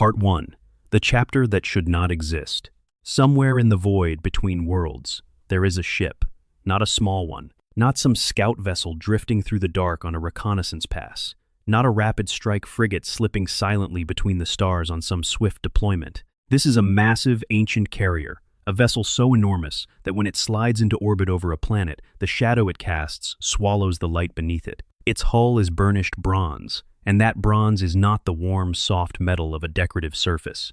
Part 1. The chapter that should not exist. Somewhere in the void between worlds, there is a ship, not a small one, not some scout vessel drifting through the dark on a reconnaissance pass, not a rapid strike frigate slipping silently between the stars on some swift deployment. This is a massive ancient carrier, a vessel so enormous that when it slides into orbit over a planet, the shadow it casts swallows the light beneath it. Its hull is burnished bronze, and that bronze is not the warm, soft metal of a decorative surface.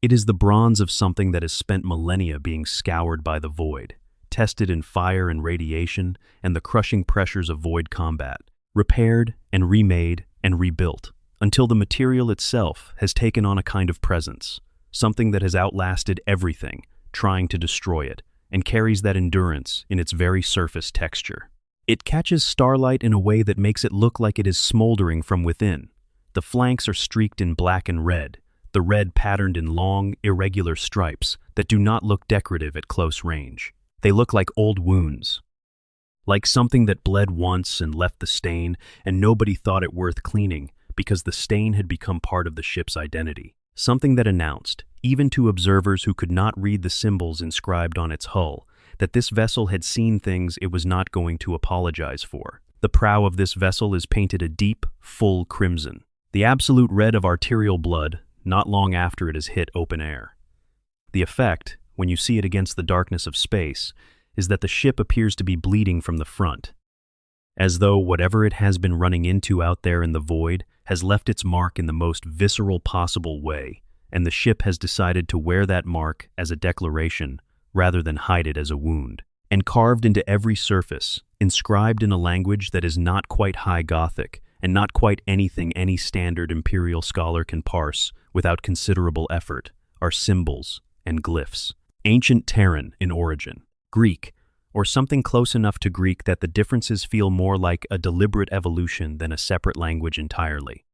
It is the bronze of something that has spent millennia being scoured by the void, tested in fire and radiation and the crushing pressures of void combat, repaired and remade and rebuilt, until the material itself has taken on a kind of presence, something that has outlasted everything, trying to destroy it, and carries that endurance in its very surface texture. It catches starlight in a way that makes it look like it is smoldering from within. The flanks are streaked in black and red, the red patterned in long, irregular stripes that do not look decorative at close range. They look like old wounds, like something that bled once and left the stain, and nobody thought it worth cleaning because the stain had become part of the ship's identity. Something that announced, even to observers who could not read the symbols inscribed on its hull, that this vessel had seen things it was not going to apologize for. The prow of this vessel is painted a deep, full crimson, the absolute red of arterial blood, not long after it has hit open air. The effect, when you see it against the darkness of space, is that the ship appears to be bleeding from the front, as though whatever it has been running into out there in the void has left its mark in the most visceral possible way, and the ship has decided to wear that mark as a declaration rather than hide it as a wound. And carved into every surface, inscribed in a language that is not quite High Gothic, and not quite anything any standard imperial scholar can parse without considerable effort, are symbols and glyphs. Ancient Terran in origin, Greek, or something close enough to Greek that the differences feel more like a deliberate evolution than a separate language entirely.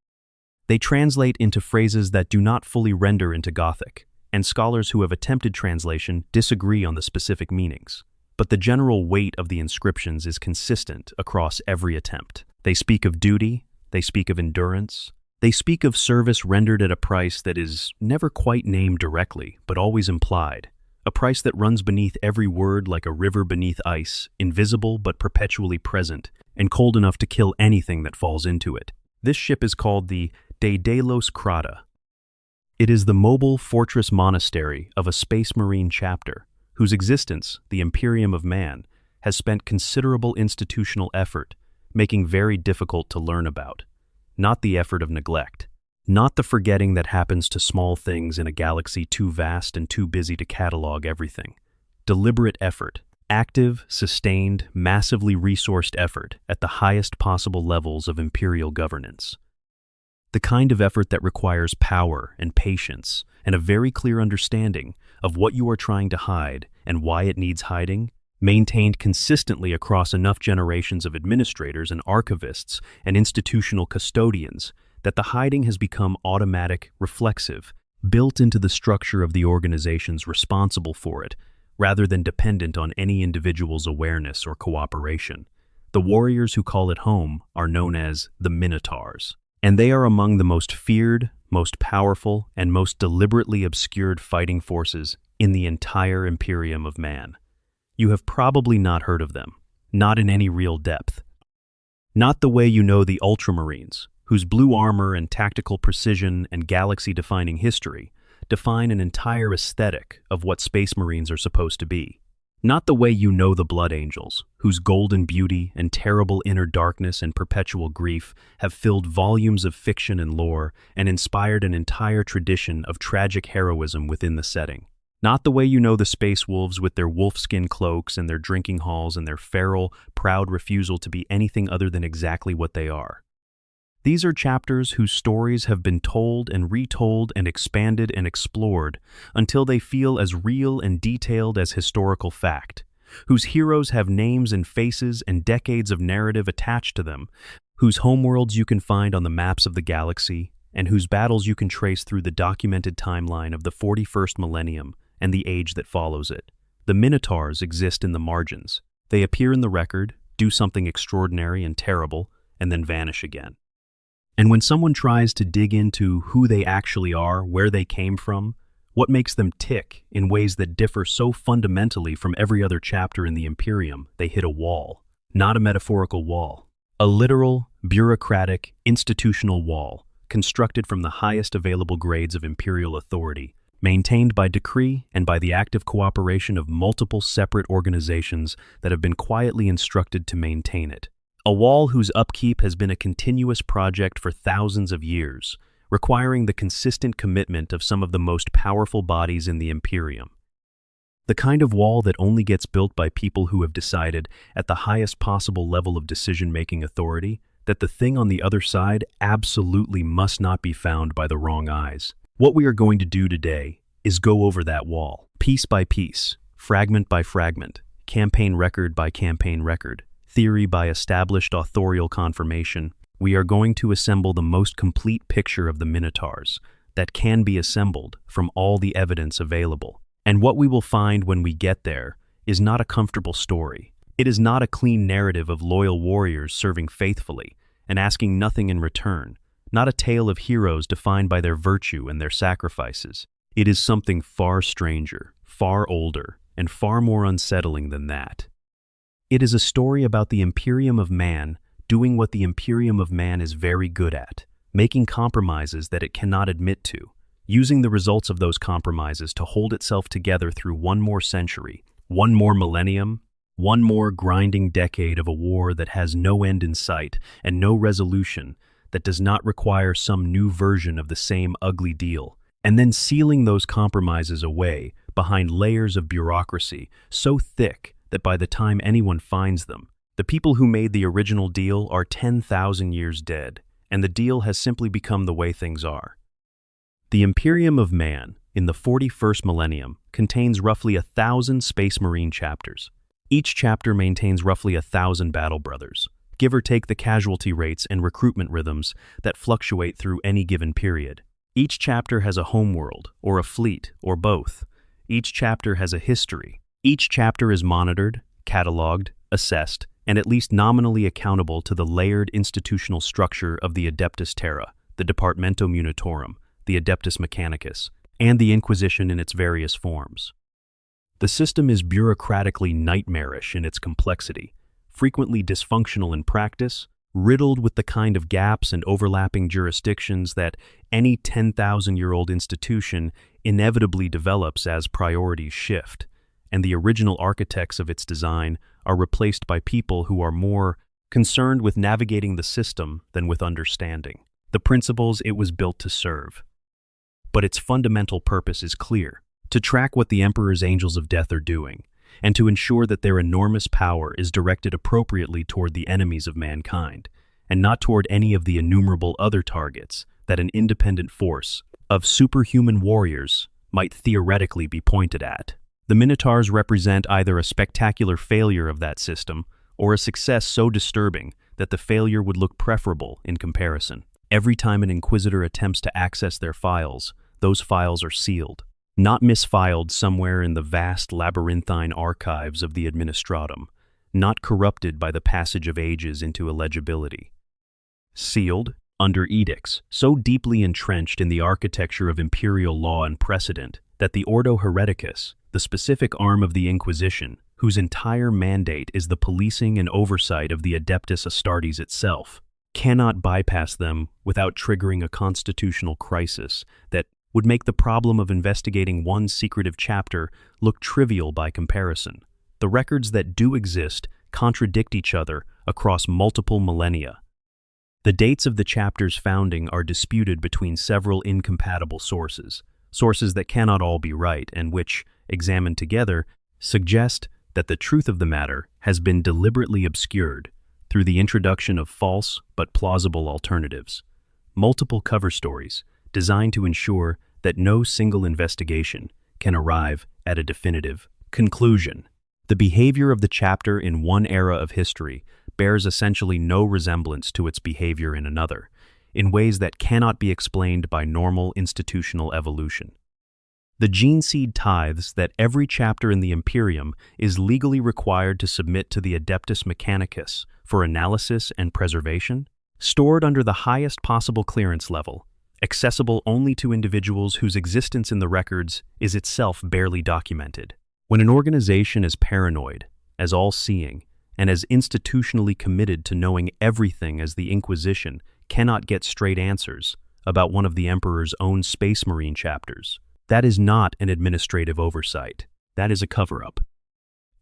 They translate into phrases that do not fully render into Gothic, and scholars who have attempted translation disagree on the specific meanings. But the general weight of the inscriptions is consistent across every attempt. They speak of duty, they speak of endurance, they speak of service rendered at a price that is never quite named directly, but always implied. A price that runs beneath every word like a river beneath ice, invisible but perpetually present, and cold enough to kill anything that falls into it. This ship is called the De Delos Crata. It is the mobile fortress monastery of a Space Marine chapter, whose existence, the Imperium of Man, has spent considerable institutional effort, making very difficult to learn about. Not the effort of neglect. Not the forgetting that happens to small things in a galaxy too vast and too busy to catalog everything. Deliberate effort. Active, sustained, massively resourced effort at the highest possible levels of imperial governance. The kind of effort that requires power and patience and a very clear understanding of what you are trying to hide and why it needs hiding, maintained consistently across enough generations of administrators and archivists and institutional custodians that the hiding has become automatic, reflexive, built into the structure of the organizations responsible for it, rather than dependent on any individual's awareness or cooperation. The warriors who call it home are known as the Minotaurs, and they are among the most feared, most powerful, and most deliberately obscured fighting forces in the entire Imperium of Man. You have probably not heard of them, not in any real depth. Not the way you know the Ultramarines, whose blue armor and tactical precision and galaxy-defining history define an entire aesthetic of what Space Marines are supposed to be. Not the way you know the Blood Angels, whose golden beauty and terrible inner darkness and perpetual grief have filled volumes of fiction and lore and inspired an entire tradition of tragic heroism within the setting. Not the way you know the Space Wolves with their wolfskin cloaks and their drinking halls and their feral, proud refusal to be anything other than exactly what they are. These are chapters whose stories have been told and retold and expanded and explored until they feel as real and detailed as historical fact, whose heroes have names and faces and decades of narrative attached to them, whose homeworlds you can find on the maps of the galaxy, and whose battles you can trace through the documented timeline of the 41st millennium and the age that follows it. The Minotaurs exist in the margins. They appear in the record, do something extraordinary and terrible, and then vanish again. And when someone tries to dig into who they actually are, where they came from, what makes them tick in ways that differ so fundamentally from every other chapter in the Imperium, they hit a wall. Not a metaphorical wall. A literal, bureaucratic, institutional wall, constructed from the highest available grades of imperial authority, maintained by decree and by the active cooperation of multiple separate organizations that have been quietly instructed to maintain it. A wall whose upkeep has been a continuous project for thousands of years, requiring the consistent commitment of some of the most powerful bodies in the Imperium. The kind of wall that only gets built by people who have decided, at the highest possible level of decision-making authority, that the thing on the other side absolutely must not be found by the wrong eyes. What we are going to do today is go over that wall, piece by piece, fragment by fragment, campaign record by campaign record, theory by established authorial confirmation. We are going to assemble the most complete picture of the Minotaurs that can be assembled from all the evidence available. And what we will find when we get there is not a comfortable story. It is not a clean narrative of loyal warriors serving faithfully and asking nothing in return, not a tale of heroes defined by their virtue and their sacrifices. It is something far stranger, far older, and far more unsettling than that. It is a story about the Imperium of Man doing what the Imperium of Man is very good at, making compromises that it cannot admit to, using the results of those compromises to hold itself together through one more century, one more millennium, one more grinding decade of a war that has no end in sight and no resolution, that does not require some new version of the same ugly deal, and then sealing those compromises away behind layers of bureaucracy so thick that by the time anyone finds them, the people who made the original deal are 10,000 years dead, and the deal has simply become the way things are. The Imperium of Man, in the 41st millennium, contains roughly 1,000 Space Marine chapters. Each chapter maintains roughly 1,000 battle brothers, give or take the casualty rates and recruitment rhythms that fluctuate through any given period. Each chapter has a homeworld, or a fleet, or both. Each chapter has a history. Each chapter is monitored, cataloged, assessed, and at least nominally accountable to the layered institutional structure of the Adeptus Terra, the Departamento Munitorum, the Adeptus Mechanicus, and the Inquisition in its various forms. The system is bureaucratically nightmarish in its complexity, frequently dysfunctional in practice, riddled with the kind of gaps and overlapping jurisdictions that any 10,000-year-old institution inevitably develops as priorities shift, and the original architects of its design are replaced by people who are more concerned with navigating the system than with understanding the principles it was built to serve. But its fundamental purpose is clear: to track what the Emperor's Angels of Death are doing, and to ensure that their enormous power is directed appropriately toward the enemies of mankind, and not toward any of the innumerable other targets that an independent force of superhuman warriors might theoretically be pointed at. The Minotaurs represent either a spectacular failure of that system or a success so disturbing that the failure would look preferable in comparison. Every time an Inquisitor attempts to access their files, those files are sealed, not misfiled somewhere in the vast labyrinthine archives of the Administratum, not corrupted by the passage of ages into illegibility. Sealed under edicts so deeply entrenched in the architecture of imperial law and precedent that the Ordo Hereticus, the specific arm of the Inquisition, whose entire mandate is the policing and oversight of the Adeptus Astartes itself, cannot bypass them without triggering a constitutional crisis that would make the problem of investigating one secretive chapter look trivial by comparison. The records that do exist contradict each other across multiple millennia. The dates of the chapter's founding are disputed between several incompatible sources that cannot all be right and which, examined together, suggest that the truth of the matter has been deliberately obscured through the introduction of false but plausible alternatives. Multiple cover stories designed to ensure that no single investigation can arrive at a definitive conclusion. The behavior of the chapter in one era of history bears essentially no resemblance to its behavior in another, in ways that cannot be explained by normal institutional evolution. The gene seed tithes that every chapter in the Imperium is legally required to submit to the Adeptus Mechanicus for analysis and preservation stored under the highest possible clearance level, accessible only to individuals whose existence in the records is itself barely documented. When an organization is paranoid, as all-seeing, and as institutionally committed to knowing everything as the Inquisition cannot get straight answers about one of the Emperor's own Space Marine chapters, that is not an administrative oversight. That is a cover-up.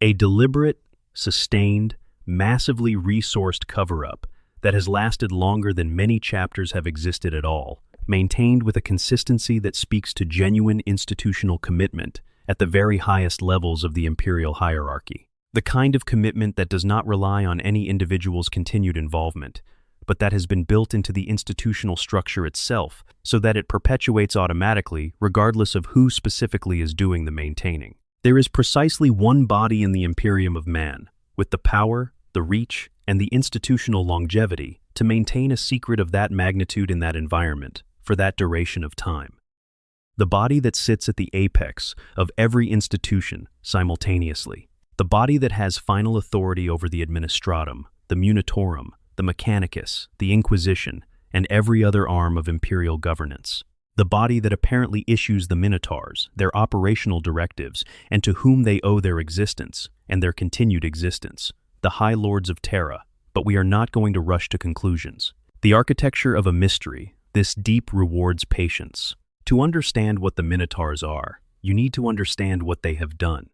A deliberate, sustained, massively resourced cover-up that has lasted longer than many chapters have existed at all, maintained with a consistency that speaks to genuine institutional commitment at the very highest levels of the imperial hierarchy. The kind of commitment that does not rely on any individual's continued involvement, but that has been built into the institutional structure itself so that it perpetuates automatically regardless of who specifically is doing the maintaining. There is precisely one body in the Imperium of Man, with the power, the reach, and the institutional longevity to maintain a secret of that magnitude in that environment for that duration of time. The body that sits at the apex of every institution simultaneously. The body that has final authority over the Administratum, the Munitorum, the Mechanicus, the Inquisition, and every other arm of imperial governance. The body that apparently issues the Minotaurs, their operational directives, and to whom they owe their existence and their continued existence. The High Lords of Terra, but we are not going to rush to conclusions. The architecture of a mystery, this deep rewards patience. To understand what the Minotaurs are, you need to understand what they have done.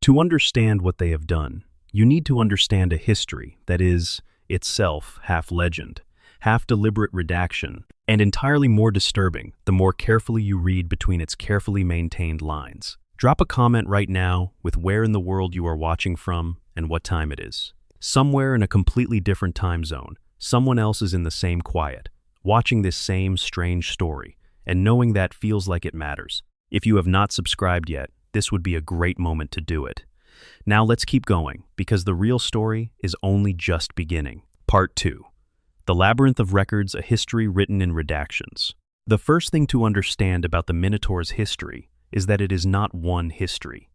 To understand what they have done, you need to understand a history that is, itself, half legend, half deliberate redaction, and entirely more disturbing the more carefully you read between its carefully maintained lines. Drop a comment right now with where in the world you are watching from and what time it is. Somewhere in a completely different time zone, someone else is in the same quiet, watching this same strange story, and knowing that feels like it matters. If you have not subscribed yet, this would be a great moment to do it. Now let's keep going, because the real story is only just beginning. Part 2. The Labyrinth of Records, a history written in redactions. The first thing to understand about the Minotaur's history is that it is not one history.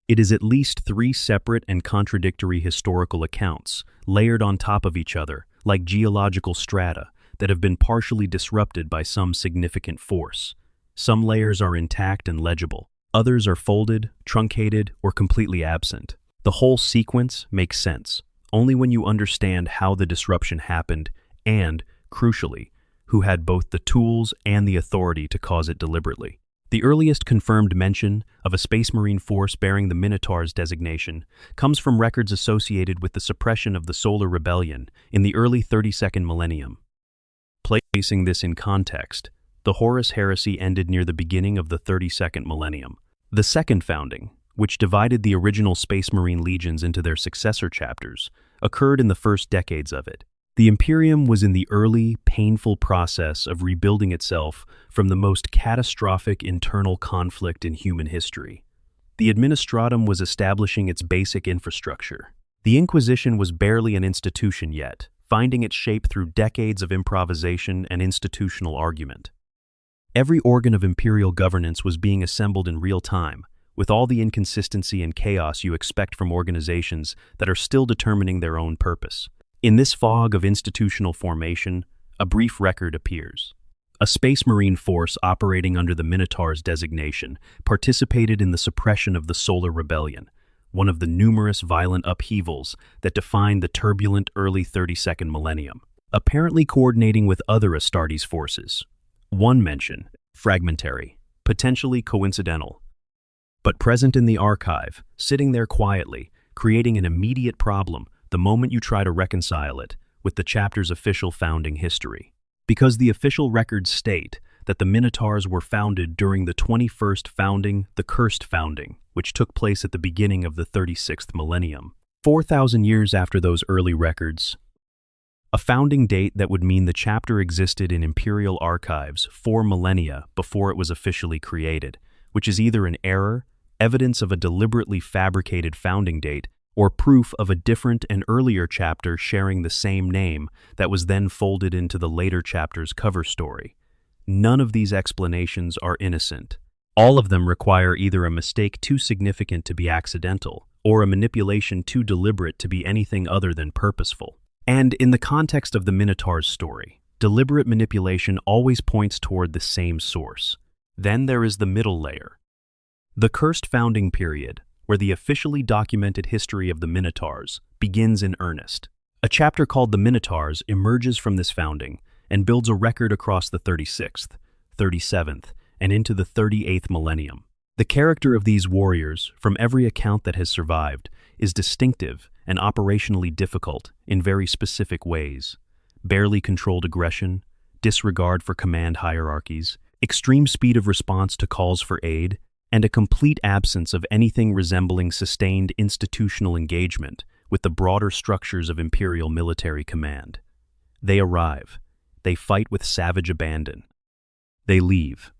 It is at least 3 separate and contradictory historical accounts, layered on top of each other, like geological strata, that have been partially disrupted by some significant force. Some layers are intact and legible. Others are folded, truncated, or completely absent. The whole sequence makes sense only when you understand how the disruption happened and, crucially, who had both the tools and the authority to cause it deliberately. The earliest confirmed mention of a Space Marine force bearing the Minotaur's designation comes from records associated with the suppression of the Solar Rebellion in the early 32nd millennium. Placing this in context, the Horus Heresy ended near the beginning of the 32nd millennium. The second founding, which divided the original Space Marine legions into their successor chapters, occurred in the first decades of it. The Imperium was in the early, painful process of rebuilding itself from the most catastrophic internal conflict in human history. The Administratum was establishing its basic infrastructure. The Inquisition was barely an institution yet, finding its shape through decades of improvisation and institutional argument. Every organ of imperial governance was being assembled in real time, with all the inconsistency and chaos you expect from organizations that are still determining their own purpose. In this fog of institutional formation, a brief record appears. A Space Marine force operating under the Minotaur's designation participated in the suppression of the Solar Rebellion, one of the numerous violent upheavals that defined the turbulent early 32nd millennium, apparently coordinating with other Astartes forces. One mention, fragmentary, potentially coincidental, but present in the archive, sitting there quietly, creating an immediate problem the moment you try to reconcile it with the chapter's official founding history. Because the official records state that the Minotaurs were founded during the 21st founding, the Cursed Founding, which took place at the beginning of the 36th millennium. 4,000 years after those early records, a founding date that would mean the chapter existed in imperial archives 4 millennia before it was officially created, which is either an error, evidence of a deliberately fabricated founding date, or proof of a different and earlier chapter sharing the same name that was then folded into the later chapter's cover story. None of these explanations are innocent. All of them require either a mistake too significant to be accidental, or a manipulation too deliberate to be anything other than purposeful. And in the context of the Minotaur's story, deliberate manipulation always points toward the same source. Then there is the middle layer, the cursed founding period, where the officially documented history of the Minotaurs begins in earnest. A chapter called the Minotaurs emerges from this founding and builds a record across the 36th, 37th, and into the 38th millennium. The character of these warriors, from every account that has survived, is distinctive and operationally difficult in very specific ways. Barely controlled aggression, disregard for command hierarchies, extreme speed of response to calls for aid, and a complete absence of anything resembling sustained institutional engagement with the broader structures of imperial military command. They arrive. They fight with savage abandon. They leave.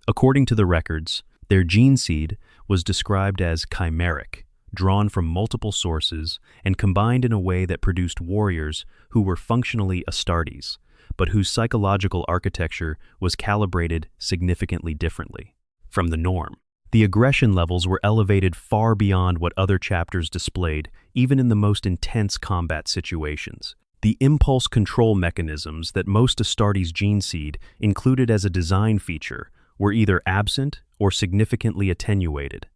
According to the records, their gene seed was described as chimeric, drawn from multiple sources and combined in a way that produced warriors who were functionally Astartes, but whose psychological architecture was calibrated significantly differently from the norm. The aggression levels were elevated far beyond what other chapters displayed, even in the most intense combat situations. The impulse control mechanisms that most Astartes gene seed included as a design feature were either absent or significantly attenuated.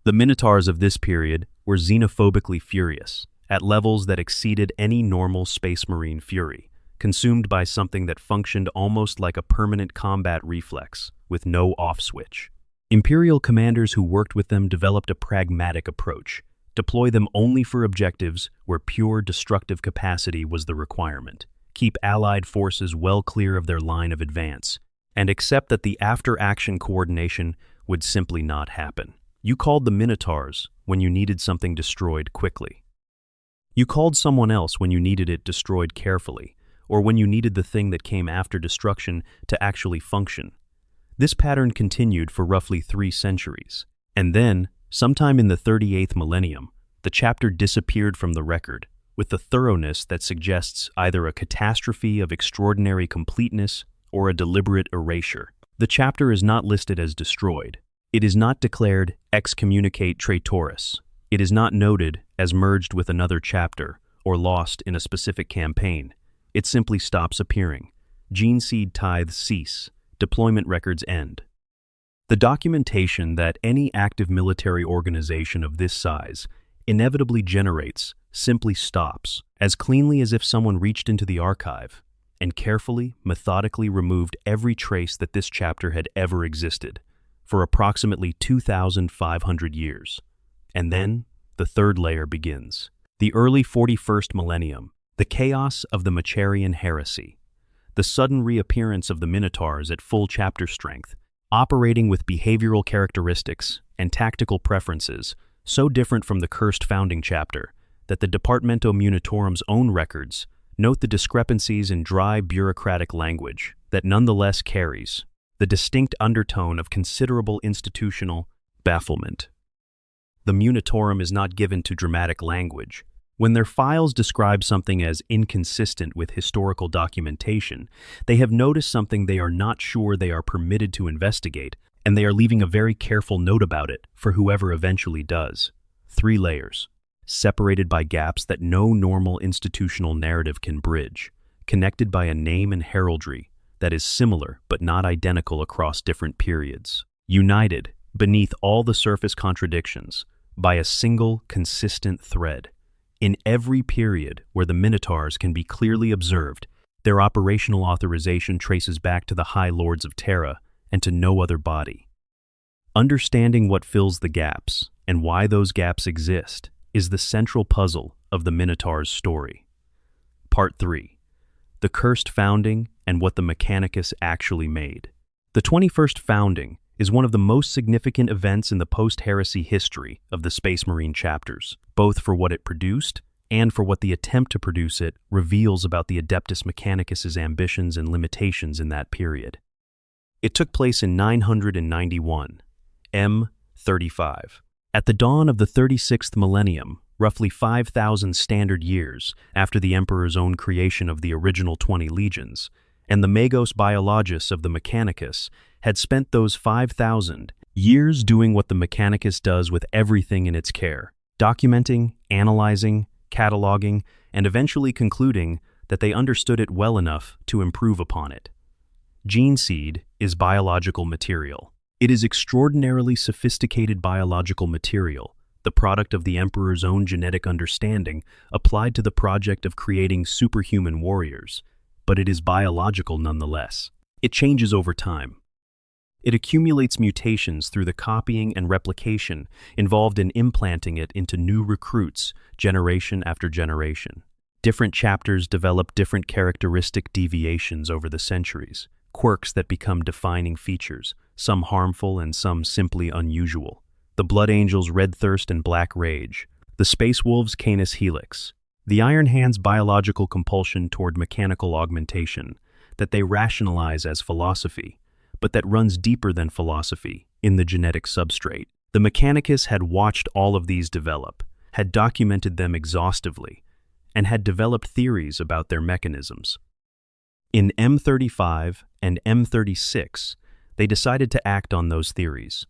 The Minotaurs of this period were xenophobically furious, at levels that exceeded any normal space marine fury, consumed by something that functioned almost like a permanent combat reflex, with no off switch. Imperial commanders who worked with them developed a pragmatic approach. Deploy them only for objectives where pure destructive capacity was the requirement. Keep allied forces well clear of their line of advance, and accept that the after-action coordination would simply not happen. You called the Minotaurs when you needed something destroyed quickly. You called someone else when you needed it destroyed carefully, or when you needed the thing that came after destruction to actually function. This pattern continued for roughly 3 centuries, and then, sometime in the 38th millennium, the chapter disappeared from the record, with the thoroughness that suggests either a catastrophe of extraordinary completeness or a deliberate erasure. The chapter is not listed as destroyed. It is not declared excommunicate traitoris. It is not noted as merged with another chapter or lost in a specific campaign. It simply stops appearing. Gene seed tithes cease. Deployment records end. The documentation that any active military organization of this size inevitably generates simply stops, as cleanly as if someone reached into the archive and carefully, methodically removed every trace that this chapter had ever existed for approximately 2,500 years. And then, the third layer begins. The early 41st millennium, the chaos of the Macharian heresy. The sudden reappearance of the Minotaurs at full chapter strength, operating with behavioral characteristics and tactical preferences so different from the cursed founding chapter that the Departamento Munitorum's own records note the discrepancies in dry bureaucratic language that nonetheless carries the distinct undertone of considerable institutional bafflement. The Munitorum is not given to dramatic language. When their files describe something as inconsistent with historical documentation, they have noticed something they are not sure they are permitted to investigate, and they are leaving a very careful note about it for whoever eventually does. 3 layers, separated by gaps that no normal institutional narrative can bridge, connected by a name and heraldry that is similar but not identical across different periods, united beneath all the surface contradictions by a single consistent thread. In every period where the Minotaurs can be clearly observed, their operational authorization traces back to the High Lords of Terra and to no other body. Understanding what fills the gaps and why those gaps exist is the central puzzle of the Minotaur's story. Part 3. The Cursed Founding and what the Mechanicus actually made. The 21st Founding is one of the most significant events in the post-heresy history of the Space Marine chapters, both for what it produced and for what the attempt to produce it reveals about the Adeptus Mechanicus's ambitions and limitations in that period. It took place in 991, M35. At the dawn of the 36th millennium, roughly 5,000 standard years after the Emperor's own creation of the original 20 legions, and the Magos Biologus of the Mechanicus had spent those 5,000 years doing what the Mechanicus does with everything in its care, documenting, analyzing, cataloging, and eventually concluding that they understood it well enough to improve upon it. Gene seed is biological material. It is extraordinarily sophisticated biological material, the product of the Emperor's own genetic understanding applied to the project of creating superhuman warriors, but it is biological nonetheless. It changes over time. It accumulates mutations through the copying and replication involved in implanting it into new recruits generation after generation. Different chapters develop different characteristic deviations over the centuries, quirks that become defining features, some harmful and some simply unusual. The Blood Angels' Red Thirst and Black Rage, the Space Wolves' Canis Helix, the Iron Hand's biological compulsion toward mechanical augmentation that they rationalize as philosophy, but that runs deeper than philosophy in the genetic substrate. The Mechanicus had watched all of these develop, had documented them exhaustively, and had developed theories about their mechanisms. In M35 and M36, they decided to act on those theories.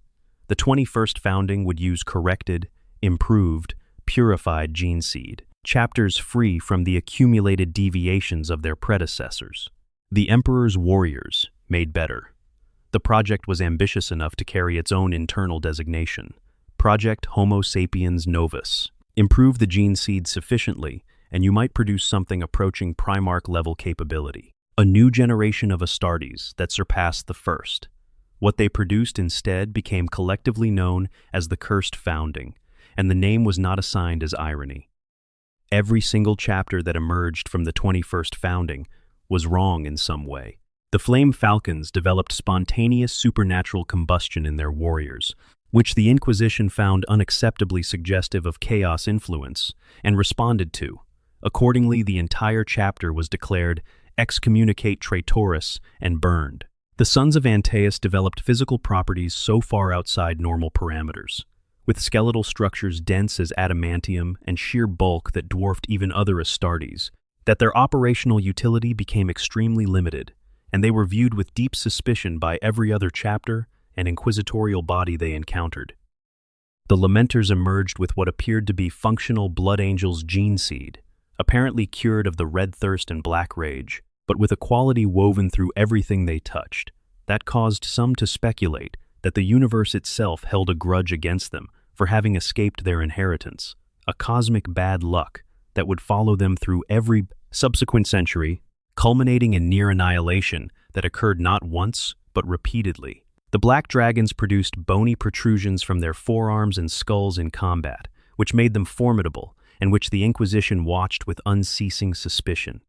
The 21st founding would use corrected, improved, purified gene seed, chapters free from the accumulated deviations of their predecessors. The Emperor's Warriors, made better. The project was ambitious enough to carry its own internal designation, Project Homo sapiens novus. Improve the gene seed sufficiently, and you might produce something approaching Primarch-level capability. A new generation of Astartes that surpassed the first. What they produced instead became collectively known as the Cursed Founding, and the name was not assigned as irony. Every single chapter that emerged from the 21st Founding was wrong in some way. The Flame Falcons developed spontaneous supernatural combustion in their warriors, which the Inquisition found unacceptably suggestive of chaos influence, and responded to. Accordingly, the entire chapter was declared excommunicate traitoris and burned. The Sons of Antaeus developed physical properties so far outside normal parameters, with skeletal structures dense as adamantium and sheer bulk that dwarfed even other Astartes, that their operational utility became extremely limited, and they were viewed with deep suspicion by every other chapter and inquisitorial body they encountered. The Lamenters emerged with what appeared to be functional Blood Angels' gene seed, apparently cured of the Red Thirst and Black Rage, but with a quality woven through everything they touched. That caused some to speculate that the universe itself held a grudge against them for having escaped their inheritance, a cosmic bad luck that would follow them through every subsequent century, culminating in near annihilation that occurred not once, but repeatedly. The Black Dragons produced bony protrusions from their forearms and skulls in combat, which made them formidable, and which the Inquisition watched with unceasing suspicion.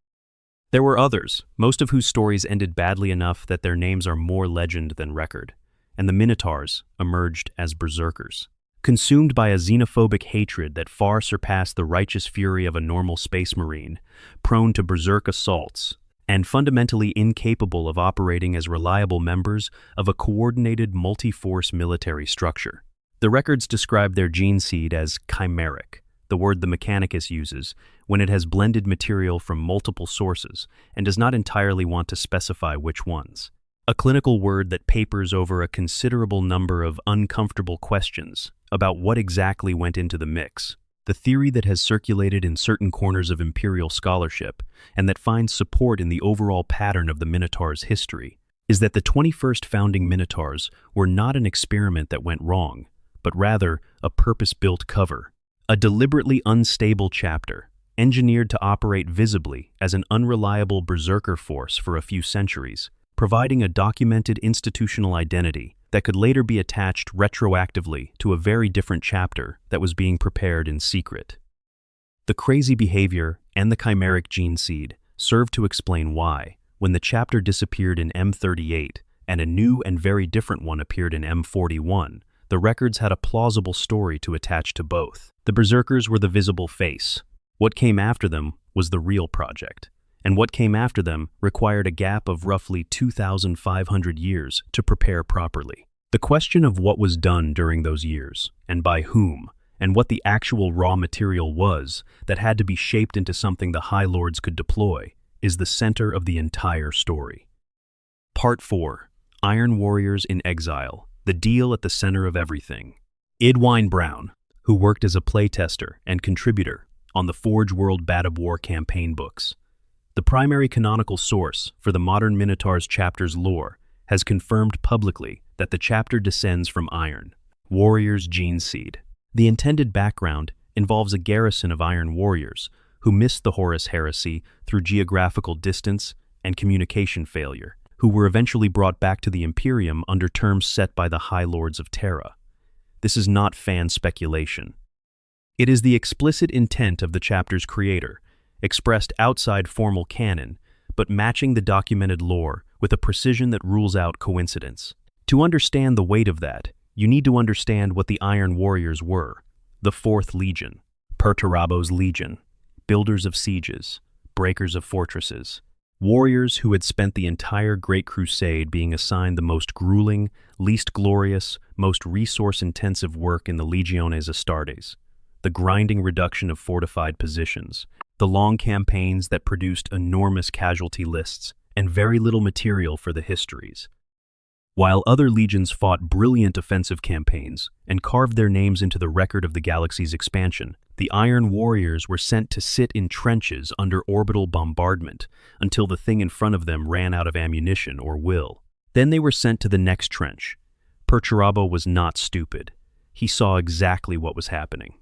There were others, most of whose stories ended badly enough that their names are more legend than record, and the Minotaurs emerged as berserkers. Consumed by a xenophobic hatred that far surpassed the righteous fury of a normal space marine, prone to berserk assaults, and fundamentally incapable of operating as reliable members of a coordinated multi-force military structure. The records describe their gene seed as chimeric, the word the Mechanicus uses when it has blended material from multiple sources and does not entirely want to specify which ones. A clinical word that papers over a considerable number of uncomfortable questions about what exactly went into the mix. The theory that has circulated in certain corners of imperial scholarship and that finds support in the overall pattern of the Minotaurs' history is that the 21st founding Minotaurs were not an experiment that went wrong, but rather a purpose-built cover. A deliberately unstable chapter, engineered to operate visibly as an unreliable berserker force for a few centuries, providing a documented institutional identity that could later be attached retroactively to a very different chapter that was being prepared in secret. The crazy behavior and the chimeric gene seed serve to explain why, when the chapter disappeared in M38 and a new and very different one appeared in M41, the records had a plausible story to attach to both. The berserkers were the visible face. What came after them was the real project, and what came after them required a gap of roughly 2,500 years to prepare properly. The question of what was done during those years, and by whom, and what the actual raw material was that had to be shaped into something the High Lords could deploy, is the center of the entire story. Part 4. Iron Warriors in Exile. The deal at the center of everything. Idwine Brown, who worked as a playtester and contributor on the Forge World Bat of War campaign books. The primary canonical source for the modern Minotaur's chapter's lore has confirmed publicly that the chapter descends from Iron, Warrior's gene seed. The intended background involves a garrison of Iron warriors who missed the Horus heresy through geographical distance and communication failure, who were eventually brought back to the Imperium under terms set by the High Lords of Terra. This is not fan speculation. It is the explicit intent of the chapter's creator, expressed outside formal canon, but matching the documented lore with a precision that rules out coincidence. To understand the weight of that, you need to understand what the Iron Warriors were: the Fourth Legion, Perturabo's Legion, builders of sieges, breakers of fortresses, warriors who had spent the entire Great Crusade being assigned the most grueling, least glorious, most resource-intensive work in the Legiones Astartes, the grinding reduction of fortified positions, the long campaigns that produced enormous casualty lists and very little material for the histories. While other legions fought brilliant offensive campaigns and carved their names into the record of the galaxy's expansion, the Iron Warriors were sent to sit in trenches under orbital bombardment until the thing in front of them ran out of ammunition or will. Then they were sent to the next trench. Perturabo was not stupid. He saw exactly what was happening.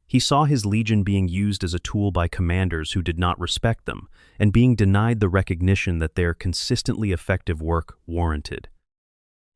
He saw his legion being used as a tool by commanders who did not respect them and being denied the recognition that their consistently effective work warranted.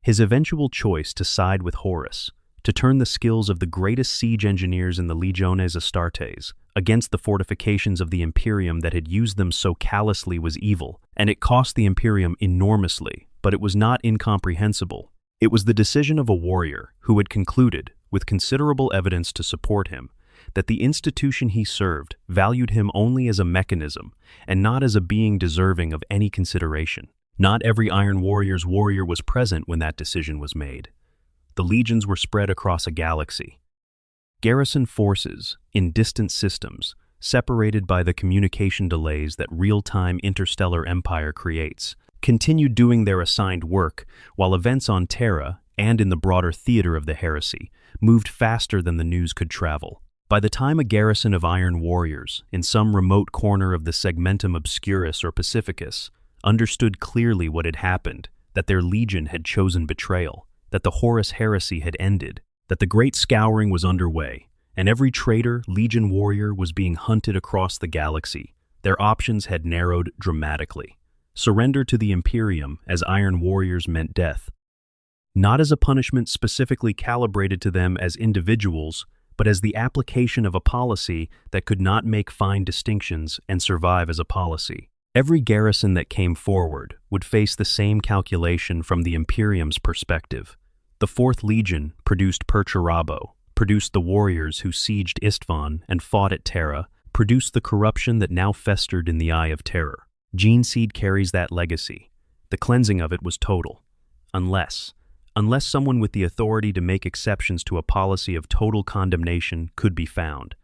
His eventual choice to side with Horus, to turn the skills of the greatest siege engineers in the Legiones Astartes against the fortifications of the Imperium that had used them so callously, was evil, and it cost the Imperium enormously, but it was not incomprehensible. It was the decision of a warrior who had concluded, with considerable evidence to support him, that the institution he served valued him only as a mechanism and not as a being deserving of any consideration. Not every Iron Warrior's warrior was present when that decision was made. The legions were spread across a galaxy. Garrison forces in distant systems, separated by the communication delays that real-time interstellar empire creates, continued doing their assigned work, while events on Terra and in the broader theater of the heresy moved faster than the news could travel. By the time a garrison of Iron Warriors, in some remote corner of the Segmentum Obscurus or Pacificus, understood clearly what had happened, that their legion had chosen betrayal, that the Horus heresy had ended, that the great scouring was underway, and every traitor, legion warrior was being hunted across the galaxy, their options had narrowed dramatically. Surrender to the Imperium as Iron Warriors meant death, not as a punishment specifically calibrated to them as individuals, but as the application of a policy that could not make fine distinctions and survive as a policy. Every garrison that came forward would face the same calculation from the Imperium's perspective. The Fourth Legion produced Perturabo, produced the warriors who sieged Istvan and fought at Terra, produced the corruption that now festered in the Eye of Terror. Gene Seed carries that legacy. The cleansing of it was total. Unless someone with the authority to make exceptions to a policy of total condemnation could be found.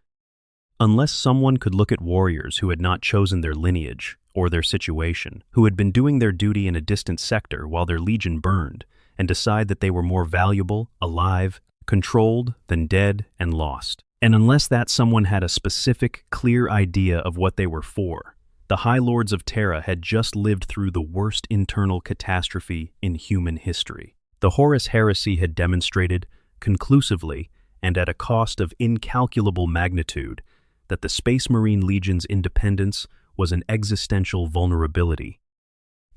Unless someone could look at warriors who had not chosen their lineage or their situation, who had been doing their duty in a distant sector while their legion burned, and decide that they were more valuable, alive, controlled than dead and lost. And unless that someone had a specific, clear idea of what they were for, the High Lords of Terra had just lived through the worst internal catastrophe in human history. The Horus heresy had demonstrated, conclusively, and at a cost of incalculable magnitude, that the Space Marine Legion's independence was an existential vulnerability.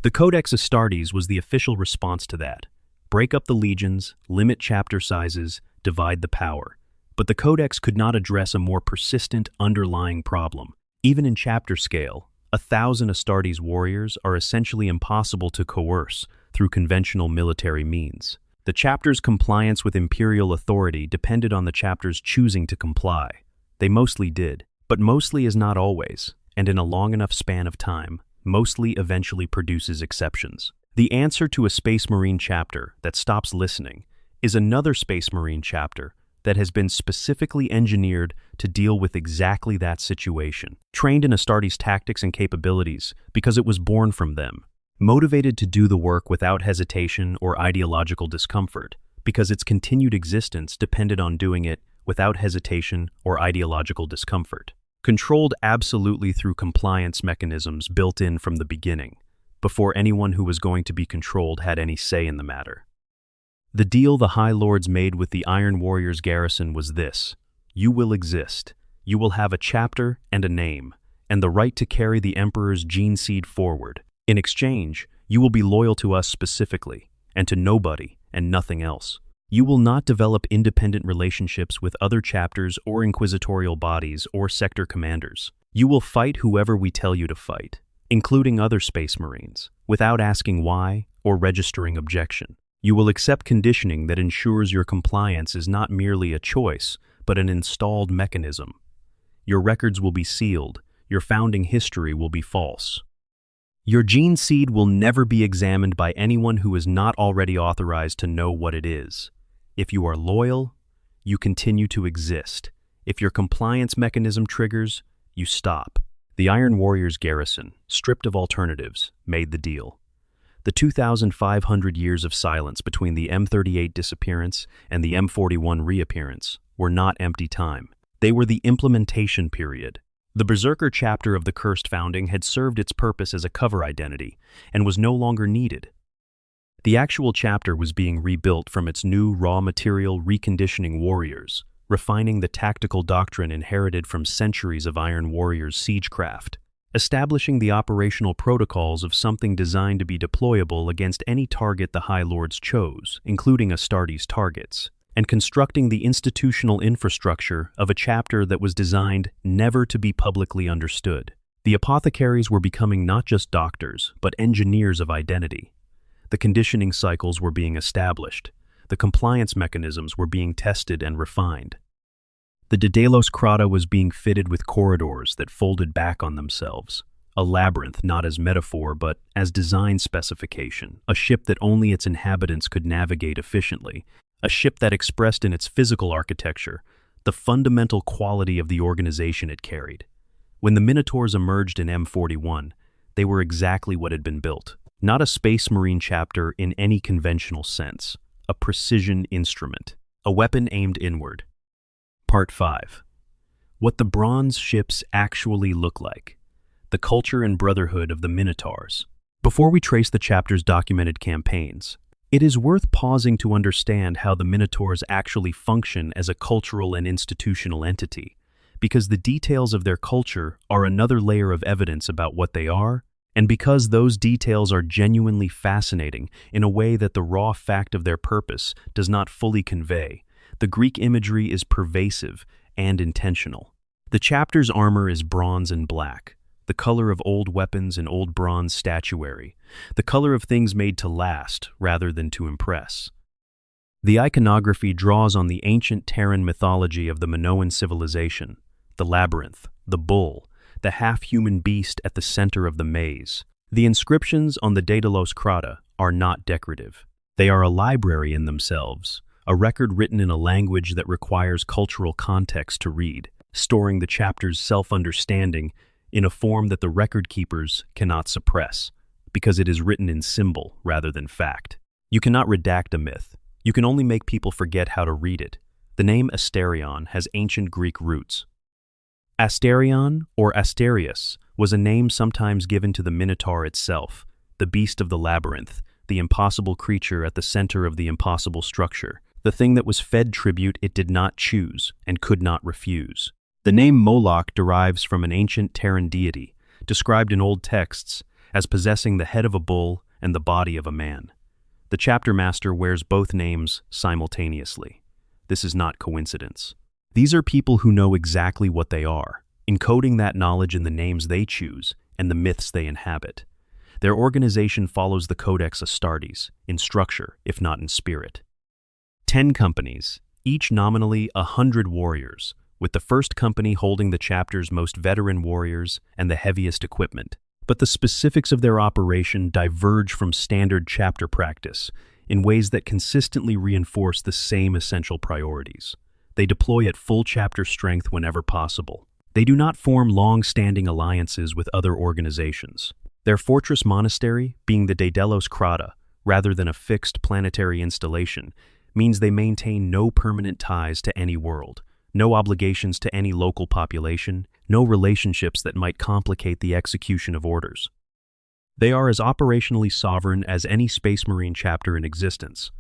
The Codex Astartes was the official response to that. Break up the legions, limit chapter sizes, divide the power. But the Codex could not address a more persistent underlying problem. Even in chapter scale, 1,000 Astartes warriors are essentially impossible to coerce through conventional military means. The chapter's compliance with imperial authority depended on the chapter's choosing to comply. They mostly did, but mostly is not always, and in a long enough span of time, mostly eventually produces exceptions. The answer to a Space Marine chapter that stops listening is another Space Marine chapter that has been specifically engineered to deal with exactly that situation, trained in Astartes tactics and capabilities because it was born from them, motivated to do the work without hesitation or ideological discomfort, because its continued existence depended on doing it without hesitation or ideological discomfort. controlled absolutely through compliance mechanisms built in from the beginning, before anyone who was going to be controlled had any say in the matter. The deal the High Lords made with the Iron Warriors garrison was this: you will exist, you will have a chapter and a name, and the right to carry the Emperor's gene seed forward. In exchange, you will be loyal to us specifically, and to nobody and nothing else. You will not develop independent relationships with other chapters or inquisitorial bodies or sector commanders. You will fight whoever we tell you to fight, including other Space Marines, without asking why or registering objection. You will accept conditioning that ensures your compliance is not merely a choice, but an installed mechanism. Your records will be sealed, your founding history will be false. Your gene seed will never be examined by anyone who is not already authorized to know what it is. If you are loyal, you continue to exist. If your compliance mechanism triggers, you stop. The Iron Warriors garrison, stripped of alternatives, made the deal. The 2,500 years of silence between the M38 disappearance and the M41 reappearance were not empty time. They were the implementation period. The Berserker chapter of the Cursed Founding had served its purpose as a cover identity and was no longer needed. The actual chapter was being rebuilt from its new raw material reconditioning warriors, refining the tactical doctrine inherited from centuries of Iron Warriors' siegecraft, establishing the operational protocols of something designed to be deployable against any target the High Lords chose, including Astartes targets, and constructing the institutional infrastructure of a chapter that was designed never to be publicly understood. The apothecaries were becoming not just doctors, but engineers of identity. The conditioning cycles were being established. The compliance mechanisms were being tested and refined. The Daedalus Crata was being fitted with corridors that folded back on themselves, a labyrinth not as metaphor but as design specification, a ship that only its inhabitants could navigate efficiently, a ship that expressed in its physical architecture the fundamental quality of the organization it carried. When the Minotaurs emerged in M41, they were exactly what had been built. Not a Space Marine chapter in any conventional sense, a precision instrument, a weapon aimed inward. Part 5. What the bronze ships actually look like. The culture and brotherhood of the Minotaurs. Before we trace the chapter's documented campaigns, it is worth pausing to understand how the Minotaurs actually function as a cultural and institutional entity, because the details of their culture are another layer of evidence about what they are, and because those details are genuinely fascinating in a way that the raw fact of their purpose does not fully convey. The Greek imagery is pervasive and intentional. The chapter's armor is bronze and black, the color of old weapons and old bronze statuary, the color of things made to last rather than to impress. The iconography draws on the ancient Terran mythology of the Minoan civilization, the labyrinth, the bull, the half-human beast at the center of the maze. The inscriptions on the Daedalus Crata are not decorative. They are a library in themselves, a record written in a language that requires cultural context to read, storing the chapter's self-understanding in a form that the record keepers cannot suppress, because it is written in symbol rather than fact. You cannot redact a myth. You can only make people forget how to read it. The name Asterion has ancient Greek roots. Asterion, or Asterius, was a name sometimes given to the Minotaur itself, the beast of the labyrinth, the impossible creature at the center of the impossible structure, the thing that was fed tribute it did not choose and could not refuse. The name Moloch derives from an ancient Terran deity, described in old texts as possessing the head of a bull and the body of a man. The chapter master wears both names simultaneously. This is not coincidence. These are people who know exactly what they are, encoding that knowledge in the names they choose and the myths they inhabit. Their organization follows the Codex Astartes, in structure, if not in spirit. 10 companies, each nominally 100 warriors, with the first company holding the chapter's most veteran warriors and the heaviest equipment. But the specifics of their operation diverge from standard chapter practice in ways that consistently reinforce the same essential priorities. They deploy at full chapter strength whenever possible. They do not form long-standing alliances with other organizations. Their fortress monastery, being the Daedalus Crata, rather than a fixed planetary installation, means they maintain no permanent ties to any world, no obligations to any local population, no relationships that might complicate the execution of orders. They are as operationally sovereign as any Space Marine chapter in existence,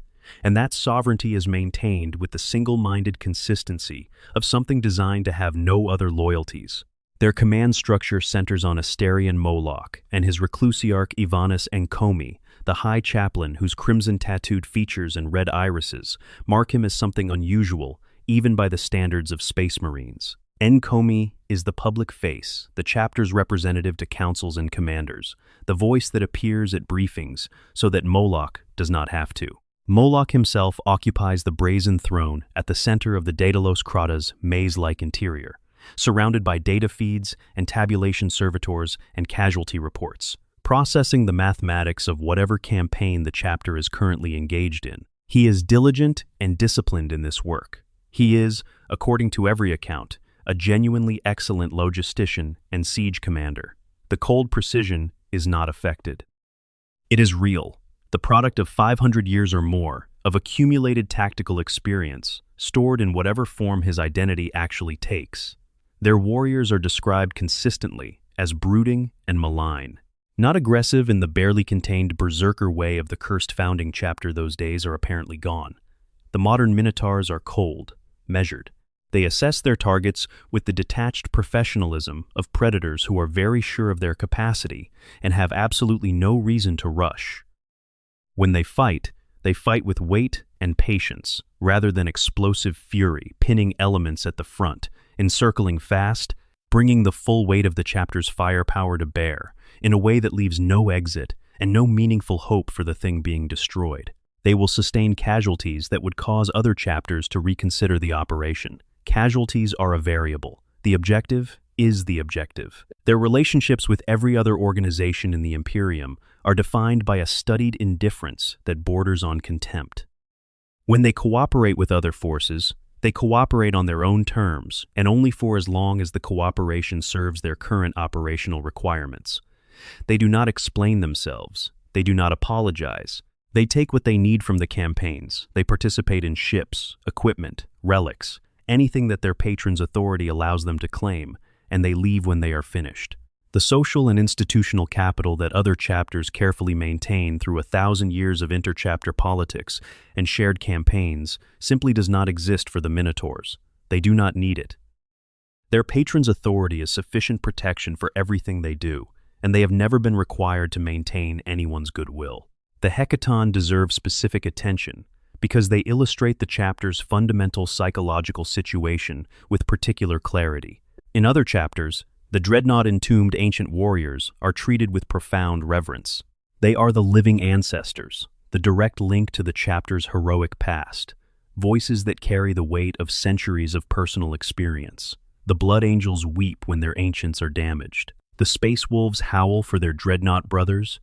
and that sovereignty is maintained with the single-minded consistency of something designed to have no other loyalties. Their command structure centers on Asterion Moloch and his reclusiarch Ivanis Enkomi, the High Chaplain whose crimson-tattooed features and red irises mark him as something unusual even by the standards of Space Marines. Enkomi is the public face, the chapter's representative to councils and commanders, the voice that appears at briefings so that Moloch does not have to. Moloch himself occupies the brazen throne at the center of the Daedalus Crata's maze-like interior, surrounded by data feeds and tabulation servitors and casualty reports, processing the mathematics of whatever campaign the chapter is currently engaged in. He is diligent and disciplined in this work. He is, according to every account, a genuinely excellent logistician and siege commander. The cold precision is not affected. It is real, the product of 500 years or more of accumulated tactical experience, stored in whatever form his identity actually takes. Their warriors are described consistently as brooding and malign. Not aggressive in the barely contained berserker way of the cursed founding chapter. Those days are apparently gone. The modern Minotaurs are cold, measured. They assess their targets with the detached professionalism of predators who are very sure of their capacity and have absolutely no reason to rush. When they fight with weight and patience, rather than explosive fury, pinning elements at the front, encircling fast, bringing the full weight of the chapter's firepower to bear, in a way that leaves no exit and no meaningful hope for the thing being destroyed. They will sustain casualties that would cause other chapters to reconsider the operation. Casualties are a variable. The objective is the objective. Their relationships with every other organization in the Imperium are defined by a studied indifference that borders on contempt. When they cooperate with other forces, they cooperate on their own terms and only for as long as the cooperation serves their current operational requirements. They do not explain themselves. They do not apologize. They take what they need from the campaigns. They participate in ships, equipment, relics, anything that their patron's authority allows them to claim, and they leave when they are finished. The social and institutional capital that other chapters carefully maintain through 1,000 years of interchapter politics and shared campaigns simply does not exist for the Minotaurs. They do not need it. Their patron's authority is sufficient protection for everything they do, and they have never been required to maintain anyone's goodwill. The Hecaton deserve specific attention because they illustrate the chapter's fundamental psychological situation with particular clarity. In other chapters, the dreadnought-entombed ancient warriors are treated with profound reverence. They are the living ancestors, the direct link to the chapter's heroic past, voices that carry the weight of centuries of personal experience. The Blood Angels weep when their ancients are damaged. The Space Wolves howl for their dreadnought brothers.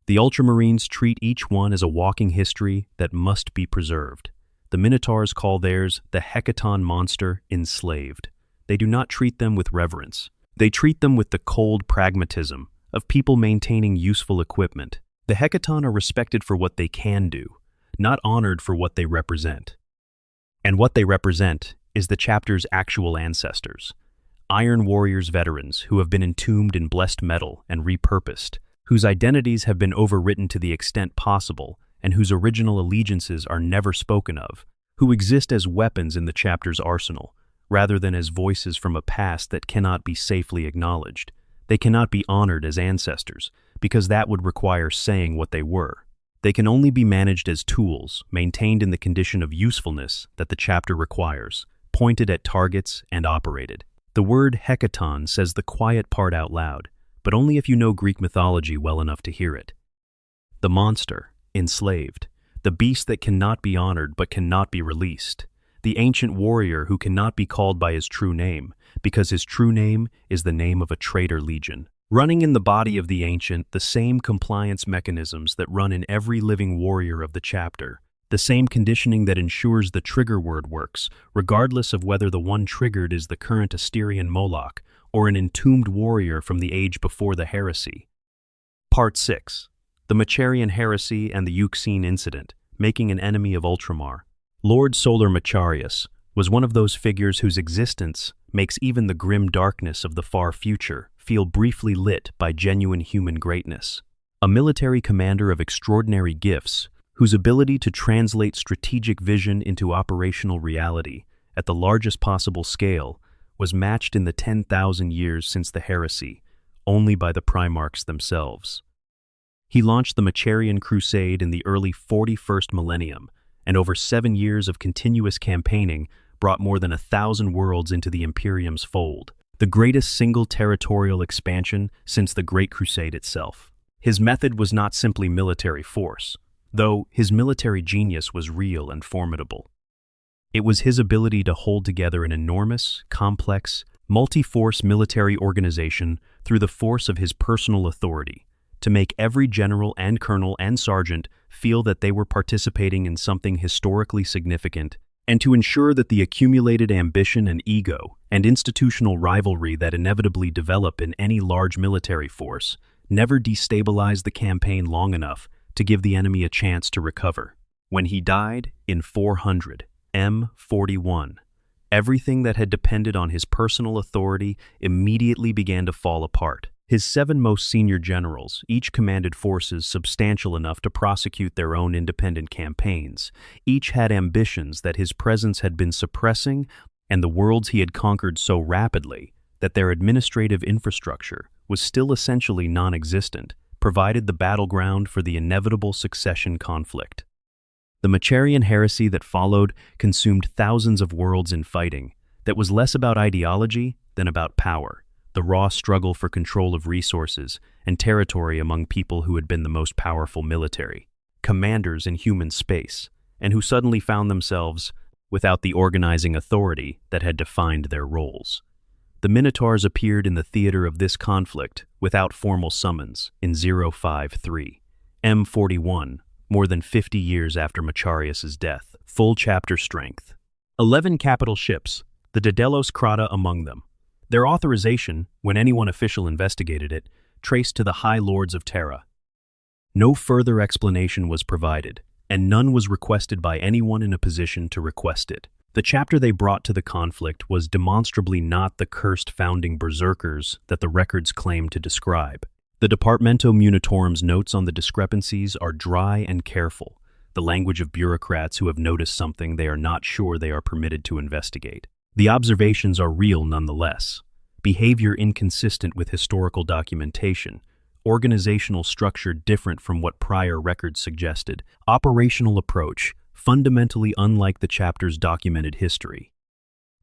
The Ultramarines treat each one as a walking history that must be preserved. The Minotaurs call theirs the Hecaton monster enslaved. They do not treat them with reverence. They treat them with the cold pragmatism of people maintaining useful equipment. The Hecaton are respected for what they can do, not honored for what they represent. And what they represent is the chapter's actual ancestors. Iron Warriors veterans who have been entombed in blessed metal and repurposed, whose identities have been overwritten to the extent possible and whose original allegiances are never spoken of, who exist as weapons in the chapter's arsenal, rather than as voices from a past that cannot be safely acknowledged. They cannot be honored as ancestors, because that would require saying what they were. They can only be managed as tools, maintained in the condition of usefulness that the chapter requires, pointed at targets and operated. The word Hecaton says the quiet part out loud, but only if you know Greek mythology well enough to hear it. The monster, enslaved, the beast that cannot be honored but cannot be released, the ancient warrior who cannot be called by his true name, because his true name is the name of a traitor legion. Running in the body of the ancient, the same compliance mechanisms that run in every living warrior of the chapter, the same conditioning that ensures the trigger word works, regardless of whether the one triggered is the current Asterion Moloch or an entombed warrior from the age before the heresy. Part 6. The Macharian Heresy and the Euxine Incident, Making an Enemy of Ultramar. Lord Solar Macharius, was one of those figures whose existence makes even the grim darkness of the far future feel briefly lit by genuine human greatness. A military commander of extraordinary gifts, whose ability to translate strategic vision into operational reality at the largest possible scale was matched in the 10,000 years since the heresy only by the Primarchs themselves. He launched the Macharian Crusade in the early 41st millennium, and over 7 years of continuous campaigning brought more than 1,000 worlds into the Imperium's fold, the greatest single territorial expansion since the Great Crusade itself. His method was not simply military force, though his military genius was real and formidable. It was his ability to hold together an enormous, complex, multi-force military organization through the force of his personal authority, to make every general and colonel and sergeant feel that they were participating in something historically significant, and to ensure that the accumulated ambition and ego and institutional rivalry that inevitably develop in any large military force never destabilized the campaign long enough to give the enemy a chance to recover. When he died in 400 M41, everything that had depended on his personal authority immediately began to fall apart. His 7 most senior generals each commanded forces substantial enough to prosecute their own independent campaigns. Each had ambitions that his presence had been suppressing, and the worlds he had conquered so rapidly that their administrative infrastructure was still essentially non-existent, provided the battleground for the inevitable succession conflict. The Macharian heresy that followed consumed thousands of worlds in fighting that was less about ideology than about power, the raw struggle for control of resources and territory among people who had been the most powerful military commanders in human space, and who suddenly found themselves without the organizing authority that had defined their roles. The Minotaurs appeared in the theater of this conflict without formal summons in 053 M41, more than 50 years after Macharius's death. Full chapter strength. 11 capital ships, the Daedalus Crata among them. Their authorization, when anyone official investigated it, traced to the High Lords of Terra. No further explanation was provided, and none was requested by anyone in a position to request it. The chapter they brought to the conflict was demonstrably not the cursed founding berserkers that the records claim to describe. The Departamento Munitorum's notes on the discrepancies are dry and careful, the language of bureaucrats who have noticed something they are not sure they are permitted to investigate. The observations are real nonetheless. Behavior inconsistent with historical documentation, organizational structure different from what prior records suggested, operational approach fundamentally unlike the chapter's documented history.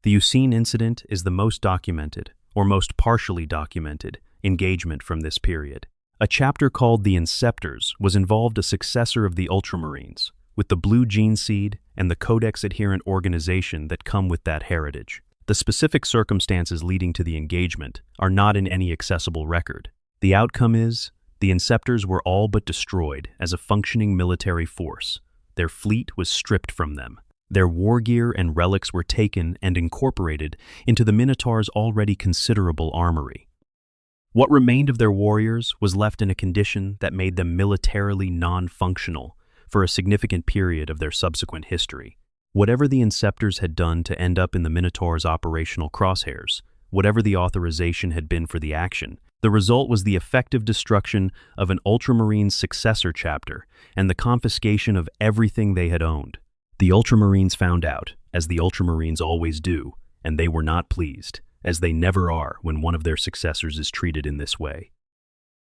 The Ucine incident is the most documented, or most partially documented, engagement from this period. A chapter called The Inceptors was involved a successor of the Ultramarines, with the Blue Gene Seed and the Codex-adherent organization that come with that heritage. The specific circumstances leading to the engagement are not in any accessible record. The outcome is, the Inceptors were all but destroyed as a functioning military force. Their fleet was stripped from them. Their war gear and relics were taken and incorporated into the Minotaur's already considerable armory. What remained of their warriors was left in a condition that made them militarily non-functional for a significant period of their subsequent history. Whatever the Inceptors had done to end up in the Minotaur's operational crosshairs, whatever the authorization had been for the action, the result was the effective destruction of an Ultramarines successor chapter and the confiscation of everything they had owned. The Ultramarines found out, as the Ultramarines always do, and they were not pleased, as they never are when one of their successors is treated in this way.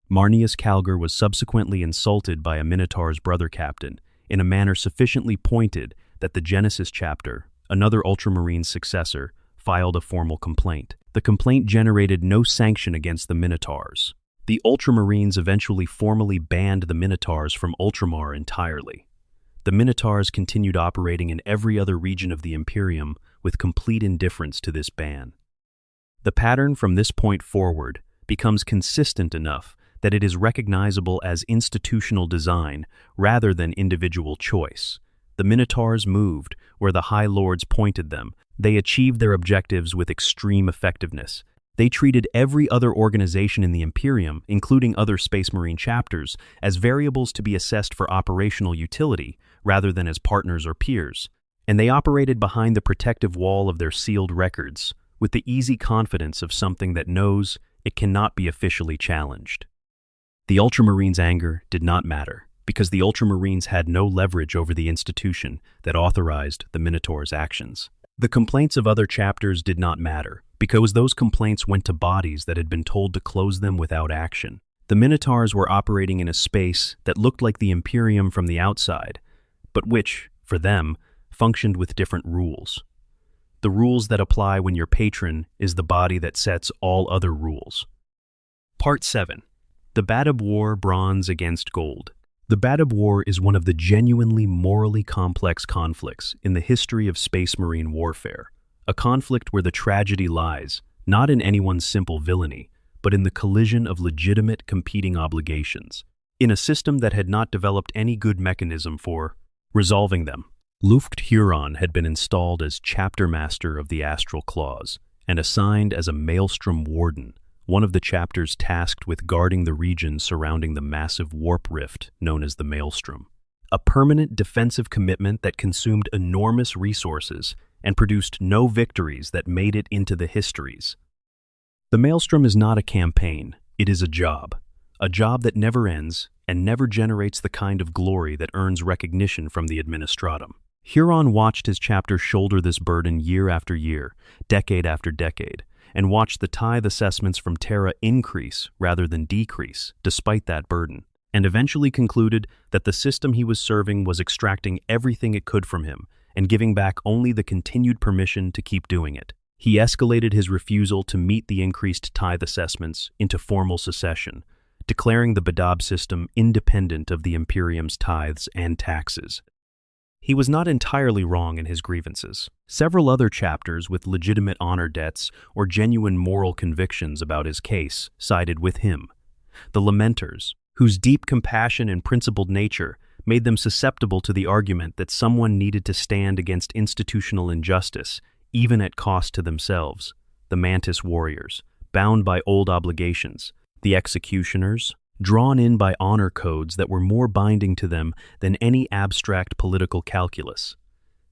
Marnius Calgar was subsequently insulted by a Minotaur's brother captain in a manner sufficiently pointed that the Genesis chapter, another Ultramarine successor, filed a formal complaint. The complaint generated no sanction against the Minotaurs. The Ultramarines eventually formally banned the Minotaurs from Ultramar entirely. The Minotaurs continued operating in every other region of the Imperium with complete indifference to this ban. The pattern from this point forward becomes consistent enough that it is recognizable as institutional design rather than individual choice. The Minotaurs moved where the High Lords pointed them. They achieved their objectives with extreme effectiveness. They treated every other organization in the Imperium, including other Space Marine chapters, as variables to be assessed for operational utility rather than as partners or peers. and they operated behind the protective wall of their sealed records, with the easy confidence of something that knows it cannot be officially challenged. The Ultramarines' anger did not matter, because the Ultramarines had no leverage over the institution that authorized the Minotaur's actions. The complaints of other chapters did not matter, because those complaints went to bodies that had been told to close them without action. The Minotaurs were operating in a space that looked like the Imperium from the outside, but which, for them, functioned with different rules. The rules that apply when your patron is the body that sets all other rules. Part 7. The Badab War Bronze Against Gold. The Badab War is one of the genuinely morally complex conflicts in the history of Space Marine warfare, a conflict where the tragedy lies, not in anyone's simple villainy, but in the collision of legitimate competing obligations, in a system that had not developed any good mechanism for resolving them. Luft Huron had been installed as chapter master of the Astral Claws and assigned as a Maelstrom Warden, one of the chapters tasked with guarding the region surrounding the massive warp rift known as the Maelstrom, a permanent defensive commitment that consumed enormous resources and produced no victories that made it into the histories. The Maelstrom is not a campaign, it is a job that never ends and never generates the kind of glory that earns recognition from the Administratum. Huron watched his chapter shoulder this burden year after year, decade after decade, and watched the tithe assessments from Terra increase rather than decrease despite that burden, and eventually concluded that the system he was serving was extracting everything it could from him and giving back only the continued permission to keep doing it. He escalated his refusal to meet the increased tithe assessments into formal secession, declaring the Badab system independent of the Imperium's tithes and taxes. He was not entirely wrong in his grievances. Several other chapters with legitimate honor debts or genuine moral convictions about his case sided with him. The Lamenters, whose deep compassion and principled nature made them susceptible to the argument that someone needed to stand against institutional injustice, even at cost to themselves. The Mantis Warriors, bound by old obligations. The Executioners, drawn in by honor codes that were more binding to them than any abstract political calculus.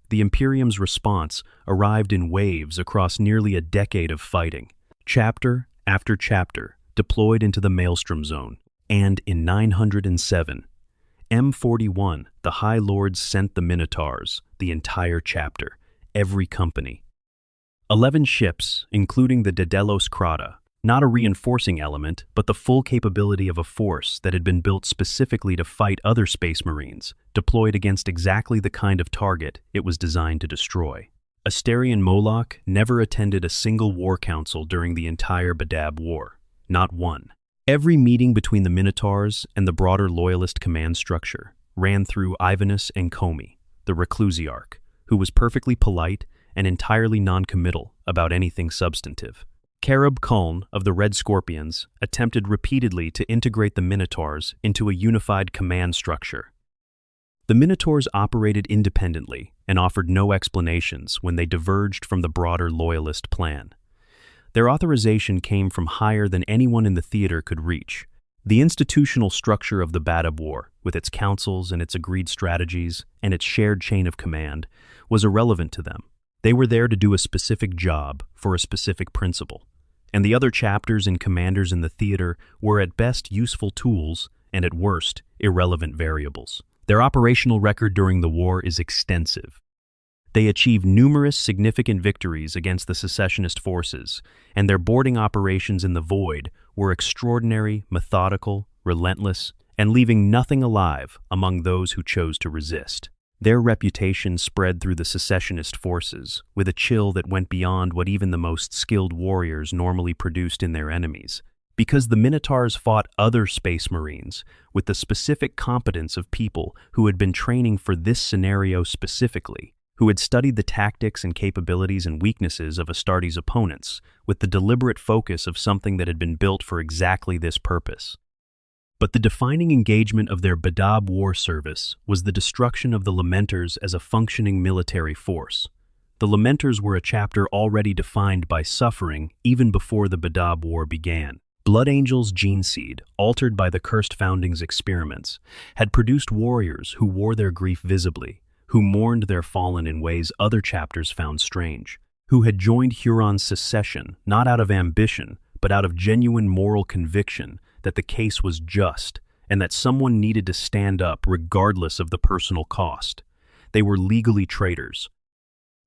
The Imperium's response arrived in waves across nearly a decade of fighting, chapter after chapter deployed into the Maelstrom Zone, and in 907, M41, the High Lords sent the Minotaurs, the entire chapter, every company. 11 ships, including the Daedalus Crata, not a reinforcing element, but the full capability of a force that had been built specifically to fight other Space Marines, deployed against exactly the kind of target it was designed to destroy. Asterion Moloch never attended a single war council during the entire Badab War, not one. Every meeting between the Minotaurs and the broader Loyalist command structure ran through Ivanus and Comey, the Reclusiarch, who was perfectly polite and entirely non-committal about anything substantive. Karib Kuln of the Red Scorpions attempted repeatedly to integrate the Minotaurs into a unified command structure. The Minotaurs operated independently and offered no explanations when they diverged from the broader Loyalist plan. Their authorization came from higher than anyone in the theater could reach. The institutional structure of the Badab War, with its councils and its agreed strategies and its shared chain of command, was irrelevant to them. They were there to do a specific job for a specific principle, and the other chapters and commanders in the theater were at best useful tools and at worst irrelevant variables. Their operational record during the war is extensive. They achieved numerous significant victories against the secessionist forces, and their boarding operations in the Void were extraordinary, methodical, relentless, and leaving nothing alive among those who chose to resist. Their reputation spread through the secessionist forces with a chill that went beyond what even the most skilled warriors normally produced in their enemies, because the Minotaurs fought other Space Marines with the specific competence of people who had been training for this scenario specifically, who had studied the tactics and capabilities and weaknesses of Astartes' opponents with the deliberate focus of something that had been built for exactly this purpose. But the defining engagement of their Badab war service was the destruction of the Lamenters as a functioning military force. The Lamenters were a chapter already defined by suffering even before the Badab War began. Blood Angel's gene seed, altered by the Cursed Founding's experiments, had produced warriors who wore their grief visibly, who mourned their fallen in ways other chapters found strange, who had joined Huron's secession not out of ambition, but out of genuine moral conviction that the case was just and that someone needed to stand up regardless of the personal cost. They were legally traitors.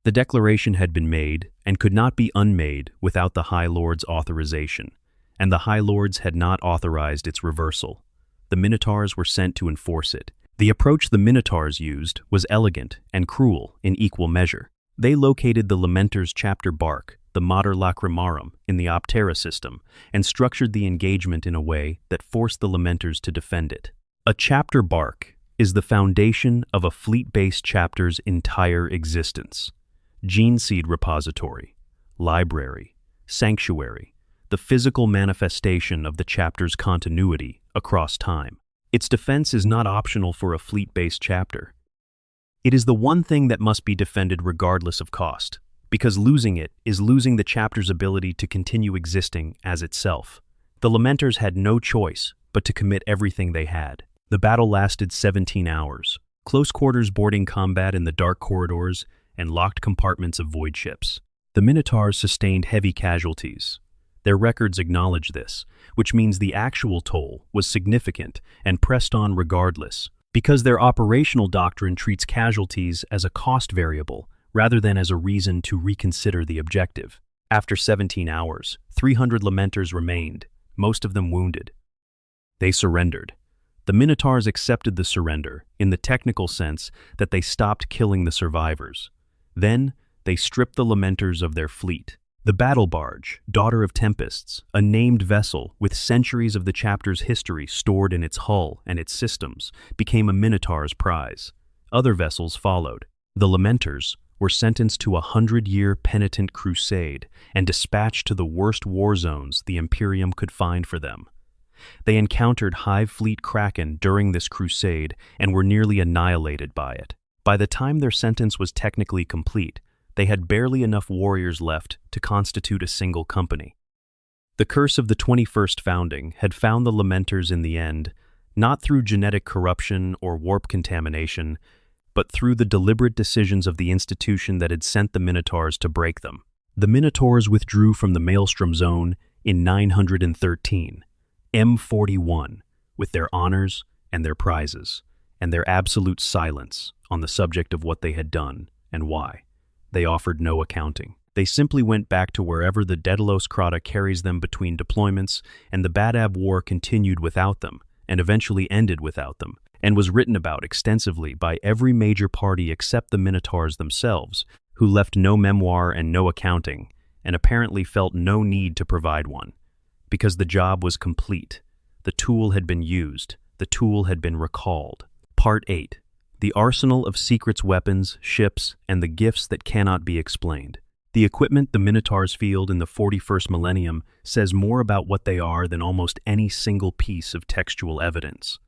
The declaration had been made and could not be unmade without the High Lord's authorization, and the High Lords had not authorized its reversal. The Minotaurs were sent to enforce it. The approach the Minotaurs used was elegant and cruel in equal measure. They located the Lamenter's chapter bark, the Mater Lacrimarum, in the Terra system, and structured the engagement in a way that forced the Lamenters to defend it. A chapter bark is the foundation of a fleet-based chapter's entire existence. Gene seed repository, library, sanctuary, the physical manifestation of the chapter's continuity across time. Its defense is not optional for a fleet-based chapter. It is the one thing that must be defended regardless of cost, because losing it is losing the chapter's ability to continue existing as itself. The Lamenters had no choice but to commit everything they had. The battle lasted 17 hours, close-quarters boarding combat in the dark corridors and locked compartments of void ships. The Minotaurs sustained heavy casualties. Their records acknowledge this, which means the actual toll was significant and pressed on regardless, because their operational doctrine treats casualties as a cost variable rather than as a reason to reconsider the objective. After 17 hours, 300 Lamenters remained, most of them wounded. They surrendered. The Minotaurs accepted the surrender in the technical sense that they stopped killing the survivors. Then, they stripped the Lamenters of their fleet. The battle barge, Daughter of Tempests, a named vessel with centuries of the chapter's history stored in its hull and its systems, became a Minotaur's prize. Other vessels followed. The Lamenters were sentenced to a 100-year penitent crusade and dispatched to the worst war zones the Imperium could find for them. They encountered Hive Fleet Kraken during this crusade and were nearly annihilated by it. By the time their sentence was technically complete, they had barely enough warriors left to constitute a single company. The curse of the 21st founding had found the Lamenters in the end, not through genetic corruption or warp contamination, but through the deliberate decisions of the institution that had sent the Minotaurs to break them. The Minotaurs withdrew from the Maelstrom Zone in 913, M41, with their honors and their prizes, and their absolute silence on the subject of what they had done and why. They offered no accounting. They simply went back to wherever the Daedalus Crata carries them between deployments, and the Badab War continued without them, and eventually ended without them, and was written about extensively by every major party except the Minotaurs themselves, who left no memoir and no accounting, and apparently felt no need to provide one. Because the job was complete. The tool had been used. The tool had been recalled. Part 8. The arsenal of secrets, weapons, ships, and the gifts that cannot be explained. The equipment the Minotaurs field in the 41st millennium says more about what they are than almost any single piece of textual evidence.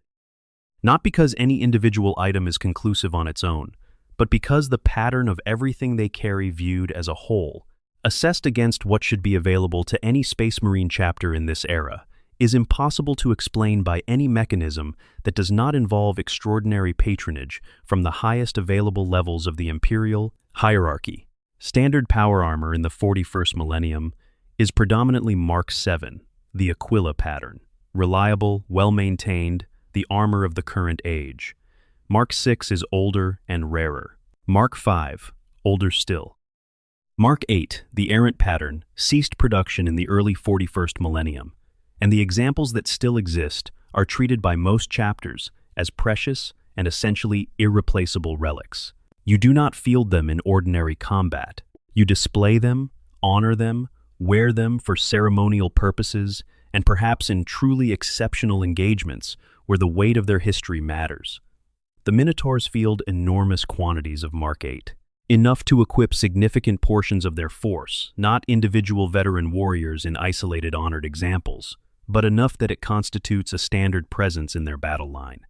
Not because any individual item is conclusive on its own, but because the pattern of everything they carry viewed as a whole, assessed against what should be available to any Space Marine chapter in this era, is impossible to explain by any mechanism that does not involve extraordinary patronage from the highest available levels of the Imperial hierarchy. Standard power armor in the 41st millennium is predominantly Mark 7, the Aquila pattern, reliable, well-maintained, the armor of the current age. Mark 6 is older and rarer. Mark 5, older still. Mark 8, the errant pattern, ceased production in the early 41st millennium, and the examples that still exist are treated by most chapters as precious and essentially irreplaceable relics. You do not field them in ordinary combat. You display them, honor them, wear them for ceremonial purposes, and perhaps in truly exceptional engagements where the weight of their history matters. The Minotaurs field enormous quantities of Mark 8, enough to equip significant portions of their force, not individual veteran warriors in isolated honored examples, but enough that it constitutes a standard presence in their battle line.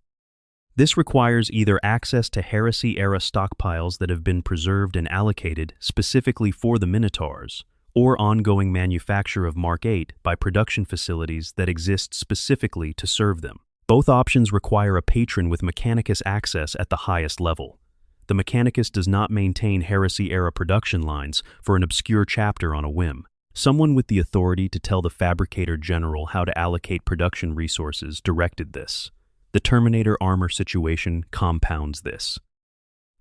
This requires either access to Heresy-era stockpiles that have been preserved and allocated specifically for the Minotaurs, or ongoing manufacture of Mark 8 by production facilities that exist specifically to serve them. Both options require a patron with Mechanicus access at the highest level. The Mechanicus does not maintain Heresy-era production lines for an obscure chapter on a whim. Someone with the authority to tell the Fabricator General how to allocate production resources directed this. The Terminator armor situation compounds this.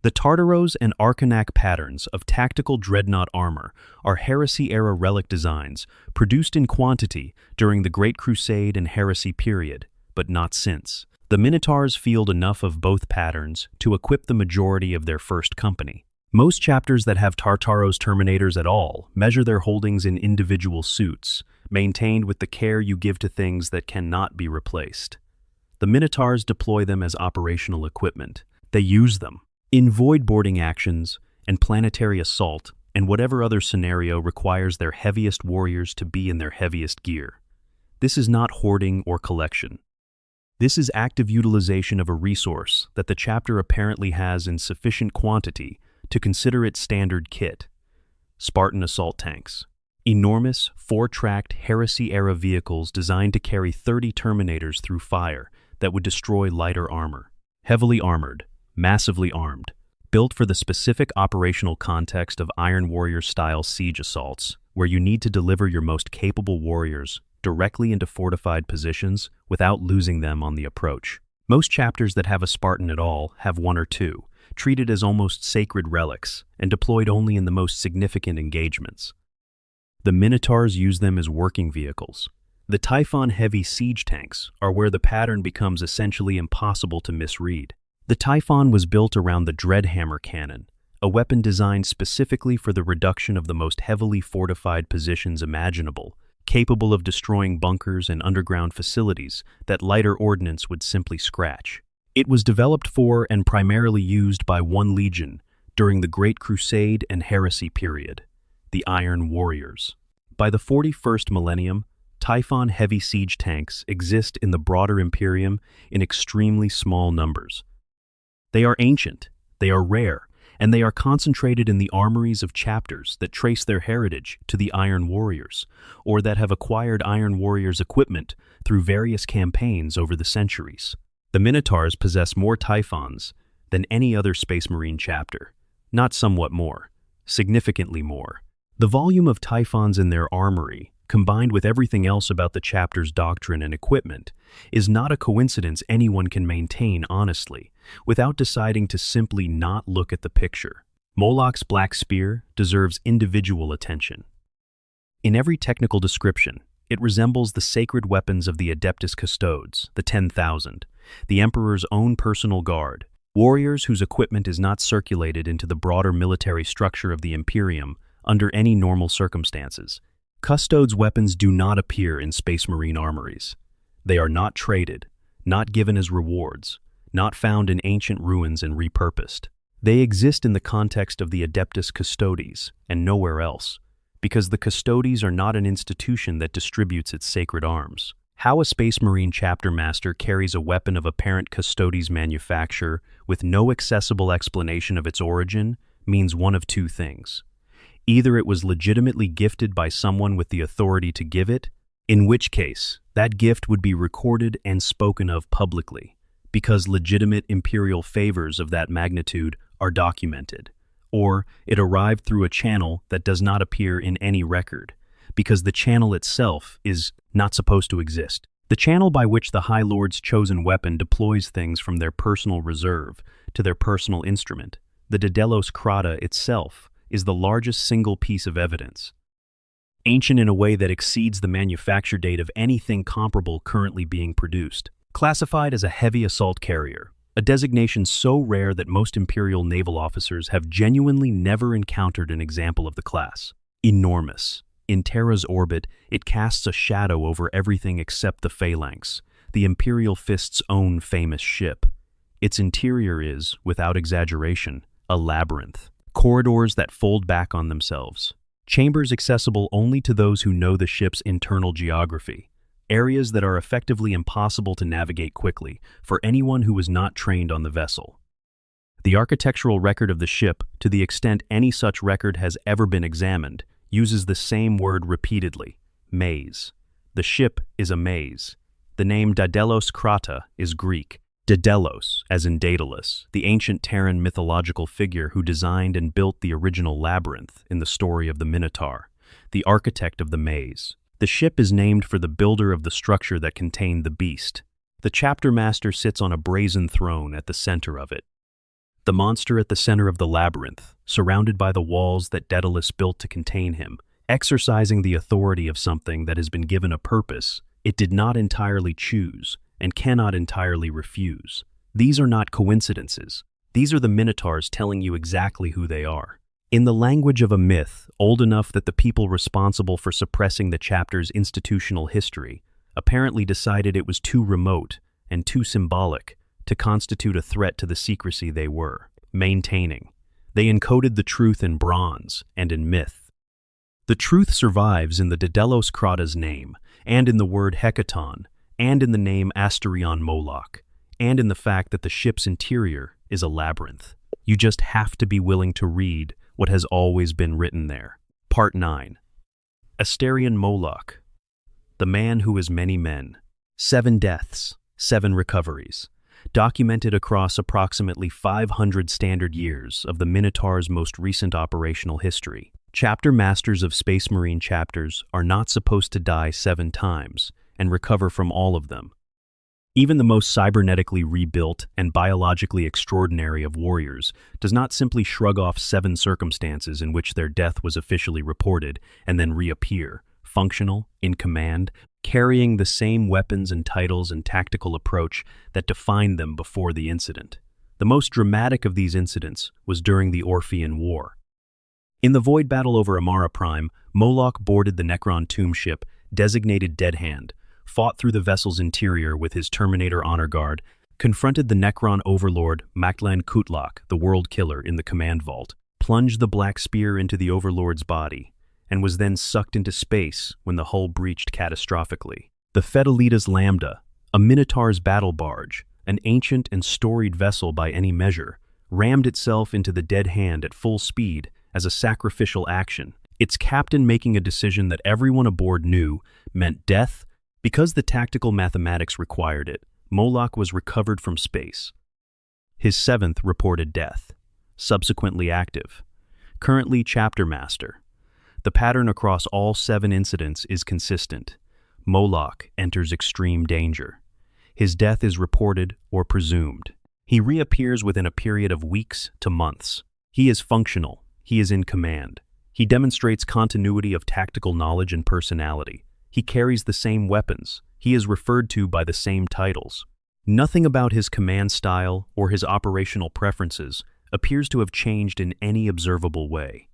The Tartaros and Arcanac patterns of tactical dreadnought armor are Heresy-era relic designs produced in quantity during the Great Crusade and Heresy period, but not since. The Minotaurs field enough of both patterns to equip the majority of their first company. Most chapters that have Tartaros Terminators at all measure their holdings in individual suits, maintained with the care you give to things that cannot be replaced. The Minotaurs deploy them as operational equipment. They use them in void-boarding actions and planetary assault and whatever other scenario requires their heaviest warriors to be in their heaviest gear. This is not hoarding or collection. This is active utilization of a resource that the chapter apparently has in sufficient quantity to consider its standard kit. Spartan assault tanks. Enormous, four-tracked Heresy-era vehicles designed to carry 30 Terminators through fire that would destroy lighter armor. Heavily armored, massively armed, built for the specific operational context of Iron Warrior-style siege assaults, where you need to deliver your most capable warriors directly into fortified positions without losing them on the approach. Most chapters that have a Spartan at all have one or two, treated as almost sacred relics and deployed only in the most significant engagements. The Minotaurs use them as working vehicles. The Typhon heavy siege tanks are where the pattern becomes essentially impossible to misread. The Typhon was built around the Dreadhammer cannon, a weapon designed specifically for the reduction of the most heavily fortified positions imaginable, capable of destroying bunkers and underground facilities that lighter ordnance would simply scratch. It was developed for and primarily used by one legion during the Great Crusade and Heresy period, the Iron Warriors. By the 41st millennium, Typhon heavy siege tanks exist in the broader Imperium in extremely small numbers. They are ancient, they are rare, and they are concentrated in the armories of chapters that trace their heritage to the Iron Warriors, or that have acquired Iron Warriors equipment through various campaigns over the centuries. The Minotaurs possess more Typhons than any other Space Marine chapter, not somewhat more, significantly more. The volume of Typhons in their armory, combined with everything else about the chapter's doctrine and equipment, is not a coincidence anyone can maintain honestly, without deciding to simply not look at the picture. Moloch's Black Spear deserves individual attention. In every technical description, it resembles the sacred weapons of the Adeptus Custodes, the 10,000, the Emperor's own personal guard, warriors whose equipment is not circulated into the broader military structure of the Imperium under any normal circumstances. Custodes' weapons do not appear in Space Marine armories. They are not traded, not given as rewards, not found in ancient ruins and repurposed. They exist in the context of the Adeptus Custodes and nowhere else, because the Custodes are not an institution that distributes its sacred arms. How a Space Marine chapter master carries a weapon of apparent Custodes manufacture with no accessible explanation of its origin means one of two things. Either it was legitimately gifted by someone with the authority to give it, in which case that gift would be recorded and spoken of publicly, because legitimate imperial favors of that magnitude are documented, or it arrived through a channel that does not appear in any record, because the channel itself is not supposed to exist. The channel by which the High Lord's chosen weapon deploys things from their personal reserve to their personal instrument, the Daedalus Crata itself, is the largest single piece of evidence. Ancient in a way that exceeds the manufacture date of anything comparable currently being produced. Classified as a heavy assault carrier, a designation so rare that most Imperial naval officers have genuinely never encountered an example of the class. Enormous. In Terra's orbit, it casts a shadow over everything except the Phalanx, the Imperial Fist's own famous ship. Its interior is, without exaggeration, a labyrinth. Corridors that fold back on themselves. Chambers accessible only to those who know the ship's internal geography. Areas that are effectively impossible to navigate quickly for anyone who is not trained on the vessel. The architectural record of the ship, to the extent any such record has ever been examined, uses the same word repeatedly, maze. The ship is a maze. The name Daedalus Crata is Greek. Daedalus, as in Daedalus, the ancient Terran mythological figure who designed and built the original labyrinth in the story of the Minotaur, the architect of the maze. The ship is named for the builder of the structure that contained the beast. The chapter master sits on a brazen throne at the center of it. The monster at the center of the labyrinth, surrounded by the walls that Daedalus built to contain him, exercising the authority of something that has been given a purpose it did not entirely choose and cannot entirely refuse. These are not coincidences. These are the Minotaurs telling you exactly who they are. In the language of a myth, old enough that the people responsible for suppressing the chapter's institutional history apparently decided it was too remote and too symbolic to constitute a threat to the secrecy they were maintaining. They encoded the truth in bronze and in myth. The truth survives in the Daedalus Krata's name, and in the word Hecaton, and in the name Asterion Moloch, and in the fact that the ship's interior is a labyrinth. You just have to be willing to read what has always been written there. Part 9. Asterion Moloch, the man who is many men. 7 deaths, 7 recoveries, documented across approximately 500 standard years of the Minotaur's most recent operational history. Chapter masters of Space Marine chapters are not supposed to die 7 times and recover from all of them. Even the most cybernetically rebuilt and biologically extraordinary of warriors does not simply shrug off 7 circumstances in which their death was officially reported and then reappear, functional, in command, carrying the same weapons and titles and tactical approach that defined them before the incident. The most dramatic of these incidents was during the Orphean War. In the void battle over Amara Prime, Moloch boarded the Necron tomb ship, designated Dead Hand, fought through the vessel's interior with his Terminator honor guard, confronted the Necron overlord Maklan Kutlak, the World Killer, in the command vault, plunged the black spear into the overlord's body, and was then sucked into space when the hull breached catastrophically. The Fedelitas Lambda, a Minotaur's battle barge, an ancient and storied vessel by any measure, rammed itself into the Dead Hand at full speed as a sacrificial action, its captain making a decision that everyone aboard knew meant death. Because the tactical mathematics required it, Moloch was recovered from space. His 7th reported death, subsequently active, currently chapter master. The pattern across all 7 incidents is consistent. Moloch enters extreme danger. His death is reported or presumed. He reappears within a period of weeks to months. He is functional. He is in command. He demonstrates continuity of tactical knowledge and personality. He carries the same weapons. He is referred to by the same titles. Nothing about his command style or his operational preferences appears to have changed in any observable way.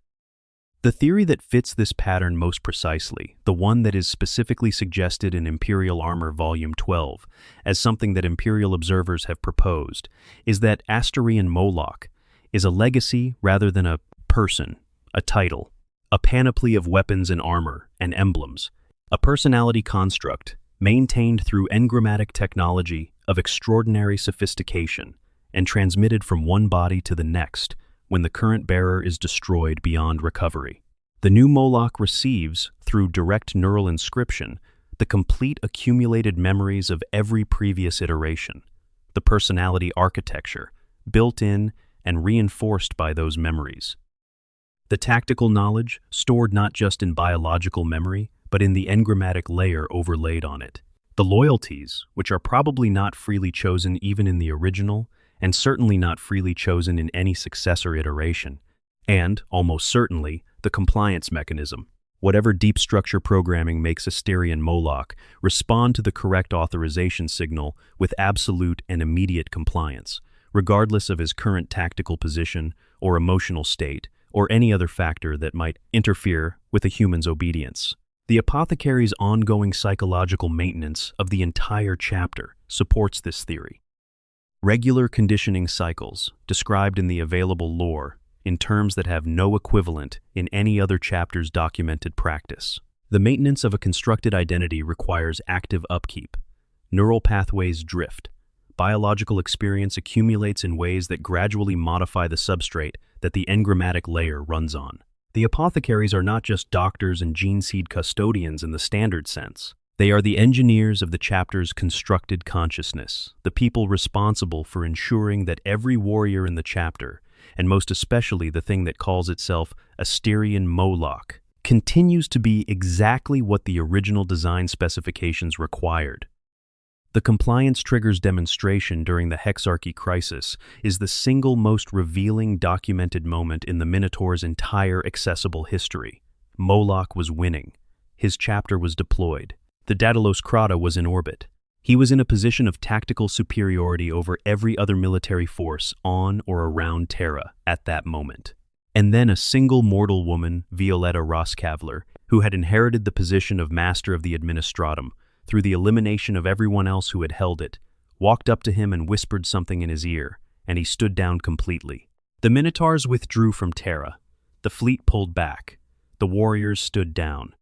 The theory that fits this pattern most precisely, the one that is specifically suggested in Imperial Armor Volume 12 as something that Imperial observers have proposed, is that Asterion Moloch is a legacy rather than a person, a title, a panoply of weapons and armor and emblems, a personality construct maintained through engrammatic technology of extraordinary sophistication and transmitted from one body to the next when the current bearer is destroyed beyond recovery. The new Moloch receives, through direct neural inscription, the complete accumulated memories of every previous iteration, the personality architecture, built in and reinforced by those memories. The tactical knowledge, stored not just in biological memory, but in the engrammatic layer overlaid on it. The loyalties, which are probably not freely chosen even in the original, and certainly not freely chosen in any successor iteration. And, almost certainly, the compliance mechanism. Whatever deep structure programming makes Asterion Moloch respond to the correct authorization signal with absolute and immediate compliance, regardless of his current tactical position or emotional state, or any other factor that might interfere with a human's obedience. The apothecary's ongoing psychological maintenance of the entire chapter supports this theory. Regular conditioning cycles, described in the available lore, in terms that have no equivalent in any other chapter's documented practice. The maintenance of a constructed identity requires active upkeep. Neural pathways drift. Biological experience accumulates in ways that gradually modify the substrate that the engrammatic layer runs on. The apothecaries are not just doctors and gene seed custodians in the standard sense. They are the engineers of the chapter's constructed consciousness, the people responsible for ensuring that every warrior in the chapter, and most especially the thing that calls itself Asterian Moloch, continues to be exactly what the original design specifications required. The compliance triggers demonstration during the Hexarchy crisis is the single most revealing documented moment in the Minotaur's entire accessible history. Moloch was winning. His chapter was deployed. The Daedalus Crata was in orbit. He was in a position of tactical superiority over every other military force on or around Terra at that moment. And then a single mortal woman, Violetta Roskavler, who had inherited the position of Master of the Administratum through the elimination of everyone else who had held it, walked up to him and whispered something in his ear, and he stood down completely. The Minotaurs withdrew from Terra. The fleet pulled back. The warriors stood down.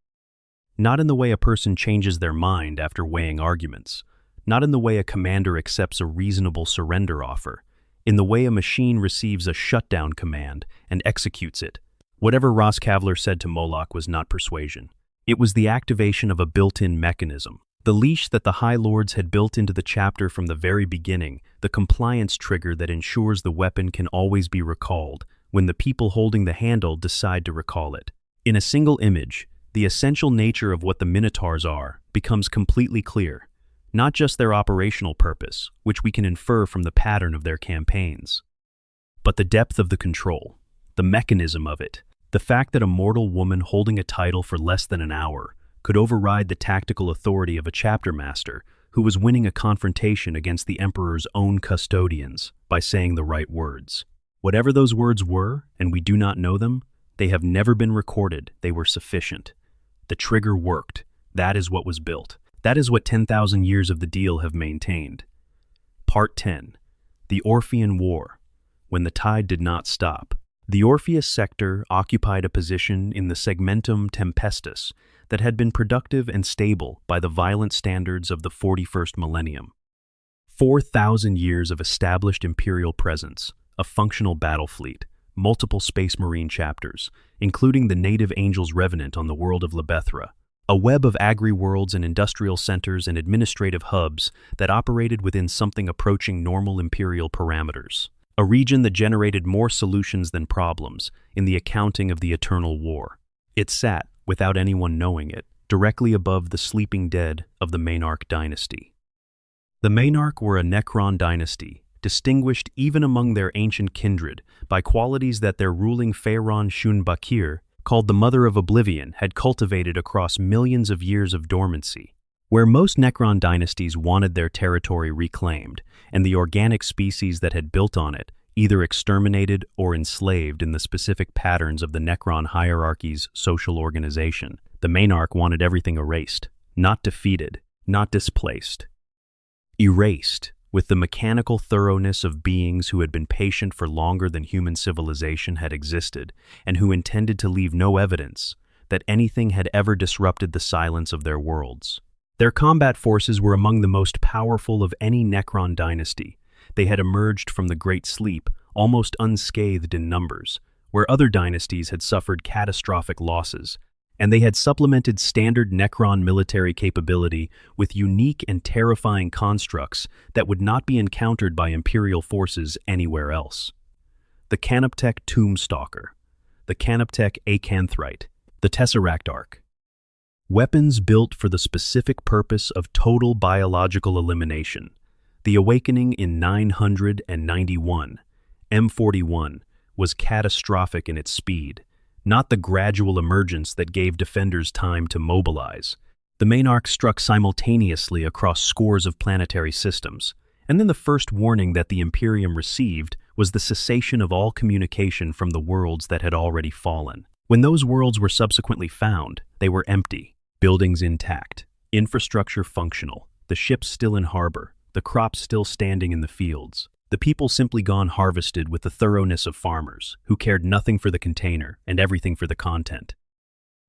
Not in the way a person changes their mind after weighing arguments, not in the way a commander accepts a reasonable surrender offer, in the way a machine receives a shutdown command and executes it. Whatever Roskavler said to Moloch was not persuasion. It was the activation of a built-in mechanism. The leash that the High Lords had built into the chapter from the very beginning, the compliance trigger that ensures the weapon can always be recalled when the people holding the handle decide to recall it. In a single image, the essential nature of what the Minotaurs are becomes completely clear, not just their operational purpose, which we can infer from the pattern of their campaigns, but the depth of the control, the mechanism of it, the fact that a mortal woman holding a title for less than an hour could override the tactical authority of a chapter master who was winning a confrontation against the Emperor's own custodians by saying the right words. Whatever those words were, and we do not know them, they have never been recorded. They were sufficient. The trigger worked. That is what was built. That is what 10,000 years of the deal have maintained. Part 10. The Orphean War. When the tide did not stop. The Orpheus sector occupied a position in the segmentum tempestus that had been productive and stable by the violent standards of the 41st millennium. 4,000 years of established imperial presence, a functional battle fleet, multiple space marine chapters, including the native Angel's Revenant on the world of Lebethra, a web of agri-worlds and industrial centers and administrative hubs that operated within something approaching normal imperial parameters. A region that generated more solutions than problems in the accounting of the Eternal War. It sat, without anyone knowing it, directly above the sleeping dead of the Maynarch dynasty. The Maynarch were a Necron dynasty, distinguished even among their ancient kindred by qualities that their ruling Pharaon Shun-Bakir, called the Mother of Oblivion, had cultivated across millions of years of dormancy. Where most Necron dynasties wanted their territory reclaimed, and the organic species that had built on it either exterminated or enslaved in the specific patterns of the Necron hierarchy's social organization, the Maynarch wanted everything erased, not defeated, not displaced. Erased, with the mechanical thoroughness of beings who had been patient for longer than human civilization had existed, and who intended to leave no evidence that anything had ever disrupted the silence of their worlds. Their combat forces were among the most powerful of any Necron dynasty. They had emerged from the Great Sleep almost unscathed in numbers, where other dynasties had suffered catastrophic losses, and they had supplemented standard Necron military capability with unique and terrifying constructs that would not be encountered by Imperial forces anywhere else. The Canoptech Tombstalker, the Canoptech Acanthrite, the Tesseract Arc. Weapons built for the specific purpose of total biological elimination. The awakening in 991, M41, was catastrophic in its speed, not the gradual emergence that gave defenders time to mobilize. The Maynarch struck simultaneously across scores of planetary systems, and then the first warning that the Imperium received was the cessation of all communication from the worlds that had already fallen. When those worlds were subsequently found, they were empty. Buildings intact, infrastructure functional, the ships still in harbor, the crops still standing in the fields, the people simply gone harvested with the thoroughness of farmers, who cared nothing for the container and everything for the content.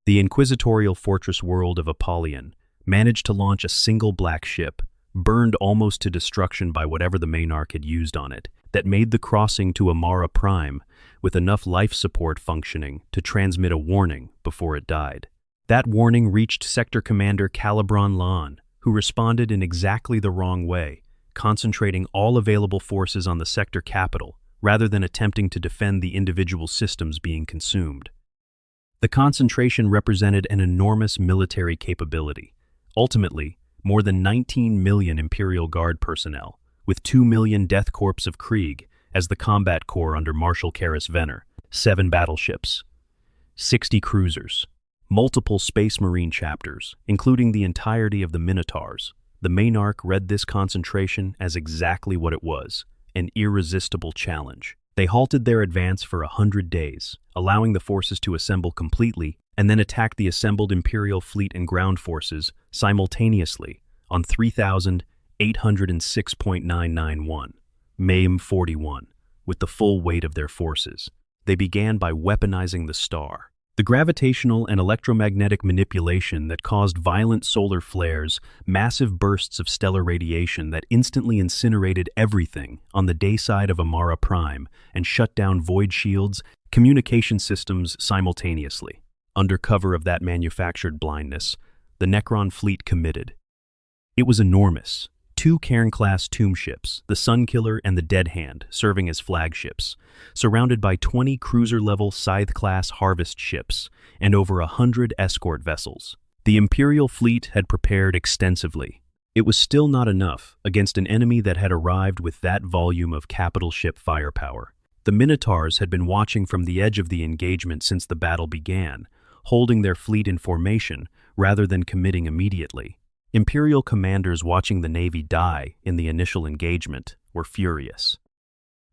The inquisitorial fortress world of Apollyon managed to launch a single black ship, burned almost to destruction by whatever the Maynarch had used on it, that made the crossing to Amara Prime with enough life support functioning to transmit a warning before it died. That warning reached Sector Commander Calibron Lan, who responded in exactly the wrong way, concentrating all available forces on the sector capital, rather than attempting to defend the individual systems being consumed. The concentration represented an enormous military capability. Ultimately, more than 19 million Imperial Guard personnel, with 2 million Death Corps of Krieg as the combat corps under Marshal Karis Venner, 7 battleships, 60 cruisers, multiple Space Marine chapters, including the entirety of the Minotaurs. The Maynarch read this concentration as exactly what it was, an irresistible challenge. They halted their advance for 100 days, allowing the forces to assemble completely, and then attacked the assembled Imperial fleet and ground forces simultaneously on 3,806.991, Mayhem 41, with the full weight of their forces. They began by weaponizing the star. The gravitational and electromagnetic manipulation that caused violent solar flares, massive bursts of stellar radiation that instantly incinerated everything on the day side of Amara Prime and shut down void shields, communication systems simultaneously. Under cover of that manufactured blindness, the Necron fleet committed. It was enormous. 2 Cairn-class tomb ships, the Sunkiller and the Dead Hand, serving as flagships, surrounded by 20 cruiser-level Scythe-class harvest ships and over 100 escort vessels. The Imperial fleet had prepared extensively. It was still not enough against an enemy that had arrived with that volume of capital ship firepower. The Minotaurs had been watching from the edge of the engagement since the battle began, holding their fleet in formation rather than committing immediately. Imperial commanders watching the Navy die in the initial engagement were furious.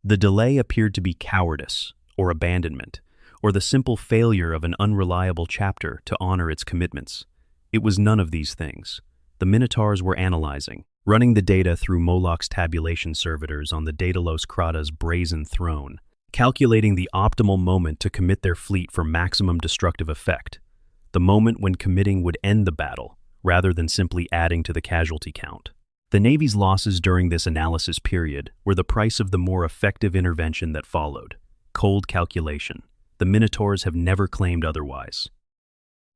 The delay appeared to be cowardice or abandonment, or the simple failure of an unreliable chapter to honor its commitments. It was none of these things. The Minotaurs were analyzing, running the data through Moloch's tabulation servitors on the Daedalus Krata's brazen throne, calculating the optimal moment to commit their fleet for maximum destructive effect, the moment when committing would end the battle, rather than simply adding to the casualty count. The Navy's losses during this analysis period were the price of the more effective intervention that followed: cold calculation. The Minotaurs have never claimed otherwise.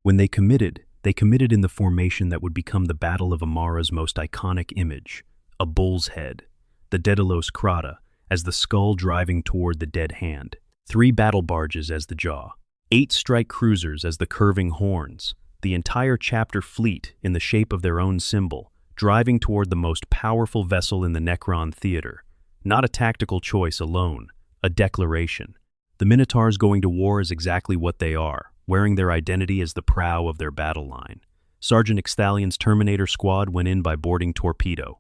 When they committed in the formation that would become the Battle of Amara's most iconic image, a bull's head, the Daedalus Krata as the skull driving toward the Dead Hand, 3 battle barges as the jaw, 8 strike cruisers as the curving horns, the entire chapter fleet in the shape of their own symbol, driving toward the most powerful vessel in the Necron theater. Not a tactical choice alone, a declaration. The Minotaurs going to war is exactly what they are, wearing their identity as the prow of their battle line. Sergeant Ixthalion's Terminator squad went in by boarding torpedo.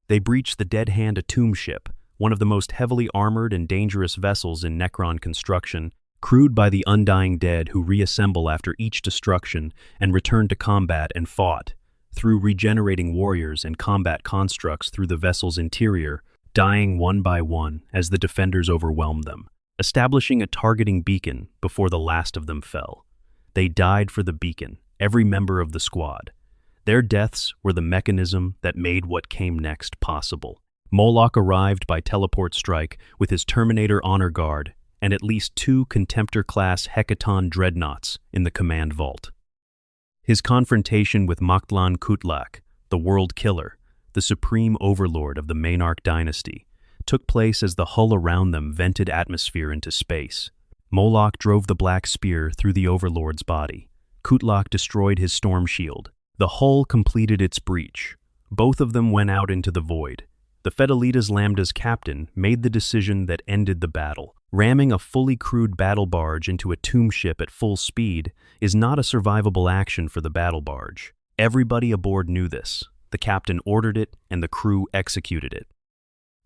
They breached the Dead Hand, a tomb ship, one of the most heavily armored and dangerous vessels in Necron construction, crewed by the undying dead who reassemble after each destruction and return to combat and fought, through regenerating warriors and combat constructs through the vessel's interior, dying one by one as the defenders overwhelmed them, establishing a targeting beacon before the last of them fell. They died for the beacon, every member of the squad. Their deaths were the mechanism that made what came next possible. Moloch arrived by teleport strike with his Terminator honor guard and at least 2 Contemptor-class Hecaton dreadnoughts in the command vault. His confrontation with Machtlan Kutlak, the World Killer, the supreme overlord of the Maynarch dynasty, took place as the hull around them vented atmosphere into space. Moloch drove the Black Spear through the overlord's body. Kutlak destroyed his storm shield. The hull completed its breach. Both of them went out into the void. The Fedelitas Lambda's captain made the decision that ended the battle. Ramming a fully crewed battle barge into a tomb ship at full speed is not a survivable action for the battle barge. Everybody aboard knew this. The captain ordered it, and the crew executed it.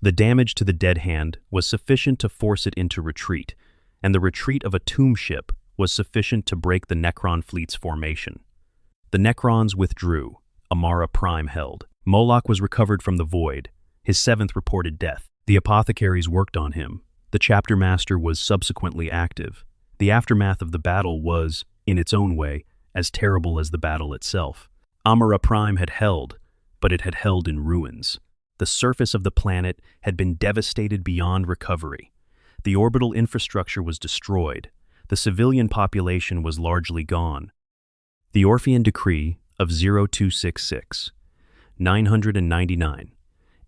The damage to the Dead Hand was sufficient to force it into retreat, and the retreat of a tomb ship was sufficient to break the Necron fleet's formation. The Necrons withdrew. Amara Prime held. Moloch was recovered from the void, his 7th reported death. The apothecaries worked on him. The chapter master was subsequently active. The aftermath of the battle was, in its own way, as terrible as the battle itself. Amara Prime had held, but it had held in ruins. The surface of the planet had been devastated beyond recovery. The orbital infrastructure was destroyed. The civilian population was largely gone. The Orphean Decree of 0266, 999,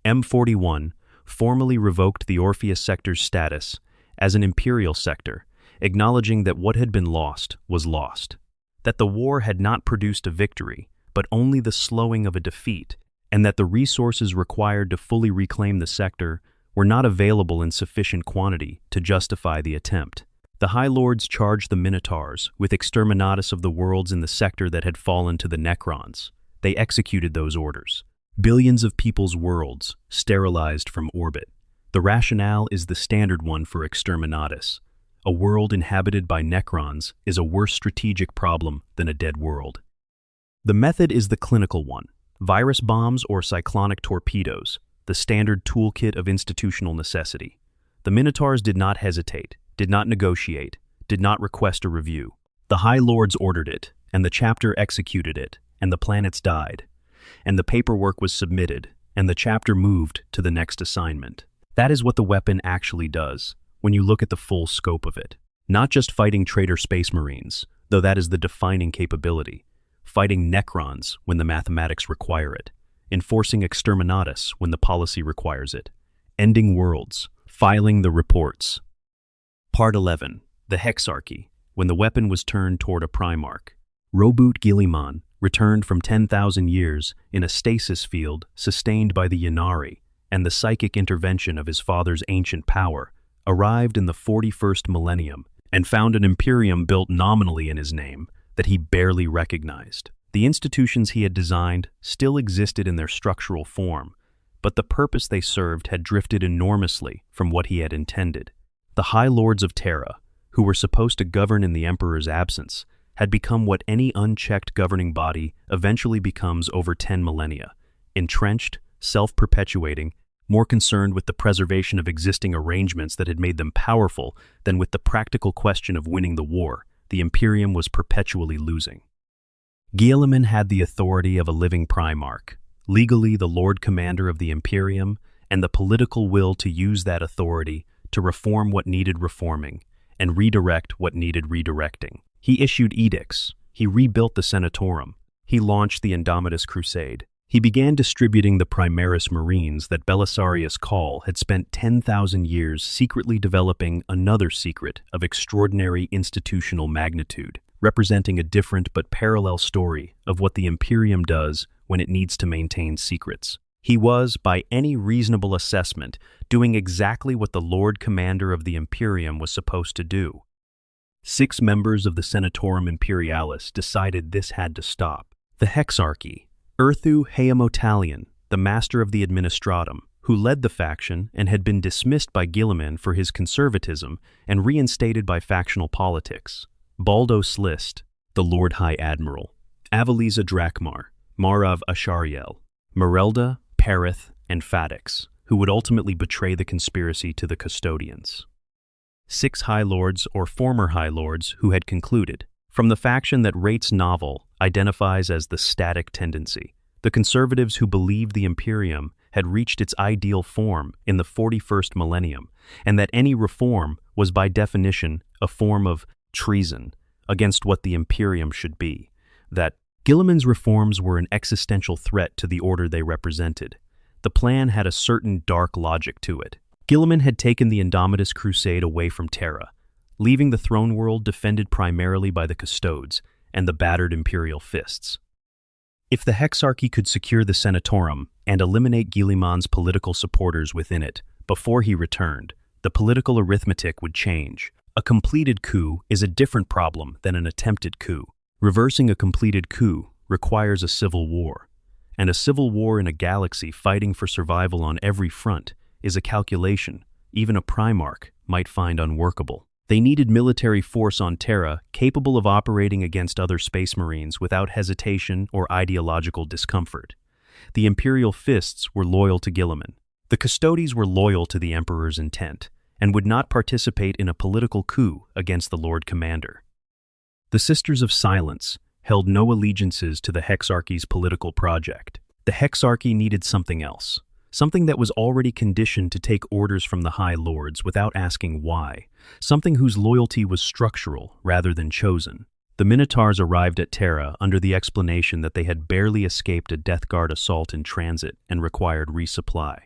M41 formally revoked the Orpheus sector's status as an imperial sector, acknowledging that what had been lost was lost, that the war had not produced a victory, but only the slowing of a defeat, and that the resources required to fully reclaim the sector were not available in sufficient quantity to justify the attempt. The High Lords charged the Minotaurs with exterminatus of the worlds in the sector that had fallen to the Necrons. They executed those orders. Billions of people's worlds sterilized from orbit. The rationale is the standard one for exterminatus. A world inhabited by Necrons is a worse strategic problem than a dead world. The method is the clinical one. Virus bombs or cyclonic torpedoes, the standard toolkit of institutional necessity. The Minotaurs did not hesitate, did not negotiate, did not request a review. The High Lords ordered it, and the chapter executed it, and the planets died. And the paperwork was submitted, and the chapter moved to the next assignment. That is what the weapon actually does, when you look at the full scope of it. Not just fighting traitor space marines, though that is the defining capability. Fighting Necrons when the mathematics require it. Enforcing exterminatus when the policy requires it. Ending worlds. Filing the reports. Part 11. The Hexarchy, when the weapon was turned toward a Primarch. Roboute Guilliman returned from 10,000 years in a stasis field sustained by the Ynnari, and the psychic intervention of his father's ancient power, arrived in the 41st millennium and found an imperium built nominally in his name that he barely recognized. The institutions he had designed still existed in their structural form, but the purpose they served had drifted enormously from what he had intended. The High Lords of Terra, who were supposed to govern in the Emperor's absence, had become what any unchecked governing body eventually becomes over 10 millennia, entrenched, self-perpetuating, more concerned with the preservation of existing arrangements that had made them powerful than with the practical question of winning the war the Imperium was perpetually losing. Guilliman had the authority of a living Primarch, legally the Lord Commander of the Imperium, and the political will to use that authority to reform what needed reforming and redirect what needed redirecting. He issued edicts, he rebuilt the Senatorum, he launched the Indomitus Crusade. He began distributing the Primaris Marines that Belisarius Cawl had spent 10,000 years secretly developing another secret of extraordinary institutional magnitude, representing a different but parallel story of what the Imperium does when it needs to maintain secrets. He was, by any reasonable assessment, doing exactly what the Lord Commander of the Imperium was supposed to do. 6 members of the Senatorum Imperialis decided this had to stop. The Hexarchy, Erthu Haemotalion, the master of the Administratum, who led the faction and had been dismissed by Guilliman for his conservatism and reinstated by factional politics. Baldo Slist, the Lord High Admiral. Aveliza Drakmar, Marav Ashariel. Merelda, Perith, and Fadix, who would ultimately betray the conspiracy to the Custodians. 6 High Lords or former High Lords who had concluded. From the faction that Rate's novel identifies as the static tendency, the conservatives who believed the Imperium had reached its ideal form in the 41st millennium, and that any reform was by definition a form of treason against what the Imperium should be, that Guilliman's reforms were an existential threat to the order they represented. The plan had a certain dark logic to it. Guilliman had taken the Indomitus Crusade away from Terra, leaving the throne world defended primarily by the Custodes and the battered Imperial fists. If the Hexarchy could secure the Senatorum and eliminate Guilliman's political supporters within it before he returned, the political arithmetic would change. A completed coup is a different problem than an attempted coup. Reversing a completed coup requires a civil war, and a civil war in a galaxy fighting for survival on every front is a calculation even a Primarch might find unworkable. They needed military force on Terra capable of operating against other space marines without hesitation or ideological discomfort. The Imperial fists were loyal to Guilliman. The Custodes were loyal to the Emperor's intent and would not participate in a political coup against the Lord Commander. The Sisters of Silence held no allegiances to the Hexarchy's political project. The Hexarchy needed something else, something that was already conditioned to take orders from the High Lords without asking why, something whose loyalty was structural rather than chosen. The Minotaurs arrived at Terra under the explanation that they had barely escaped a Death Guard assault in transit and required resupply.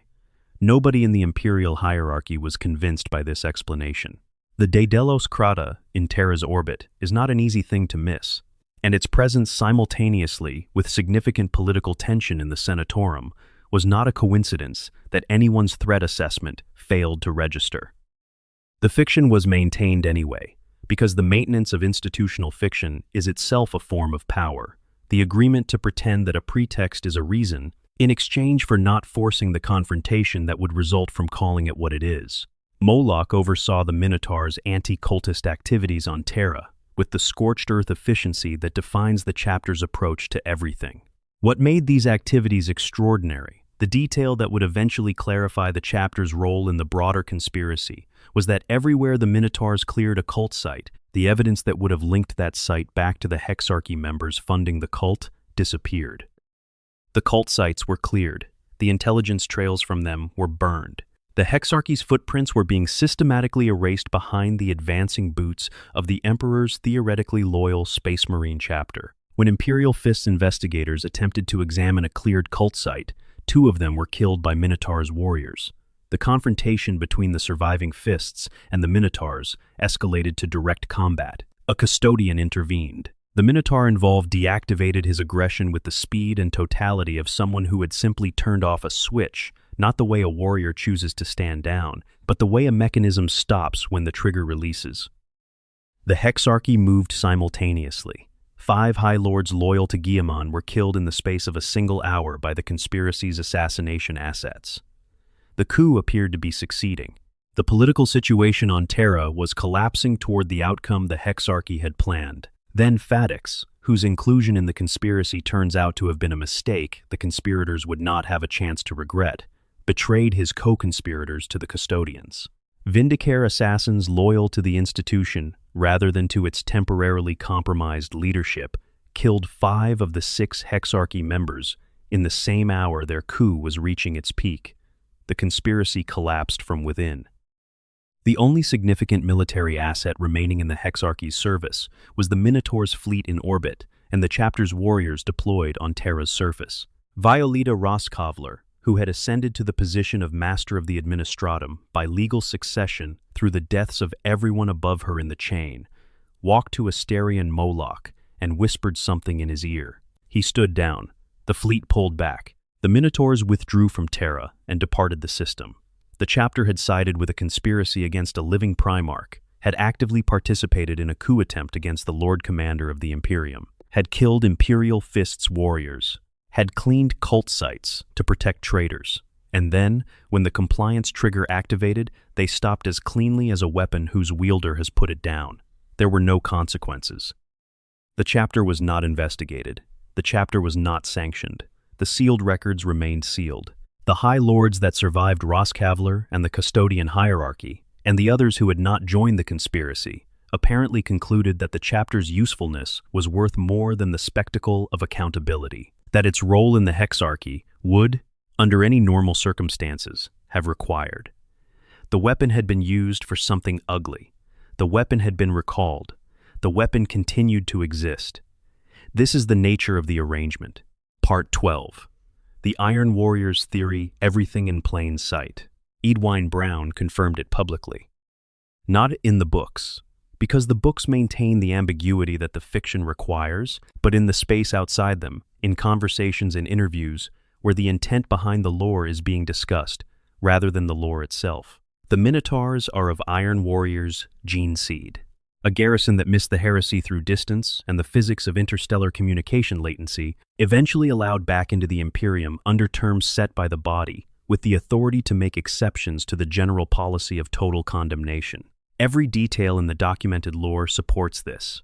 Nobody in the Imperial hierarchy was convinced by this explanation. The Daedalus Krata in Terra's orbit is not an easy thing to miss, and its presence simultaneously with significant political tension in the Senatorum was not a coincidence that anyone's threat assessment failed to register. The fiction was maintained anyway, because the maintenance of institutional fiction is itself a form of power, the agreement to pretend that a pretext is a reason in exchange for not forcing the confrontation that would result from calling it what it is. Moloch oversaw the Minotaur's anti-cultist activities on Terra, with the scorched earth efficiency that defines the chapter's approach to everything. What made these activities extraordinary, the detail that would eventually clarify the chapter's role in the broader conspiracy, was that everywhere the Minotaurs cleared a cult site, the evidence that would have linked that site back to the Hexarchy members funding the cult disappeared. The cult sites were cleared. The intelligence trails from them were burned. The Hexarchy's footprints were being systematically erased behind the advancing boots of the Emperor's theoretically loyal Space Marine chapter. When Imperial Fist's investigators attempted to examine a cleared cult site, 2 of them were killed by Minotaur's warriors. The confrontation between the surviving Fists and the Minotaurs escalated to direct combat. A custodian intervened. The Minotaur involved deactivated his aggression with the speed and totality of someone who had simply turned off a switch, not the way a warrior chooses to stand down, but the way a mechanism stops when the trigger releases. The Hexarchy moved simultaneously. 5 High Lords loyal to Guillemon were killed in the space of a single hour by the conspiracy's assassination assets. The coup appeared to be succeeding. The political situation on Terra was collapsing toward the outcome the Hexarchy had planned. Then Fadix, whose inclusion in the conspiracy turns out to have been a mistake the conspirators would not have a chance to regret, betrayed his co-conspirators to the custodians. Vindicare assassins loyal to the institution, rather than to its temporarily compromised leadership, killed 5 of the 6 Hexarchy members in the same hour their coup was reaching its peak. The conspiracy collapsed from within. The only significant military asset remaining in the Hexarchy's service was the Minotaur's fleet in orbit and the chapter's warriors deployed on Terra's surface. Violeta Roskovler, who had ascended to the position of Master of the Administratum by legal succession through the deaths of everyone above her in the chain, walked to Asterion Moloch and whispered something in his ear. He stood down. The fleet pulled back. The Minotaurs withdrew from Terra and departed the system. The chapter had sided with a conspiracy against a living Primarch, had actively participated in a coup attempt against the Lord Commander of the Imperium, had killed Imperial Fist's warriors, had cleaned cult sites to protect traitors, and then, when the compliance trigger activated, they stopped as cleanly as a weapon whose wielder has put it down. There were no consequences. The chapter was not investigated. The chapter was not sanctioned. The sealed records remained sealed. The High Lords that survived Roskovler and the Custodian hierarchy, and the others who had not joined the conspiracy, apparently concluded that the chapter's usefulness was worth more than the spectacle of accountability, that its role in the Hexarchy would, under any normal circumstances, have required. The weapon had been used for something ugly. The weapon had been recalled. The weapon continued to exist. This is the nature of the arrangement. Part 12. The Iron Warrior's theory, everything in plain sight. Edwine Brown confirmed it publicly. Not in the books, because the books maintain the ambiguity that the fiction requires, but in the space outside them, in conversations and interviews, where the intent behind the lore is being discussed, rather than the lore itself. The Minotaurs are of Iron Warrior's gene seed, a garrison that missed the heresy through distance and the physics of interstellar communication latency, eventually allowed back into the Imperium under terms set by the body, with the authority to make exceptions to the general policy of total condemnation. Every detail in the documented lore supports this.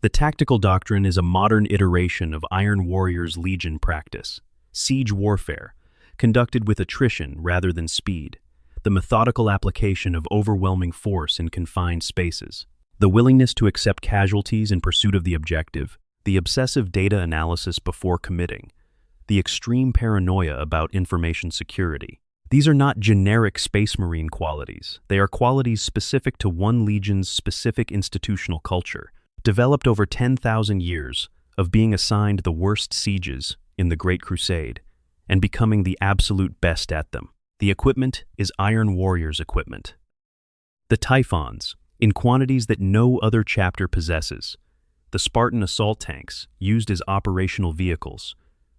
The tactical doctrine is a modern iteration of Iron Warrior's Legion practice, siege warfare, conducted with attrition rather than speed, the methodical application of overwhelming force in confined spaces, the willingness to accept casualties in pursuit of the objective, the obsessive data analysis before committing, the extreme paranoia about information security. These are not generic Space Marine qualities. They are qualities specific to one legion's specific institutional culture, developed over 10,000 years of being assigned the worst sieges in the Great Crusade and becoming the absolute best at them. The equipment is Iron Warriors equipment. The Typhons, in quantities that no other chapter possesses. The Spartan assault tanks, used as operational vehicles.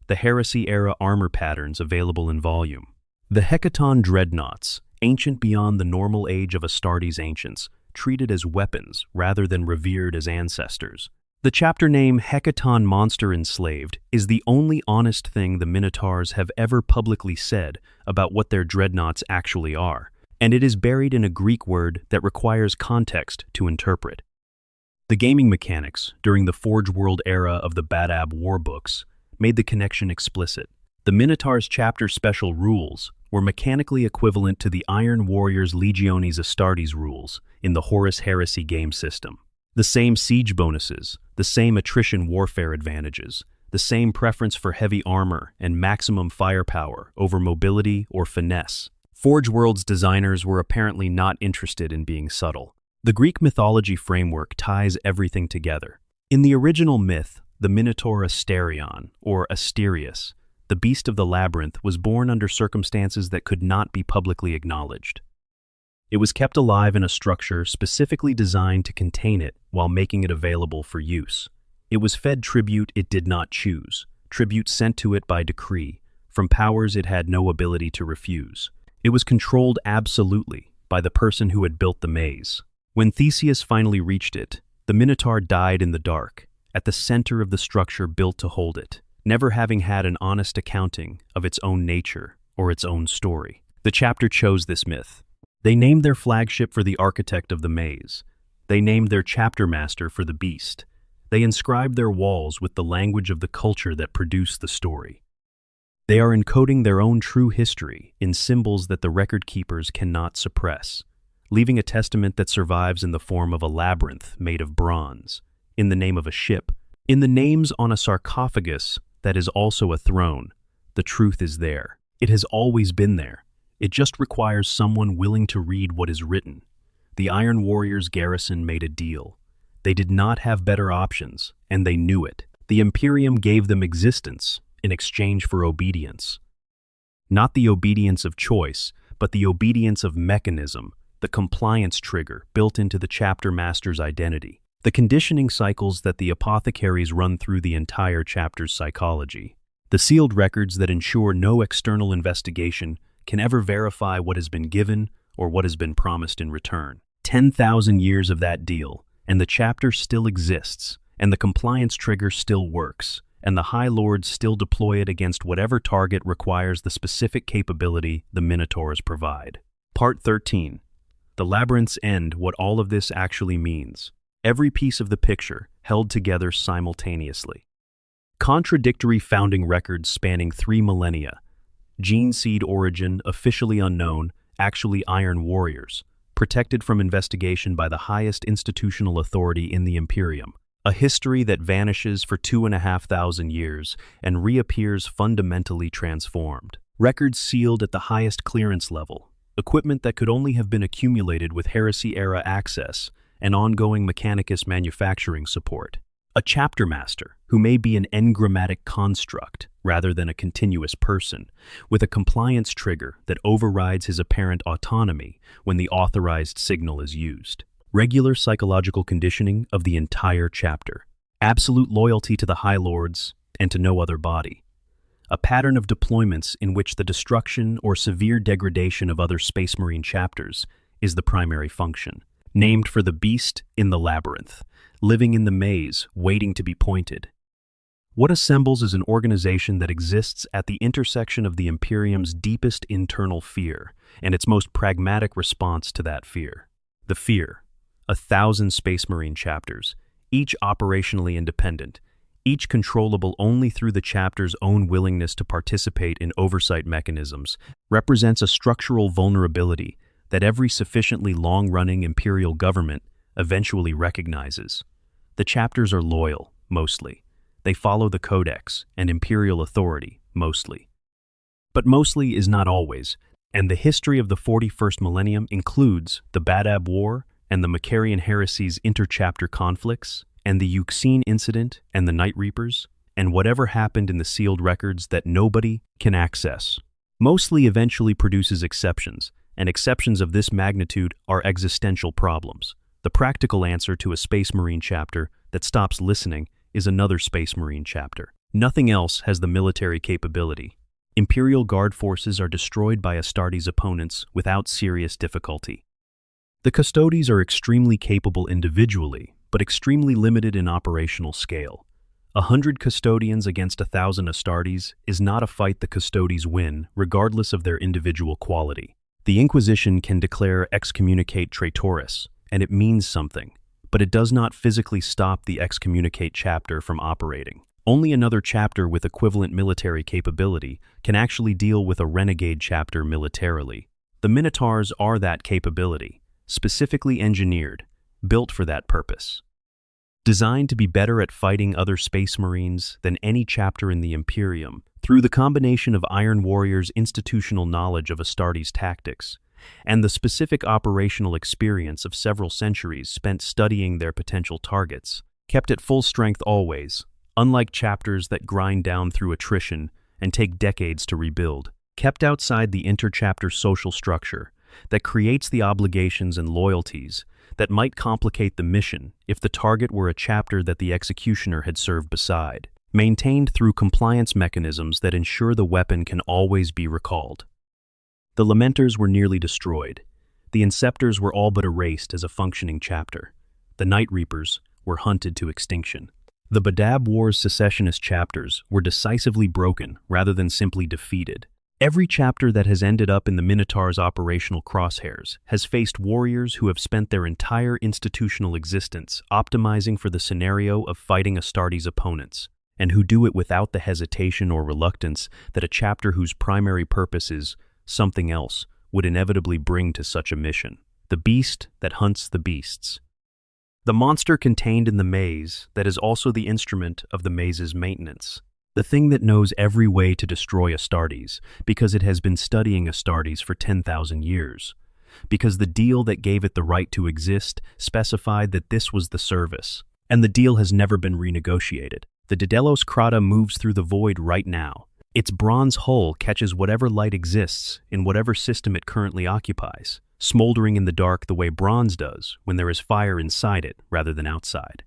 The Heresy-era armor patterns available in volume. The Hecaton dreadnoughts, ancient beyond the normal age of Astartes ancients, treated as weapons rather than revered as ancestors. The chapter name Hecaton Monster Enslaved is the only honest thing the Minotaurs have ever publicly said about what their dreadnoughts actually are, and it is buried in a Greek word that requires context to interpret. The gaming mechanics during the Forge World era of the Badab War books made the connection explicit. The Minotaurs chapter special rules were mechanically equivalent to the Iron Warriors Legiones Astartes rules in the Horus Heresy game system. The same siege bonuses, the same attrition warfare advantages, the same preference for heavy armor and maximum firepower over mobility or finesse. Forge World's designers were apparently not interested in being subtle. The Greek mythology framework ties everything together. In the original myth, the Minotaur Asterion, or Asterius, the beast of the labyrinth, was born under circumstances that could not be publicly acknowledged. It was kept alive in a structure specifically designed to contain it while making it available for use. It was fed tribute it did not choose, tribute sent to it by decree, from powers it had no ability to refuse. It was controlled absolutely by the person who had built the maze. When Theseus finally reached it, the Minotaur died in the dark, at the center of the structure built to hold it, never having had an honest accounting of its own nature or its own story. The chapter chose this myth. They named their flagship for the architect of the maze. They named their chapter master for the beast. They inscribed their walls with the language of the culture that produced the story. They are encoding their own true history in symbols that the record keepers cannot suppress, leaving a testament that survives in the form of a labyrinth made of bronze, in the name of a ship, in the names on a sarcophagus that is also a throne. The truth is there. It has always been there. It just requires someone willing to read what is written. The Iron Warriors garrison made a deal. They did not have better options, and they knew it. The Imperium gave them existence in exchange for obedience. Not the obedience of choice, but the obedience of mechanism, the compliance trigger built into the chapter master's identity, the conditioning cycles that the apothecaries run through the entire chapter's psychology, the sealed records that ensure no external investigation can ever verify what has been given or what has been promised in return. 10,000 years of that deal, and the chapter still exists, and the compliance trigger still works, and the High Lords still deploy it against whatever target requires the specific capability the Minotaurs provide. Part 13. The labyrinths end what all of this actually means. Every piece of the picture held together simultaneously. Contradictory founding records spanning 3 millennia. Gene seed origin officially unknown, actually Iron Warriors, protected from investigation by the highest institutional authority in the Imperium. A history that vanishes for 2,500 years and reappears fundamentally transformed. Records sealed at the highest clearance level. Equipment that could only have been accumulated with Heresy-era access and ongoing Mechanicus manufacturing support. A chapter master who may be an engrammatic construct rather than a continuous person, with a compliance trigger that overrides his apparent autonomy when the authorized signal is used. Regular psychological conditioning of the entire chapter. Absolute loyalty to the High Lords and to no other body. A pattern of deployments in which the destruction or severe degradation of other Space Marine chapters is the primary function. Named for the beast in the labyrinth, living in the maze, waiting to be pointed. What assembles is an organization that exists at the intersection of the Imperium's deepest internal fear and its most pragmatic response to that fear. The fear. 1,000 Space Marine chapters, each operationally independent, each controllable only through the chapter's own willingness to participate in oversight mechanisms, represents a structural vulnerability that every sufficiently long-running Imperial government eventually recognizes. The chapters are loyal, mostly. They follow the Codex and Imperial authority, mostly. But mostly is not always, and the history of the 41st millennium includes the Badab War and the Macarian Heresy's interchapter conflicts and the Euxine incident, and the Night Reapers, and whatever happened in the sealed records that nobody can access. Mostly eventually produces exceptions, and exceptions of this magnitude are existential problems. The practical answer to a Space Marine chapter that stops listening is another Space Marine chapter. Nothing else has the military capability. Imperial Guard forces are destroyed by Astartes' opponents without serious difficulty. The Custodes are extremely capable individually, but extremely limited in operational scale. 100 Custodians against 1,000 Astartes is not a fight the Custodes win, regardless of their individual quality. The Inquisition can declare excommunicate traitores, and it means something, but it does not physically stop the excommunicate chapter from operating. Only another chapter with equivalent military capability can actually deal with a renegade chapter militarily. The Minotaurs are that capability, specifically engineered, built for that purpose. Designed to be better at fighting other Space Marines than any chapter in the Imperium, through the combination of Iron Warriors' institutional knowledge of Astartes' tactics, and the specific operational experience of several centuries spent studying their potential targets, kept at full strength always, unlike chapters that grind down through attrition and take decades to rebuild, kept outside the inter-chapter social structure that creates the obligations and loyalties that might complicate the mission if the target were a chapter that the executioner had served beside, maintained through compliance mechanisms that ensure the weapon can always be recalled. The Lamenters were nearly destroyed. The Inceptors were all but erased as a functioning chapter. The Night Reapers were hunted to extinction. The Badab War's secessionist chapters were decisively broken rather than simply defeated. Every chapter that has ended up in the Minotaur's operational crosshairs has faced warriors who have spent their entire institutional existence optimizing for the scenario of fighting Astartes' opponents, and who do it without the hesitation or reluctance that a chapter whose primary purpose is something else would inevitably bring to such a mission. The beast that hunts the beasts. The monster contained in the maze that is also the instrument of the maze's maintenance. The thing that knows every way to destroy Astartes because it has been studying Astartes for 10,000 years. Because the deal that gave it the right to exist specified that this was the service, and the deal has never been renegotiated. The Daedalus Crata moves through the void right now. Its bronze hull catches whatever light exists in whatever system it currently occupies, smoldering in the dark the way bronze does when there is fire inside it rather than outside.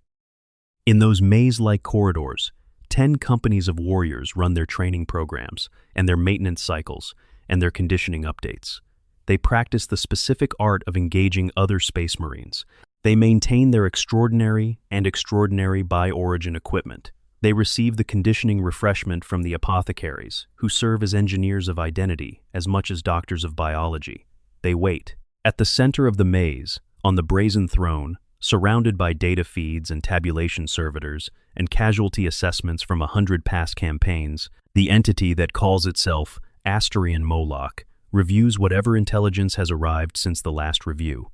In those maze-like corridors, 10 companies of warriors run their training programs and their maintenance cycles and their conditioning updates. They practice the specific art of engaging other Space Marines. They maintain their extraordinary by-origin equipment. They receive the conditioning refreshment from the apothecaries, who serve as engineers of identity as much as doctors of biology. They wait. At the center of the maze, on the brazen throne, surrounded by data feeds and tabulation servitors and casualty assessments from 100 past campaigns, the entity that calls itself Asterian Moloch reviews whatever intelligence has arrived since the last review.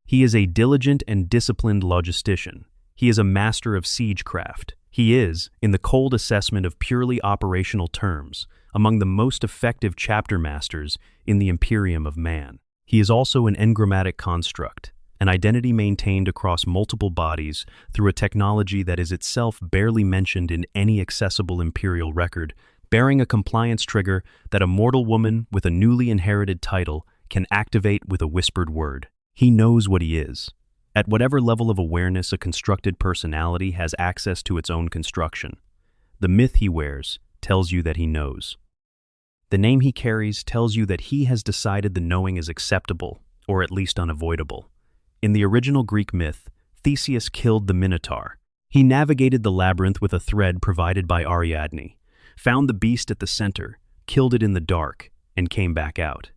He is a diligent and disciplined logistician. He is a master of siegecraft. He is, in the cold assessment of purely operational terms, among the most effective chapter masters in the Imperium of Man. He is also an engrammatic construct, an identity maintained across multiple bodies through a technology that is itself barely mentioned in any accessible Imperial record, bearing a compliance trigger that a mortal woman with a newly inherited title can activate with a whispered word. He knows what he is. At whatever level of awareness a constructed personality has access to its own construction, the myth he wears tells you that he knows. The name he carries tells you that he has decided the knowing is acceptable, or at least unavoidable. In the original Greek myth, Theseus killed the Minotaur. He navigated the labyrinth with a thread provided by Ariadne, found the beast at the center, killed it in the dark, and came back out.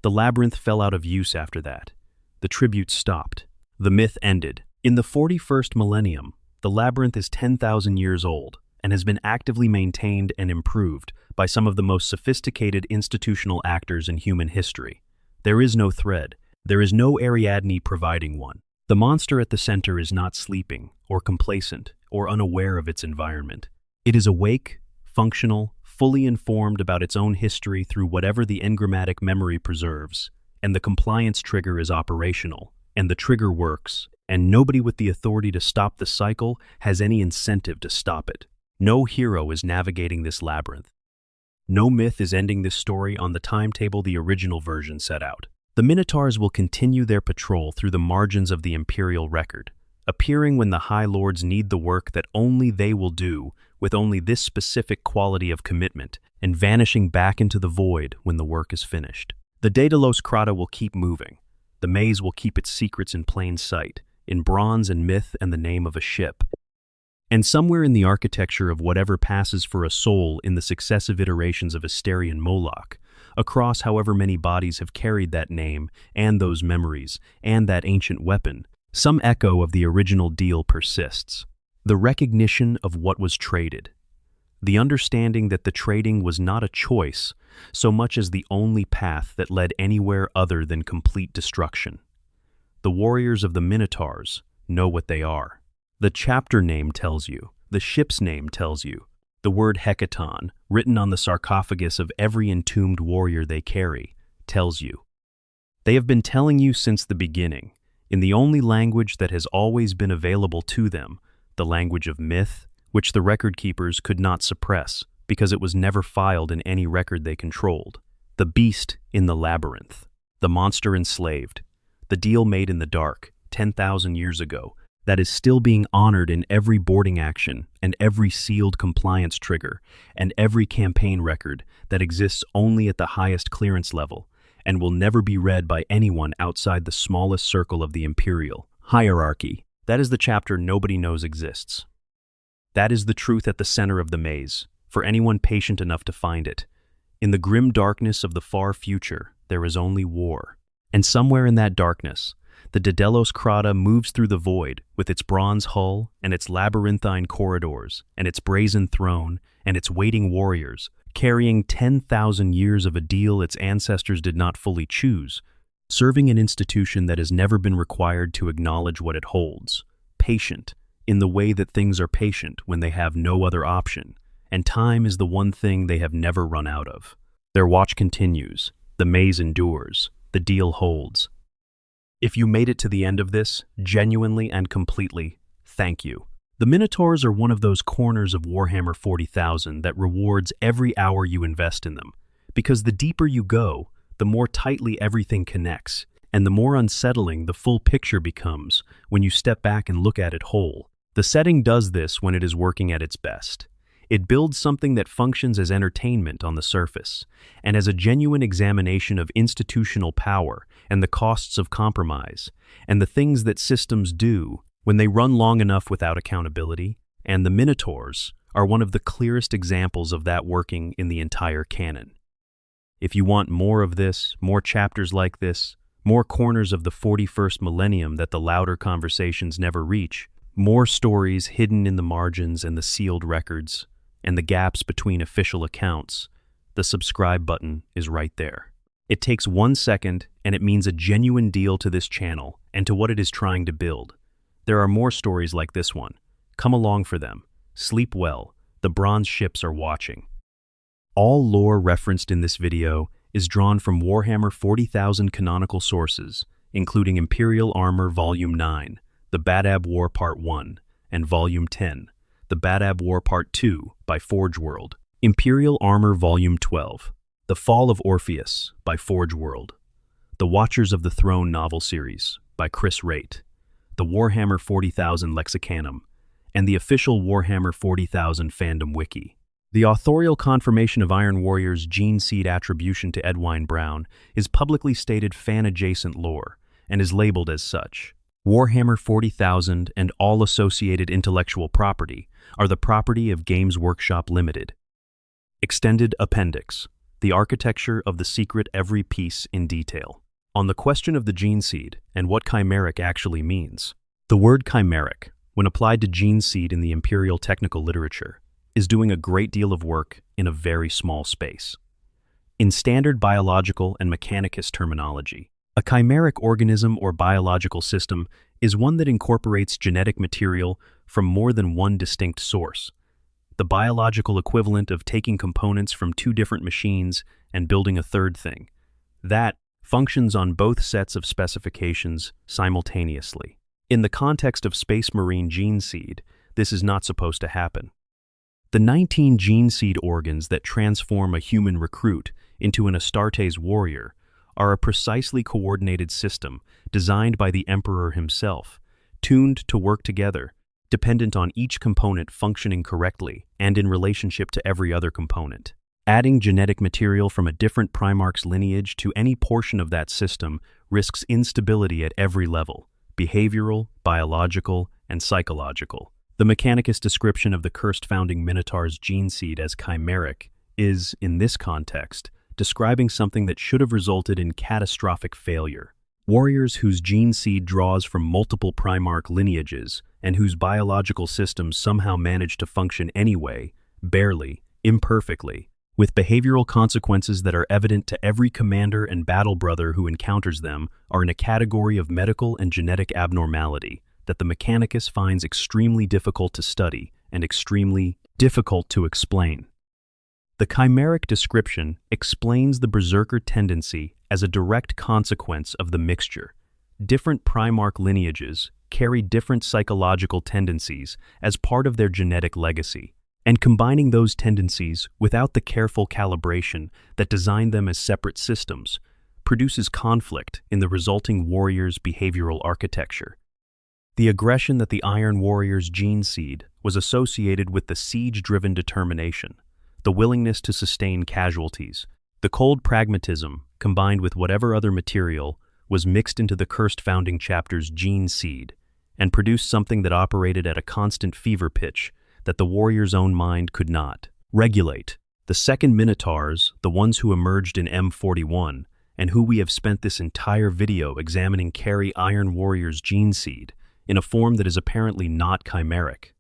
The labyrinth fell out of use after that. The tribute stopped. The myth ended. In the 41st millennium, the labyrinth is 10,000 years old and has been actively maintained and improved by some of the most sophisticated institutional actors in human history. There is no thread. There is no Ariadne providing one. The monster at the center is not sleeping, or complacent, or unaware of its environment. It is awake, functional, fully informed about its own history through whatever the engrammatic memory preserves, and the compliance trigger is operational, and the trigger works and nobody with the authority to stop the cycle has any incentive to stop it. No hero is navigating this labyrinth. No myth is ending this story on the timetable the original version set out. The Minotaurs will continue their patrol through the margins of the Imperial record, appearing when the High Lords need the work that only they will do, with only this specific quality of commitment, and vanishing back into the void when the work is finished. The Daedalus Crata will keep moving. The maze will keep its secrets in plain sight, in bronze and myth and the name of a ship. And somewhere in the architecture of whatever passes for a soul in the successive iterations of Asterian Moloch, across however many bodies have carried that name and those memories and that ancient weapon, some echo of the original deal persists. The recognition of what was traded. The understanding that the trading was not a choice so much as the only path that led anywhere other than complete destruction. The warriors of the Minotaurs know what they are. The chapter name tells you. The ship's name tells you. The word Hecaton, written on the sarcophagus of every entombed warrior they carry, tells you. They have been telling you since the beginning, in the only language that has always been available to them, the language of myth, which the record keepers could not suppress because it was never filed in any record they controlled. The beast in the labyrinth, the monster enslaved, the deal made in the dark 10,000 years ago that is still being honored in every boarding action and every sealed compliance trigger and every campaign record that exists only at the highest clearance level and will never be read by anyone outside the smallest circle of the Imperial hierarchy. That is the chapter nobody knows exists. That is the truth at the center of the maze, for anyone patient enough to find it. In the grim darkness of the far future, there is only war. And somewhere in that darkness, the Daedalus Crata moves through the void with its bronze hull and its labyrinthine corridors and its brazen throne and its waiting warriors, carrying 10,000 years of a deal its ancestors did not fully choose, serving an institution that has never been required to acknowledge what it holds, patient, in the way that things are patient when they have no other option, and time is the one thing they have never run out of. Their watch continues, the maze endures, the deal holds. If you made it to the end of this, genuinely and completely, thank you. The Minotaurs are one of those corners of Warhammer 40,000 that rewards every hour you invest in them, because the deeper you go, the more tightly everything connects, and the more unsettling the full picture becomes when you step back and look at it whole. The setting does this when it is working at its best. It builds something that functions as entertainment on the surface, and as a genuine examination of institutional power and the costs of compromise, and the things that systems do when they run long enough without accountability, and the Minotaurs are one of the clearest examples of that working in the entire canon. If you want more of this, more chapters like this, more corners of the 41st millennium that the louder conversations never reach, more stories hidden in the margins and the sealed records, and the gaps between official accounts, the subscribe button is right there. It takes 1 second, and it means a genuine deal to this channel and to what it is trying to build. There are more stories like this one. Come along for them. Sleep well. The bronze ships are watching. All lore referenced in this video is drawn from Warhammer 40,000 canonical sources, including Imperial Armor Volume 9, The Badab War Part 1, and Volume 10, The Badab War Part 2 by Forge World, Imperial Armor Volume 12, The Fall of Orpheus by Forge World, The Watchers of the Throne novel series by Chris Raitt, the Warhammer 40,000 Lexicanum, and the official Warhammer 40,000 fandom wiki. The authorial confirmation of Iron Warrior's gene seed attribution to Edwine Brown is publicly stated fan-adjacent lore and is labeled as such. Warhammer 40,000 and all associated intellectual property are the property of Games Workshop Limited. Extended Appendix: The architecture of the secret, every piece in detail. On the question of the gene seed and what chimeric actually means, the word chimeric, when applied to gene seed in the imperial technical literature, is doing a great deal of work in a very small space. In standard biological and mechanicus terminology, a chimeric organism or biological system is one that incorporates genetic material from more than one distinct source, the biological equivalent of taking components from two different machines and building a third thing. That functions on both sets of specifications simultaneously. In the context of Space Marine gene seed, this is not supposed to happen. The 19 gene seed organs that transform a human recruit into an Astartes warrior are a precisely coordinated system designed by the Emperor himself, tuned to work together, dependent on each component functioning correctly and in relationship to every other component. Adding genetic material from a different Primarch's lineage to any portion of that system risks instability at every level: behavioral, biological, and psychological. The Mechanicus description of the cursed founding Minotaur's gene seed as chimeric is, in this context, describing something that should have resulted in catastrophic failure. Warriors whose gene seed draws from multiple Primarch lineages and whose biological systems somehow manage to function anyway, barely, imperfectly, with behavioral consequences that are evident to every commander and battle brother who encounters them, are in a category of medical and genetic abnormality that the Mechanicus finds extremely difficult to study and extremely difficult to explain. The chimeric description explains the berserker tendency as a direct consequence of the mixture. Different Primarch lineages carry different psychological tendencies as part of their genetic legacy, and combining those tendencies without the careful calibration that designed them as separate systems produces conflict in the resulting warrior's behavioral architecture. The aggression that the Iron Warrior's gene seed was associated with the siege-driven determination, the willingness to sustain casualties, the cold pragmatism combined with whatever other material was mixed into the cursed founding chapter's gene seed and produced something that operated at a constant fever pitch that the warrior's own mind could not regulate. The second Minotaurs, the ones who emerged in M41, and who we have spent this entire video examining, carry Iron Warrior's gene seed in a form that is apparently not chimeric.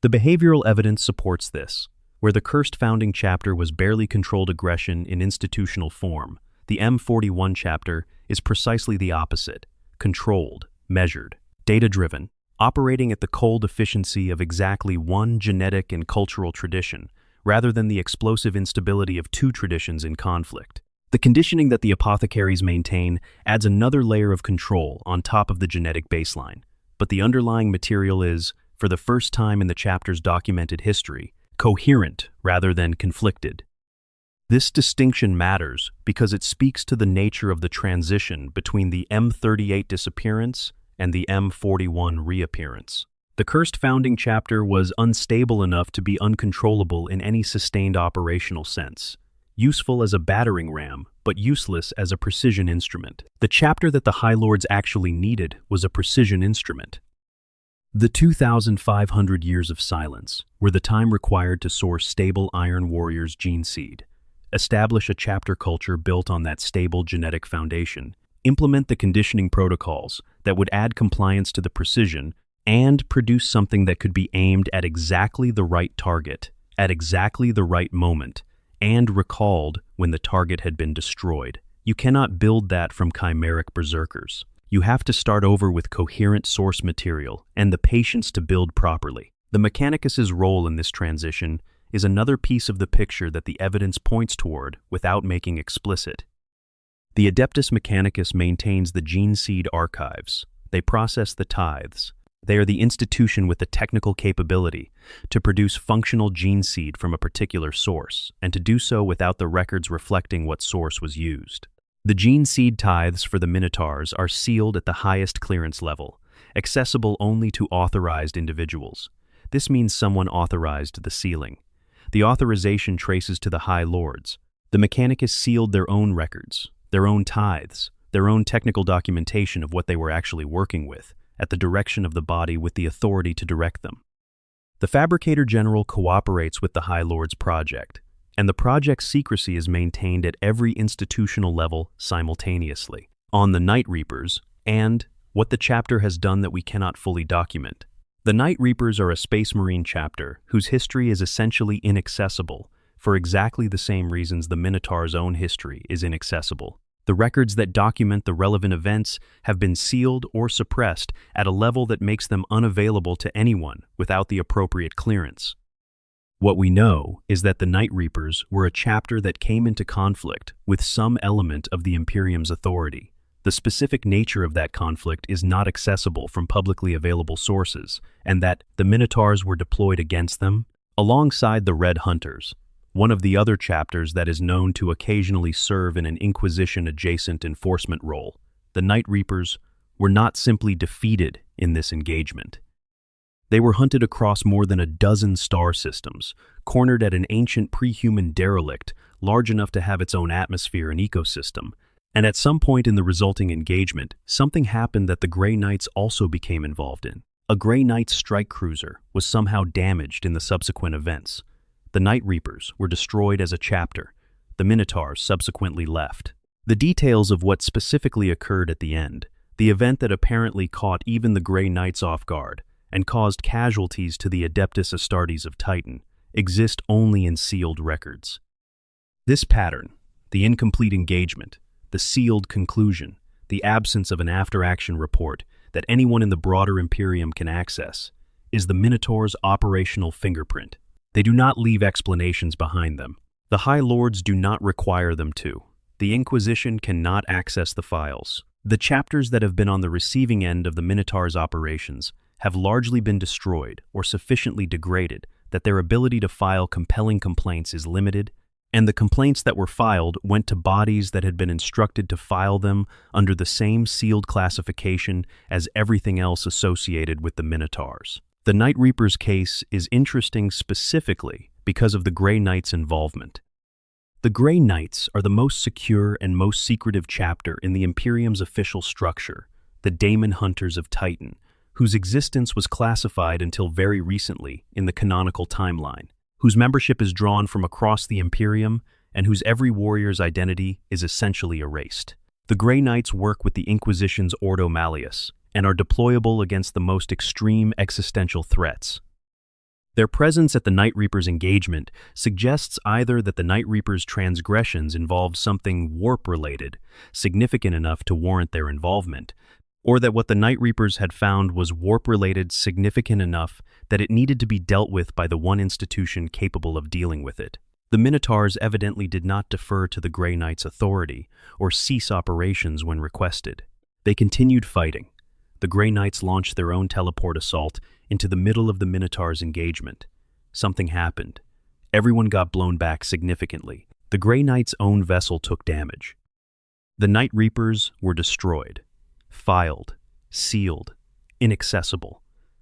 The behavioral evidence supports this. Where the cursed founding chapter was barely controlled aggression in institutional form, the M41 chapter is precisely the opposite: controlled, measured, data-driven, operating at the cold efficiency of exactly one genetic and cultural tradition, rather than the explosive instability of two traditions in conflict. The conditioning that the apothecaries maintain adds another layer of control on top of the genetic baseline, but the underlying material is, for the first time in the chapter's documented history, coherent rather than conflicted. This distinction matters because it speaks to the nature of the transition between the M38 disappearance and the M41 reappearance. The cursed founding chapter was unstable enough to be uncontrollable in any sustained operational sense, useful as a battering ram, but useless as a precision instrument. The chapter that the High Lords actually needed was a precision instrument. The 2,500 years of silence were the time required to source stable Iron Warrior's gene seed, establish a chapter culture built on that stable genetic foundation, implement the conditioning protocols that would add compliance to the precision, and produce something that could be aimed at exactly the right target, at exactly the right moment, and recalled when the target had been destroyed. You cannot build that from chimeric berserkers. You have to start over with coherent source material and the patience to build properly. The Mechanicus's role in this transition is another piece of the picture that the evidence points toward without making explicit. The Adeptus Mechanicus maintains the gene seed archives. They process the tithes. They are the institution with the technical capability to produce functional gene seed from a particular source, and to do so without the records reflecting what source was used. The gene seed tithes for the Minotaurs are sealed at the highest clearance level, accessible only to authorized individuals. This means someone authorized the sealing. The authorization traces to the High Lords. The Mechanicus sealed their own records, their own tithes, their own technical documentation of what they were actually working with, at the direction of the body with the authority to direct them. The Fabricator General cooperates with the High Lords project, and the project's secrecy is maintained at every institutional level simultaneously. On the Night Reapers, and what the chapter has done that we cannot fully document. The Night Reapers are a Space Marine chapter whose history is essentially inaccessible for exactly the same reasons the Minotaur's own history is inaccessible. The records that document the relevant events have been sealed or suppressed at a level that makes them unavailable to anyone without the appropriate clearance. What we know is that the Night Reapers were a chapter that came into conflict with some element of the Imperium's authority, The specific nature of that conflict is not accessible from publicly available sources, and that the Minotaurs were deployed against them alongside the Red Hunters, one of the other chapters that is known to occasionally serve in an Inquisition-adjacent enforcement role. The Night Reapers were not simply defeated in this engagement. They were hunted across more than a dozen star systems, cornered at an ancient pre-human derelict large enough to have its own atmosphere and ecosystem. And at some point in the resulting engagement, something happened that the Grey Knights also became involved in. A Grey Knight strike cruiser was somehow damaged in the subsequent events. The Night Reapers were destroyed as a chapter. The Minotaurs subsequently left. The details of what specifically occurred at the end, the event that apparently caught even the Grey Knights off guard and caused casualties to the Adeptus Astartes of Titan, exist only in sealed records. This pattern, the incomplete engagement, the sealed conclusion, the absence of an after-action report that anyone in the broader Imperium can access, is the Minotaur's operational fingerprint. They do not leave explanations behind them. The High Lords do not require them to. The Inquisition cannot access the files. The chapters that have been on the receiving end of the Minotaur's operations have largely been destroyed or sufficiently degraded that their ability to file compelling complaints is limited, and the complaints that were filed went to bodies that had been instructed to file them under the same sealed classification as everything else associated with the Minotaurs. The Night Reapers case is interesting specifically because of the Grey Knights' involvement. The Grey Knights are the most secure and most secretive chapter in the Imperium's official structure, the Daemon Hunters of Titan, whose existence was classified until very recently in the canonical timeline, whose membership is drawn from across the Imperium, and whose every warrior's identity is essentially erased. The Grey Knights work with the Inquisition's Ordo Malleus, and are deployable against the most extreme existential threats. Their presence at the Night Reapers' engagement suggests either that the Night Reapers' transgressions involved something warp-related, significant enough to warrant their involvement, or that what the Night Reapers had found was warp-related, significant enough that it needed to be dealt with by the one institution capable of dealing with it. The Minotaurs evidently did not defer to the Grey Knights' authority or cease operations when requested. They continued fighting. The Grey Knights launched their own teleport assault into the middle of the Minotaurs' engagement. Something happened. Everyone got blown back significantly. The Grey Knights' own vessel took damage. The Night Reapers were destroyed. Filed, sealed, inaccessible.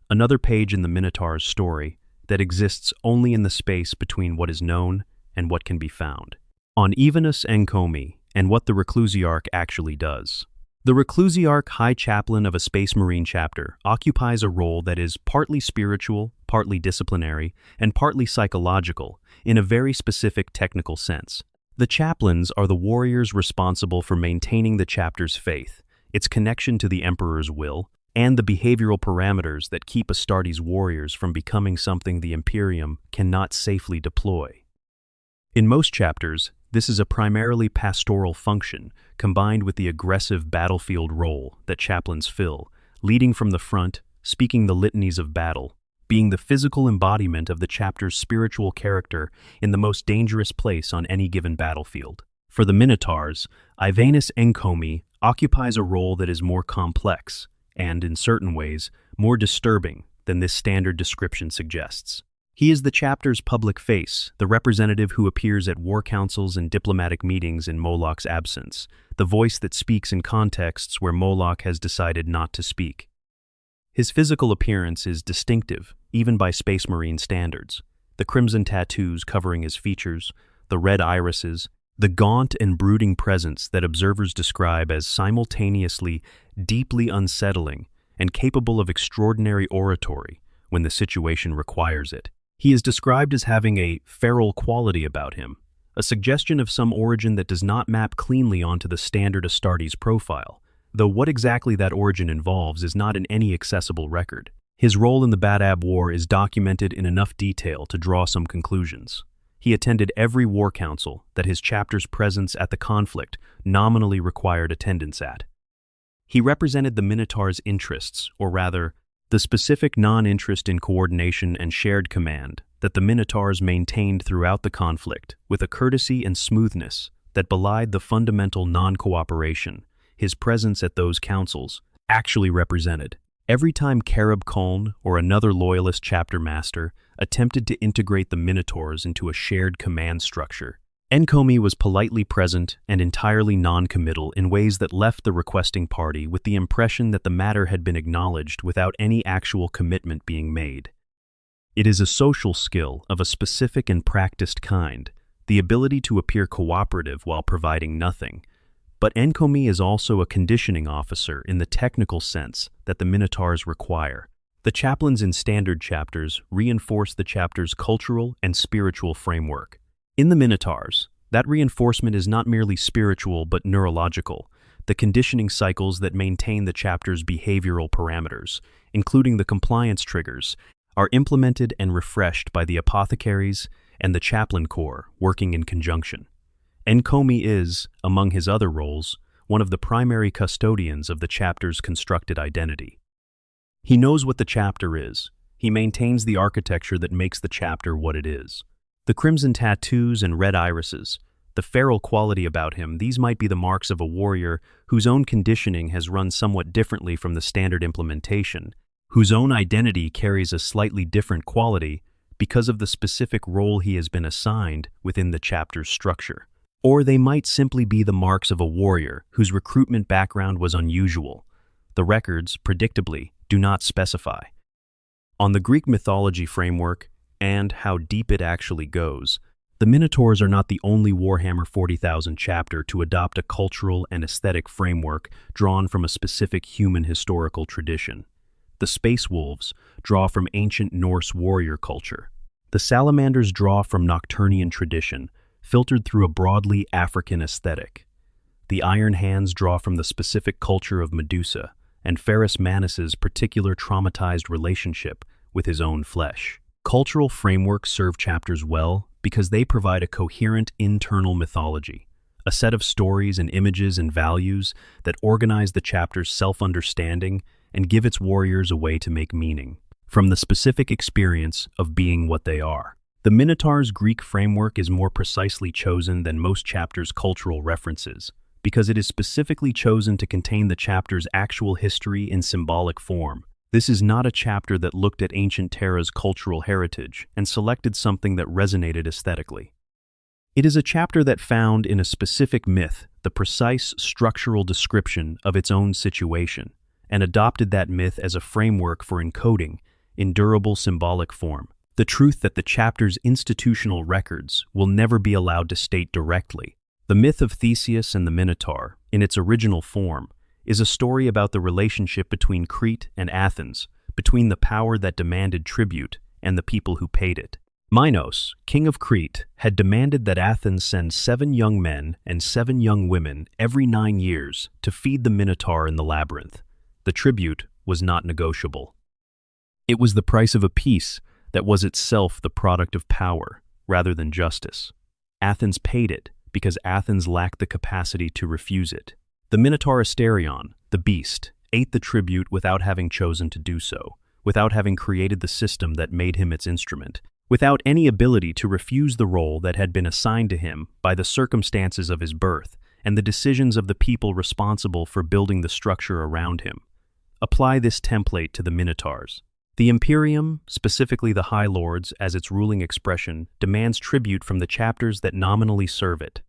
Another page in the Minotaur's story that exists only in the space between what is known and what can be found. On Evenus Encomi and what the Reclusiarch actually does. The Reclusiarch, High Chaplain of a Space Marine chapter, occupies a role that is partly spiritual, partly disciplinary, and partly psychological in a very specific technical sense. The chaplains are the warriors responsible for maintaining the chapter's faith, its connection to the Emperor's will, and the behavioral parameters that keep Astartes warriors from becoming something the Imperium cannot safely deploy. In most chapters, this is a primarily pastoral function, combined with the aggressive battlefield role that chaplains fill, leading from the front, speaking the litanies of battle, being the physical embodiment of the chapter's spiritual character in the most dangerous place on any given battlefield. For the Minotaurs, Ivanus Encomi occupies a role that is more complex and, in certain ways, more disturbing than this standard description suggests. He is the chapter's public face, the representative who appears at war councils and diplomatic meetings in Moloch's absence, the voice that speaks in contexts where Moloch has decided not to speak. His physical appearance is distinctive, even by Space Marine standards. The crimson tattoos covering his features, the red irises, the gaunt and brooding presence that observers describe as simultaneously deeply unsettling and capable of extraordinary oratory when the situation requires it. He is described as having a feral quality about him, a suggestion of some origin that does not map cleanly onto the standard Astartes profile, though what exactly that origin involves is not in any accessible record. His role in the Badab War is documented in enough detail to draw some conclusions. He attended every war council that his chapter's presence at the conflict nominally required attendance at. He represented the Minotaur's interests, or rather, the specific non-interest in coordination and shared command that the Minotaurs maintained throughout the conflict with a courtesy and smoothness that belied the fundamental non-cooperation his presence at those councils, actually represented. Every time Karab Köln or another loyalist chapter master attempted to integrate the Minotaurs into a shared command structure, Enkomi was politely present and entirely non-committal in ways that left the requesting party with the impression that the matter had been acknowledged without any actual commitment being made. It is a social skill of a specific and practiced kind, the ability to appear cooperative while providing nothing. But Enkomi is also a conditioning officer in the technical sense that the Minotaurs require. The chaplains in standard chapters reinforce the chapter's cultural and spiritual framework. In the Minotaurs, that reinforcement is not merely spiritual but neurological, the conditioning cycles that maintain the chapter's behavioral parameters, including the compliance triggers, are implemented and refreshed by the apothecaries and the chaplain corps working in conjunction. Enkomi is, among his other roles, one of the primary custodians of the chapter's constructed identity. He knows what the chapter is. He maintains the architecture that makes the chapter what it is. The crimson tattoos and red irises, the feral quality about him, these might be the marks of a warrior whose own conditioning has run somewhat differently from the standard implementation, whose own identity carries a slightly different quality because of the specific role he has been assigned within the chapter's structure. Or they might simply be the marks of a warrior whose recruitment background was unusual. The records, predictably, do not specify. On the Greek mythology framework, and how deep it actually goes, the Minotaurs are not the only Warhammer 40,000 chapter to adopt a cultural and aesthetic framework drawn from a specific human historical tradition. The Space Wolves draw from ancient Norse warrior culture. The Salamanders draw from Nocturnian tradition, filtered through a broadly African aesthetic. The Iron Hands draw from the specific culture of Medusa and Ferrus Manus's particular traumatized relationship with his own flesh. Cultural frameworks serve chapters well because they provide a coherent internal mythology, a set of stories and images and values that organize the chapter's self-understanding and give its warriors a way to make meaning from the specific experience of being what they are. The Minotaur's Greek framework is more precisely chosen than most chapters' cultural references because it is specifically chosen to contain the chapter's actual history in symbolic form. This is not a chapter that looked at ancient Terra's cultural heritage and selected something that resonated aesthetically. It is a chapter that found in a specific myth the precise structural description of its own situation and adopted that myth as a framework for encoding, in durable symbolic form, the truth that the chapter's institutional records will never be allowed to state directly. The myth of Theseus and the Minotaur, in its original form, is a story about the relationship between Crete and Athens, between the power that demanded tribute and the people who paid it. Minos, king of Crete, had demanded that Athens send 7 young men and 7 young women every 9 years to feed the Minotaur in the labyrinth. The tribute was not negotiable. It was the price of a peace that was itself the product of power, rather than justice. Athens paid it because Athens lacked the capacity to refuse it. The Minotaur Asterion, the beast, ate the tribute without having chosen to do so, without having created the system that made him its instrument, without any ability to refuse the role that had been assigned to him by the circumstances of his birth and the decisions of the people responsible for building the structure around him. Apply this template to the Minotaurs. The Imperium, specifically the High Lords as its ruling expression, demands tribute from the chapters that nominally serve it.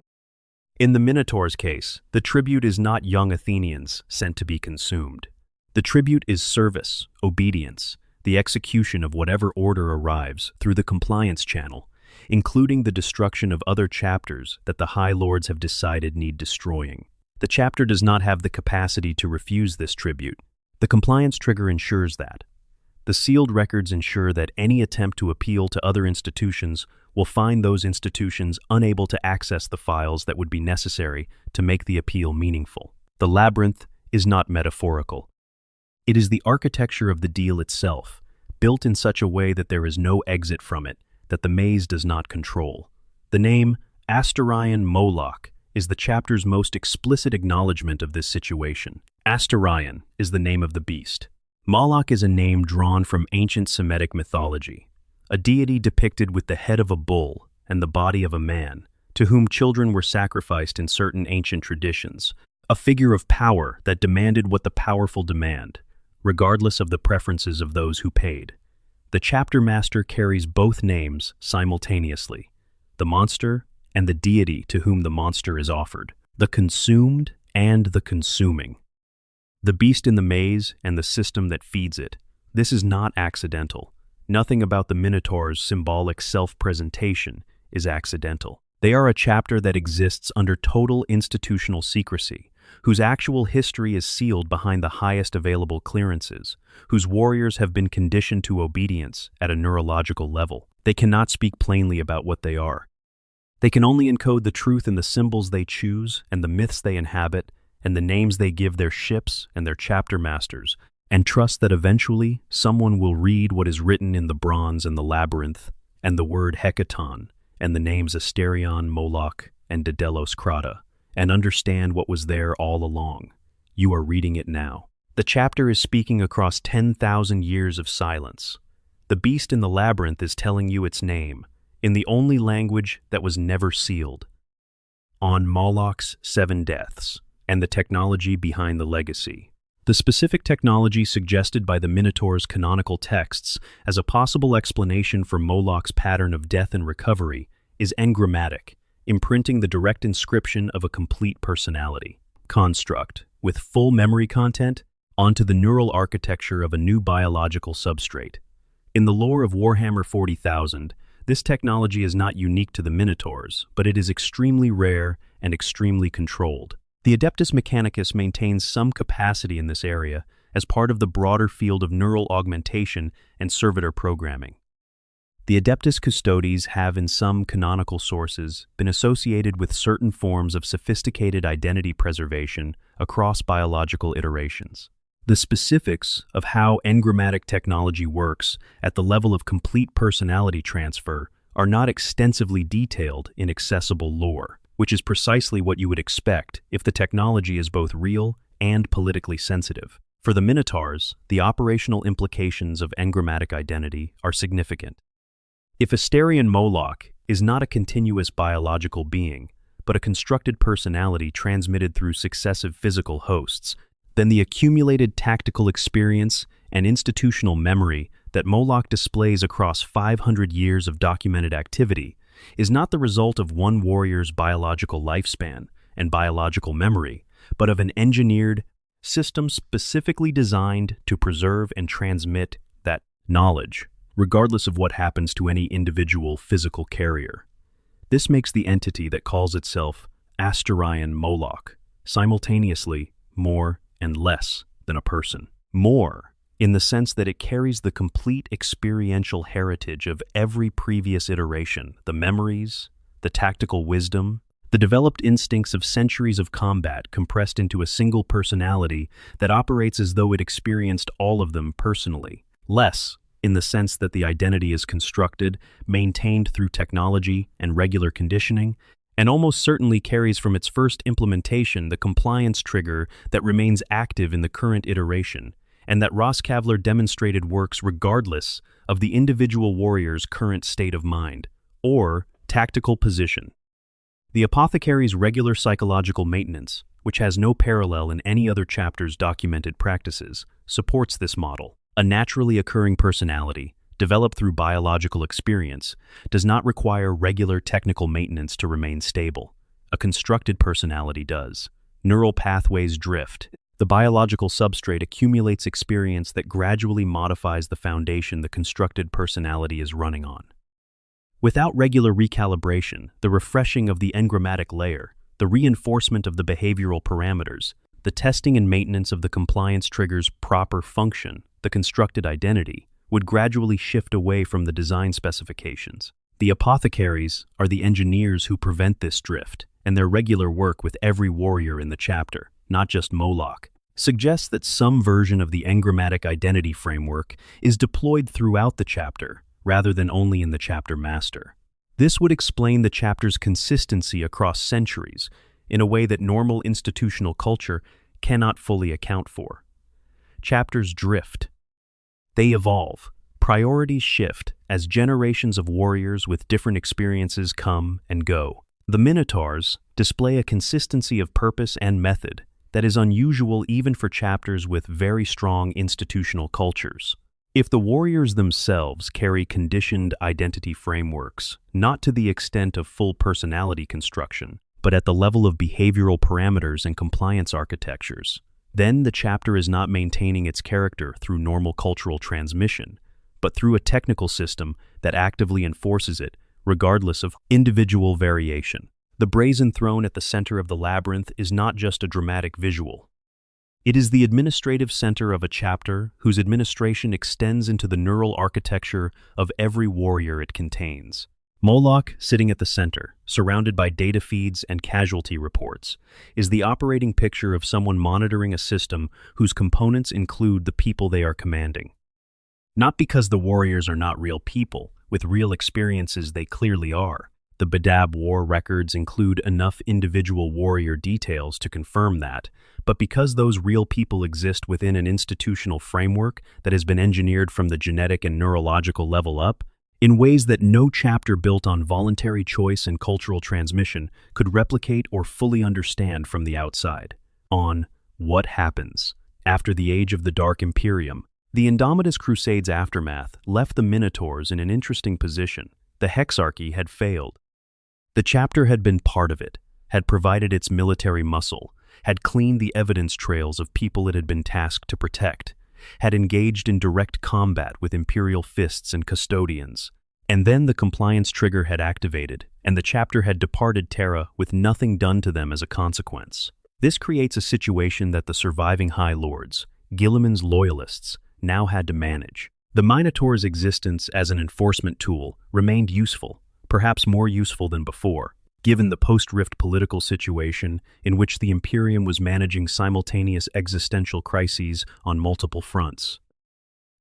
In the Minotaur's case, the tribute is not young Athenians sent to be consumed. The tribute is service, obedience, the execution of whatever order arrives through the compliance channel, including the destruction of other chapters that the High Lords have decided need destroying. The chapter does not have the capacity to refuse this tribute. The compliance trigger ensures that. The sealed records ensure that any attempt to appeal to other institutions will find those institutions unable to access the files that would be necessary to make the appeal meaningful. The labyrinth is not metaphorical. It is the architecture of the deal itself, built in such a way that there is no exit from it, that the maze does not control. The name Asterion Moloch is the chapter's most explicit acknowledgement of this situation. Asterion is the name of the beast. Moloch is a name drawn from ancient Semitic mythology, a deity depicted with the head of a bull and the body of a man, to whom children were sacrificed in certain ancient traditions, a figure of power that demanded what the powerful demand, regardless of the preferences of those who paid. The chapter master carries both names simultaneously, the monster and the deity to whom the monster is offered, the consumed and the consuming. The beast in the maze and the system that feeds it. This is not accidental. Nothing about the Minotaur's symbolic self-presentation is accidental. They are a chapter that exists under total institutional secrecy, whose actual history is sealed behind the highest available clearances, whose warriors have been conditioned to obedience at a neurological level. They cannot speak plainly about what they are. They can only encode the truth in the symbols they choose and the myths they inhabit and the names they give their ships and their chapter masters, and trust that eventually someone will read what is written in the bronze and the labyrinth, and the word Hecaton, and the names Asterion, Moloch, and Daedalus Crata, and understand what was there all along. You are reading it now. The chapter is speaking across 10,000 years of silence. The beast in the labyrinth is telling you its name, in the only language that was never sealed. On Moloch's 7 deaths, and the technology behind the legacy. The specific technology suggested by the Minotaur's canonical texts as a possible explanation for Moloch's pattern of death and recovery is engrammatic, imprinting the direct inscription of a complete personality construct, with full memory content, onto the neural architecture of a new biological substrate. In the lore of Warhammer 40,000, this technology is not unique to the Minotaurs, but it is extremely rare and extremely controlled. The Adeptus Mechanicus maintains some capacity in this area as part of the broader field of neural augmentation and servitor programming. The Adeptus Custodes have, in some canonical sources, been associated with certain forms of sophisticated identity preservation across biological iterations. The specifics of how engrammatic technology works at the level of complete personality transfer are not extensively detailed in accessible lore, which is precisely what you would expect if the technology is both real and politically sensitive. For the Minotaurs, the operational implications of engrammatic identity are significant. If Asterion Moloch is not a continuous biological being, but a constructed personality transmitted through successive physical hosts, then the accumulated tactical experience and institutional memory that Moloch displays across 500 years of documented activity is not the result of one warrior's biological lifespan and biological memory, but of an engineered system specifically designed to preserve and transmit that knowledge, regardless of what happens to any individual physical carrier. This makes the entity that calls itself Asterion Moloch simultaneously more and less than a person. More, in the sense that it carries the complete experiential heritage of every previous iteration, the memories, the tactical wisdom, the developed instincts of centuries of combat compressed into a single personality that operates as though it experienced all of them personally. Less, in the sense that the identity is constructed, maintained through technology and regular conditioning, and almost certainly carries from its first implementation the compliance trigger that remains active in the current iteration, and that Roskavler demonstrated works regardless of the individual warrior's current state of mind or tactical position. The apothecary's regular psychological maintenance, which has no parallel in any other chapter's documented practices, supports this model. A naturally occurring personality, developed through biological experience, does not require regular technical maintenance to remain stable. A constructed personality does. Neural pathways drift. The biological substrate accumulates experience that gradually modifies the foundation the constructed personality is running on. Without regular recalibration, the refreshing of the engrammatic layer, the reinforcement of the behavioral parameters, the testing and maintenance of the compliance trigger's proper function, the constructed identity, would gradually shift away from the design specifications. The apothecaries are the engineers who prevent this drift, and their regular work with every warrior in the chapter, not just Moloch, suggests that some version of the engrammatic identity framework is deployed throughout the chapter, rather than only in the chapter master. This would explain the chapter's consistency across centuries in a way that normal institutional culture cannot fully account for. Chapters drift. They evolve. Priorities shift as generations of warriors with different experiences come and go. The Minotaurs display a consistency of purpose and method, that is unusual even for chapters with very strong institutional cultures. If the warriors themselves carry conditioned identity frameworks, not to the extent of full personality construction, but at the level of behavioral parameters and compliance architectures, then the chapter is not maintaining its character through normal cultural transmission, but through a technical system that actively enforces it, regardless of individual variation. The brazen throne at the center of the labyrinth is not just a dramatic visual. It is the administrative center of a chapter whose administration extends into the neural architecture of every warrior it contains. Moloch, sitting at the center, surrounded by data feeds and casualty reports, is the operating picture of someone monitoring a system whose components include the people they are commanding. Not because the warriors are not real people, with real experiences they clearly are. The Badab war records include enough individual warrior details to confirm that, but because those real people exist within an institutional framework that has been engineered from the genetic and neurological level up, in ways that no chapter built on voluntary choice and cultural transmission could replicate or fully understand from the outside. On what happens after the age of the Dark Imperium, the Indomitus Crusade's aftermath left the Minotaurs in an interesting position. The Hexarchy had failed. The chapter had been part of it, had provided its military muscle, had cleaned the evidence trails of people it had been tasked to protect, had engaged in direct combat with Imperial fists and custodians. And then the compliance trigger had activated, and the chapter had departed Terra with nothing done to them as a consequence. This creates a situation that the surviving High Lords, Guilliman's loyalists, now had to manage. The Minotaur's existence as an enforcement tool remained useful, perhaps more useful than before, given the post-Rift political situation in which the Imperium was managing simultaneous existential crises on multiple fronts.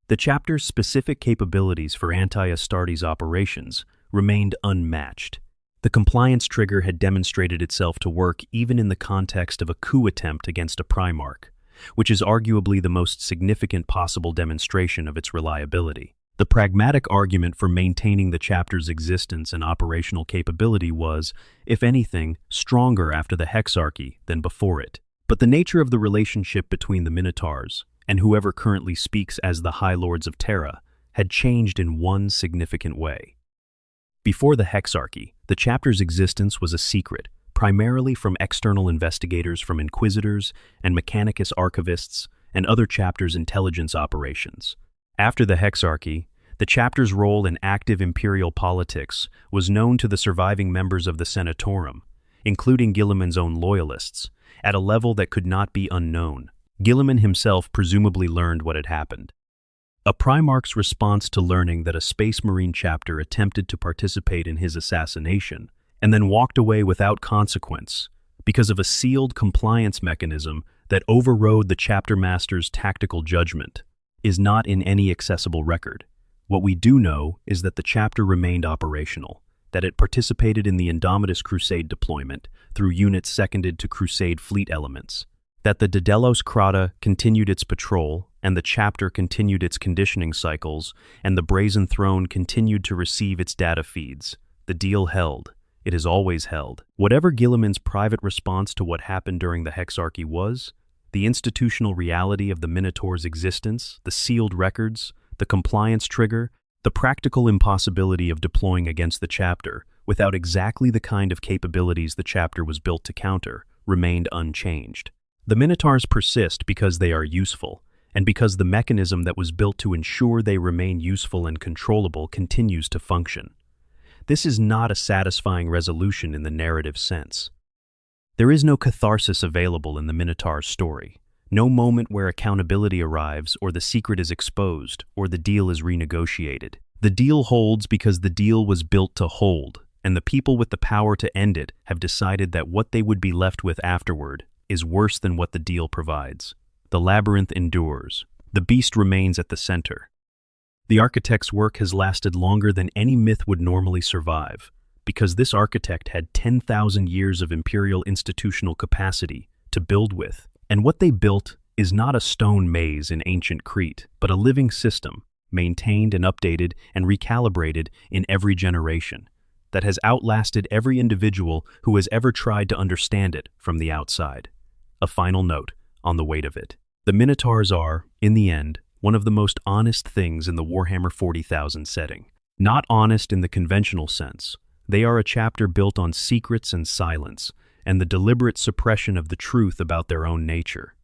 The chapter's specific capabilities for anti-Astartes operations remained unmatched. The compliance trigger had demonstrated itself to work even in the context of a coup attempt against a Primarch, which is arguably the most significant possible demonstration of its reliability. The pragmatic argument for maintaining the chapter's existence and operational capability was, if anything, stronger after the Hexarchy than before it. But the nature of the relationship between the Minotaurs and whoever currently speaks as the High Lords of Terra had changed in one significant way. Before the Hexarchy, the chapter's existence was a secret, primarily from external investigators from Inquisitors and Mechanicus archivists and other chapters' intelligence operations. After the Hexarchy, the chapter's role in active imperial politics was known to the surviving members of the Senatorum, including Guilliman's own loyalists, at a level that could not be unknown. Guilliman himself presumably learned what had happened. A Primarch's response to learning that a Space Marine chapter attempted to participate in his assassination and then walked away without consequence because of a sealed compliance mechanism that overrode the chapter master's tactical judgment is not in any accessible record. What we do know is that the chapter remained operational, that it participated in the Indomitus Crusade deployment through units seconded to Crusade fleet elements, that the Daedalus Crata continued its patrol, and the chapter continued its conditioning cycles, and the Brazen Throne continued to receive its data feeds. The deal held. It has always held. Whatever Guilliman's private response to what happened during the Hexarchy was, the institutional reality of the Minotaur's existence, the sealed records, the compliance trigger, the practical impossibility of deploying against the chapter without exactly the kind of capabilities the chapter was built to counter, remained unchanged. The Minotaurs persist because they are useful, and because the mechanism that was built to ensure they remain useful and controllable continues to function. This is not a satisfying resolution in the narrative sense. There is no catharsis available in the Minotaur's story, no moment where accountability arrives or the secret is exposed or the deal is renegotiated. The deal holds because the deal was built to hold, and the people with the power to end it have decided that what they would be left with afterward is worse than what the deal provides. The labyrinth endures. The beast remains at the center. The architect's work has lasted longer than any myth would normally survive, because this architect had 10,000 years of imperial institutional capacity to build with. And what they built is not a stone maze in ancient Crete, but a living system, maintained and updated and recalibrated in every generation, that has outlasted every individual who has ever tried to understand it from the outside. a final note on the weight of it. The Minotaurs are, in the end, one of the most honest things in the Warhammer 40,000 setting. Not honest in the conventional sense. They are a chapter built on secrets and silence, and the deliberate suppression of the truth about their own nature.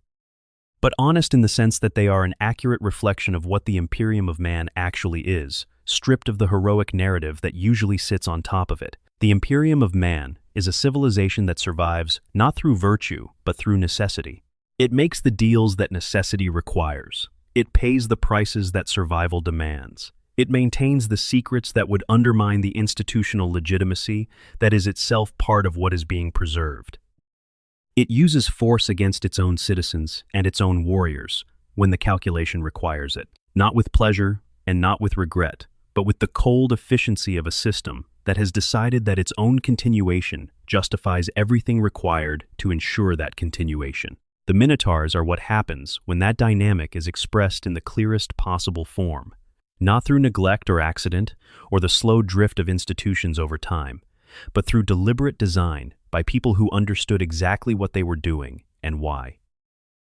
But honest in the sense that they are an accurate reflection of what the Imperium of Man actually is, stripped of the heroic narrative that usually sits on top of it. The Imperium of Man is a civilization that survives not through virtue, but through necessity. It makes the deals that necessity requires. It pays the prices that survival demands. It maintains the secrets that would undermine the institutional legitimacy that is itself part of what is being preserved. It uses force against its own citizens and its own warriors when the calculation requires it, not with pleasure and not with regret, but with the cold efficiency of a system that has decided that its own continuation justifies everything required to ensure that continuation. The Minotaurs are what happens when that dynamic is expressed in the clearest possible form, not through neglect or accident or the slow drift of institutions over time, but through deliberate design by people who understood exactly what they were doing and why.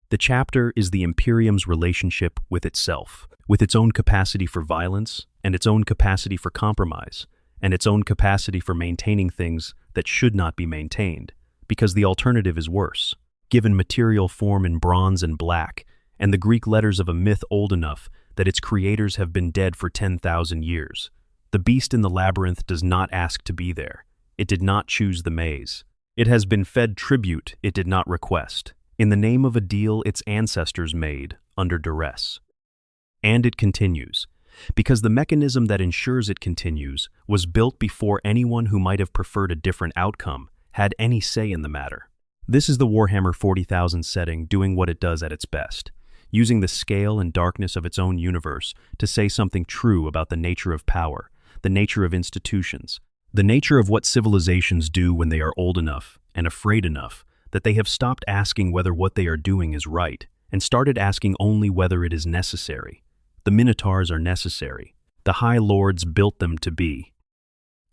The chapter is the Imperium's relationship with itself, with its own capacity for violence and its own capacity for compromise, and its own capacity for maintaining things that should not be maintained, because the alternative is worse. Given material form in bronze and black, and the Greek letters of a myth old enough that its creators have been dead for 10,000 years, the beast in the labyrinth does not ask to be there. It did not choose the maze. It has been fed tribute it did not request, in the name of a deal its ancestors made under duress. And it continues, because the mechanism that ensures it continues was built before anyone who might have preferred a different outcome had any say in the matter. This is the Warhammer 40,000 setting doing what it does at its best, using the scale and darkness of its own universe to say something true about the nature of power, the nature of institutions, the nature of what civilizations do when they are old enough and afraid enough that they have stopped asking whether what they are doing is right and started asking only whether it is necessary. The Minotaurs are necessary. The High Lords built them to be.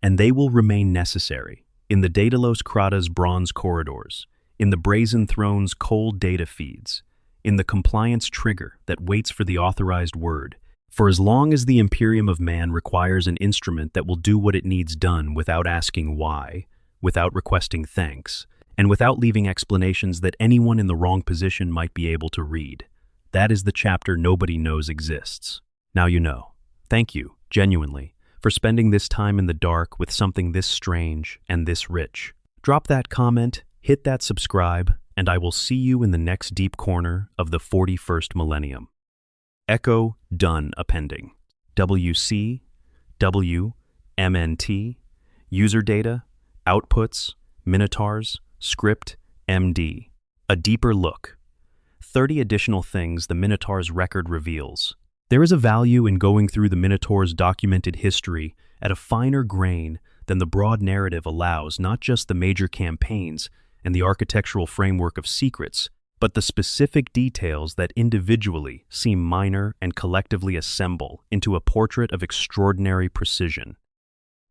And they will remain necessary in the Daedalus Krata's bronze corridors, in the Brazen Throne's cold data feeds, in the compliance trigger that waits for the authorized word, for as long as the Imperium of Man requires an instrument that will do what it needs done without asking why, without requesting thanks, and without leaving explanations that anyone in the wrong position might be able to read. That is the chapter nobody knows exists. Now you know. Thank you, genuinely, for spending this time in the dark with something this strange and this rich. Drop that comment, hit that subscribe, and I will see you in the next deep corner of the 41st millennium. Echo done appending. WC, W, MNT, user data, outputs, Minotaurs, script, MD. A deeper look. 30 additional things the Minotaur's record reveals. There is a value in going through the Minotaur's documented history at a finer grain than the broad narrative allows, not just the major campaigns and the architectural framework of secrets, but the specific details that individually seem minor and collectively assemble into a portrait of extraordinary precision.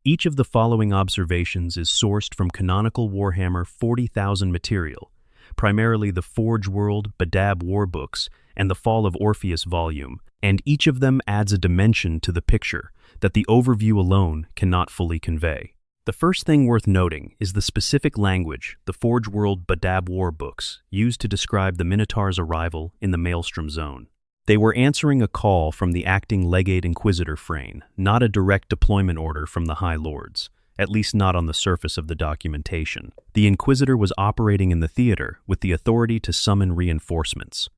Each of the following observations is sourced from canonical Warhammer 40,000 material, primarily the Forge World, Badab War books, and the Fall of Orpheus volume, and each of them adds a dimension to the picture that the overview alone cannot fully convey. The first thing worth noting is the specific language the Forge World Badab War books used to describe the Minotaur's arrival in the Maelstrom Zone. They were answering a call from the acting Legate Inquisitor Frane, not a direct deployment order from the High Lords, at least not on the surface of the documentation. The Inquisitor was operating in the theater with the authority to summon reinforcements.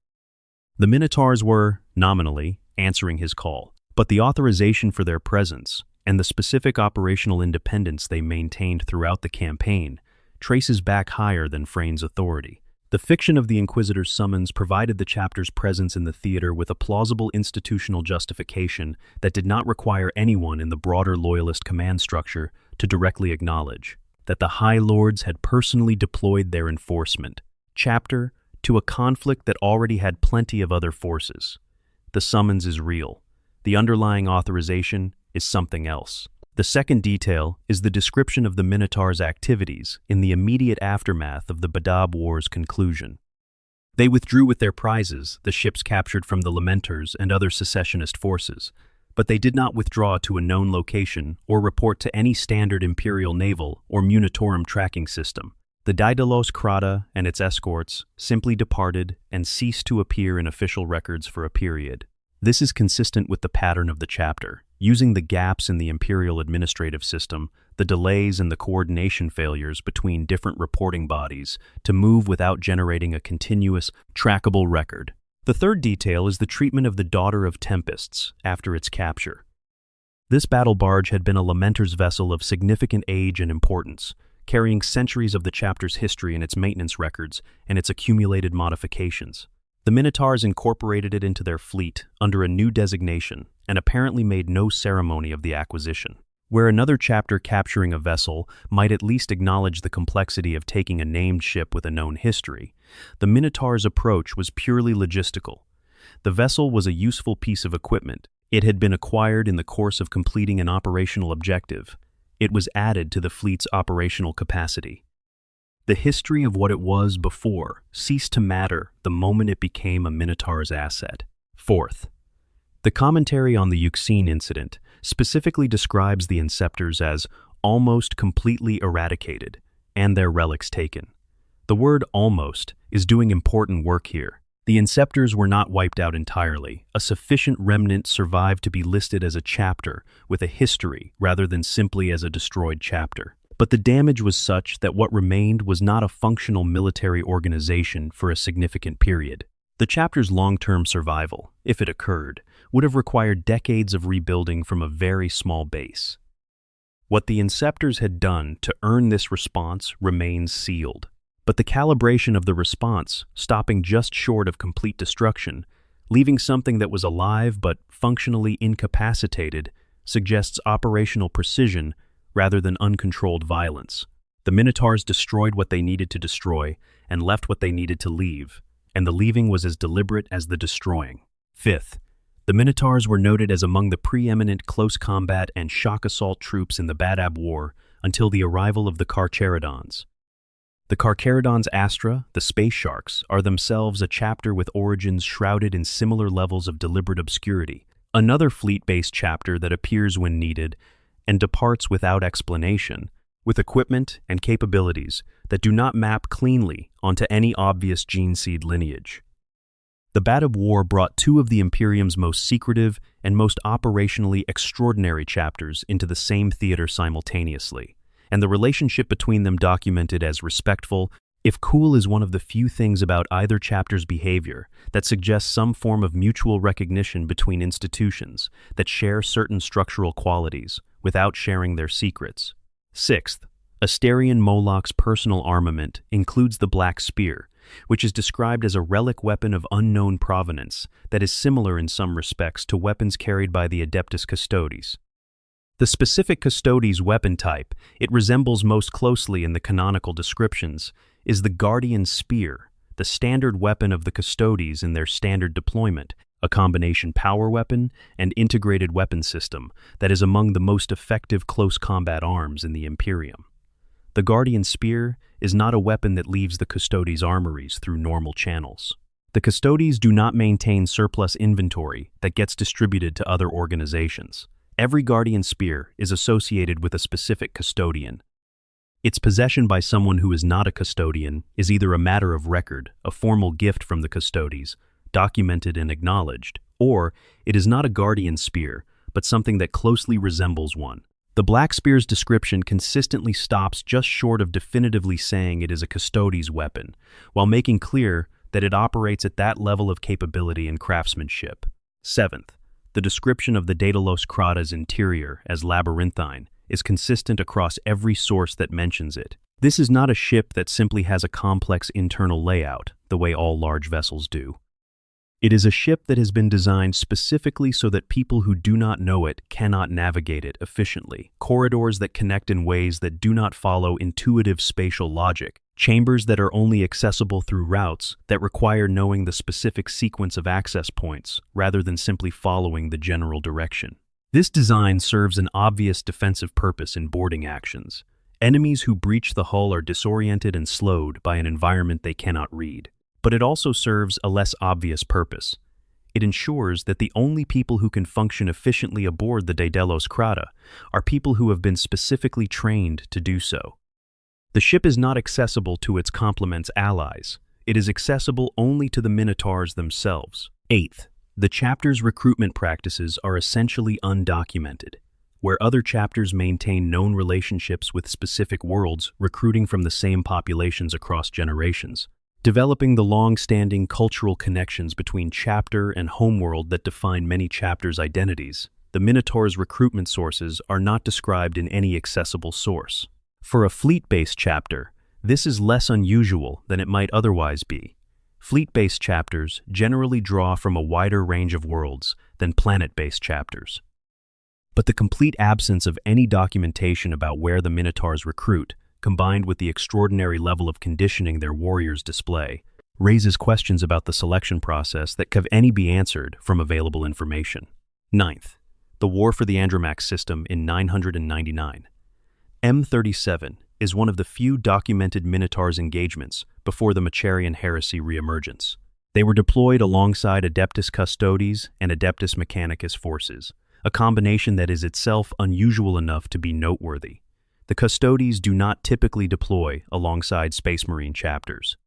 The Minotaurs were, nominally, answering his call, but the authorization for their presence and the specific operational independence they maintained throughout the campaign traces back higher than Frane's authority. The fiction of the Inquisitor's summons provided the chapter's presence in the theater with a plausible institutional justification that did not require anyone in the broader Loyalist command structure to directly acknowledge that the High Lords had personally deployed their enforcement chapter to a conflict that already had plenty of other forces. The summons is real. The underlying authorization is something else. The second detail is the description of the Minotaur's activities in the immediate aftermath of the Badab War's conclusion. They withdrew with their prizes, the ships captured from the Lamenters and other secessionist forces, but they did not withdraw to a known location or report to any standard Imperial naval or Munitorum tracking system. The Daedalus Crata and its escorts simply departed and ceased to appear in official records for a period. This is consistent with the pattern of the chapter, using the gaps in the Imperial administrative system, the delays and the coordination failures between different reporting bodies to move without generating a continuous, trackable record. The third detail is the treatment of the Daughter of Tempests after its capture. This battle barge had been a Lamenter's vessel of significant age and importance, carrying centuries of the chapter's history in its maintenance records and its accumulated modifications. The Minotaurs incorporated it into their fleet under a new designation and apparently made no ceremony of the acquisition. Where another chapter capturing a vessel might at least acknowledge the complexity of taking a named ship with a known history, the Minotaur's approach was purely logistical. The vessel was a useful piece of equipment. It had been acquired in the course of completing an operational objective. It was added to the fleet's operational capacity. The history of what it was before ceased to matter the moment it became a Minotaur's asset. Fourth, the commentary on the Euxine incident specifically describes the Inceptors as almost completely eradicated and their relics taken. The word almost is doing important work here. The Inceptors were not wiped out entirely. A sufficient remnant survived to be listed as a chapter with a history rather than simply as a destroyed chapter. But the damage was such that what remained was not a functional military organization for a significant period. The chapter's long-term survival, if it occurred, would have required decades of rebuilding from a very small base. What the Inceptors had done to earn this response remains sealed, but the calibration of the response, stopping just short of complete destruction, leaving something that was alive but functionally incapacitated, suggests operational precision rather than uncontrolled violence. The Minotaurs destroyed what they needed to destroy and left what they needed to leave, and the leaving was as deliberate as the destroying. Fifth, the Minotaurs were noted as among the preeminent close combat and shock assault troops in the Badab War until the arrival of the Carcharodons. The Carcharodons Astra, the Space Sharks, are themselves a chapter with origins shrouded in similar levels of deliberate obscurity, another fleet-based chapter that appears when needed and departs without explanation, with equipment and capabilities that do not map cleanly onto any obvious gene seed lineage. The Badab War brought two of the Imperium's most secretive and most operationally extraordinary chapters into the same theater simultaneously, and the relationship between them documented as respectful, if cool, is one of the few things about either chapter's behavior that suggests some form of mutual recognition between institutions that share certain structural qualities without sharing their secrets. Sixth, Asterion Moloch's personal armament includes the Black Spear, which is described as a relic weapon of unknown provenance that is similar in some respects to weapons carried by the Adeptus Custodes. The specific Custodes weapon type it resembles most closely in the canonical descriptions is the Guardian Spear, the standard weapon of the Custodes in their standard deployment, a combination power weapon and integrated weapon system that is among the most effective close combat arms in the Imperium. The Guardian Spear is not a weapon that leaves the Custodes' armories through normal channels. The Custodes do not maintain surplus inventory that gets distributed to other organizations. Every Guardian Spear is associated with a specific custodian. Its possession by someone who is not a custodian is either a matter of record, a formal gift from the Custodes, documented and acknowledged, or it is not a Guardian Spear, but something that closely resembles one. The Black Spear's description consistently stops just short of definitively saying it is a Custodes weapon, while making clear that it operates at that level of capability and craftsmanship. Seventh, the description of the Daedalus Crata's interior as labyrinthine is consistent across every source that mentions it. This is not a ship that simply has a complex internal layout, the way all large vessels do. It is a ship that has been designed specifically so that people who do not know it cannot navigate it efficiently. Corridors that connect in ways that do not follow intuitive spatial logic. Chambers that are only accessible through routes that require knowing the specific sequence of access points rather than simply following the general direction. This design serves an obvious defensive purpose in boarding actions. Enemies who breach the hull are disoriented and slowed by an environment they cannot read. But it also serves a less obvious purpose. It ensures that the only people who can function efficiently aboard the Daedalus Crata are people who have been specifically trained to do so. The ship is not accessible to its complement's allies. It is accessible only to the Minotaurs themselves. Eighth, the chapter's recruitment practices are essentially undocumented. Where other chapters maintain known relationships with specific worlds, recruiting from the same populations across generations, developing the long-standing cultural connections between chapter and homeworld that define many chapters' identities, the Minotaur's recruitment sources are not described in any accessible source. For a fleet-based chapter, this is less unusual than it might otherwise be. Fleet-based chapters generally draw from a wider range of worlds than planet-based chapters. But the complete absence of any documentation about where the Minotaurs recruit, combined with the extraordinary level of conditioning their warriors display, raises questions about the selection process that can only be answered from available information. Ninth, the War for the Andromax system in 999. M37 is one of the few documented Minotaurs engagements before the Macharian heresy reemergence. They were deployed alongside Adeptus Custodes and Adeptus Mechanicus forces, a combination that is itself unusual enough to be noteworthy. The Custodes do not typically deploy alongside Space Marine chapters.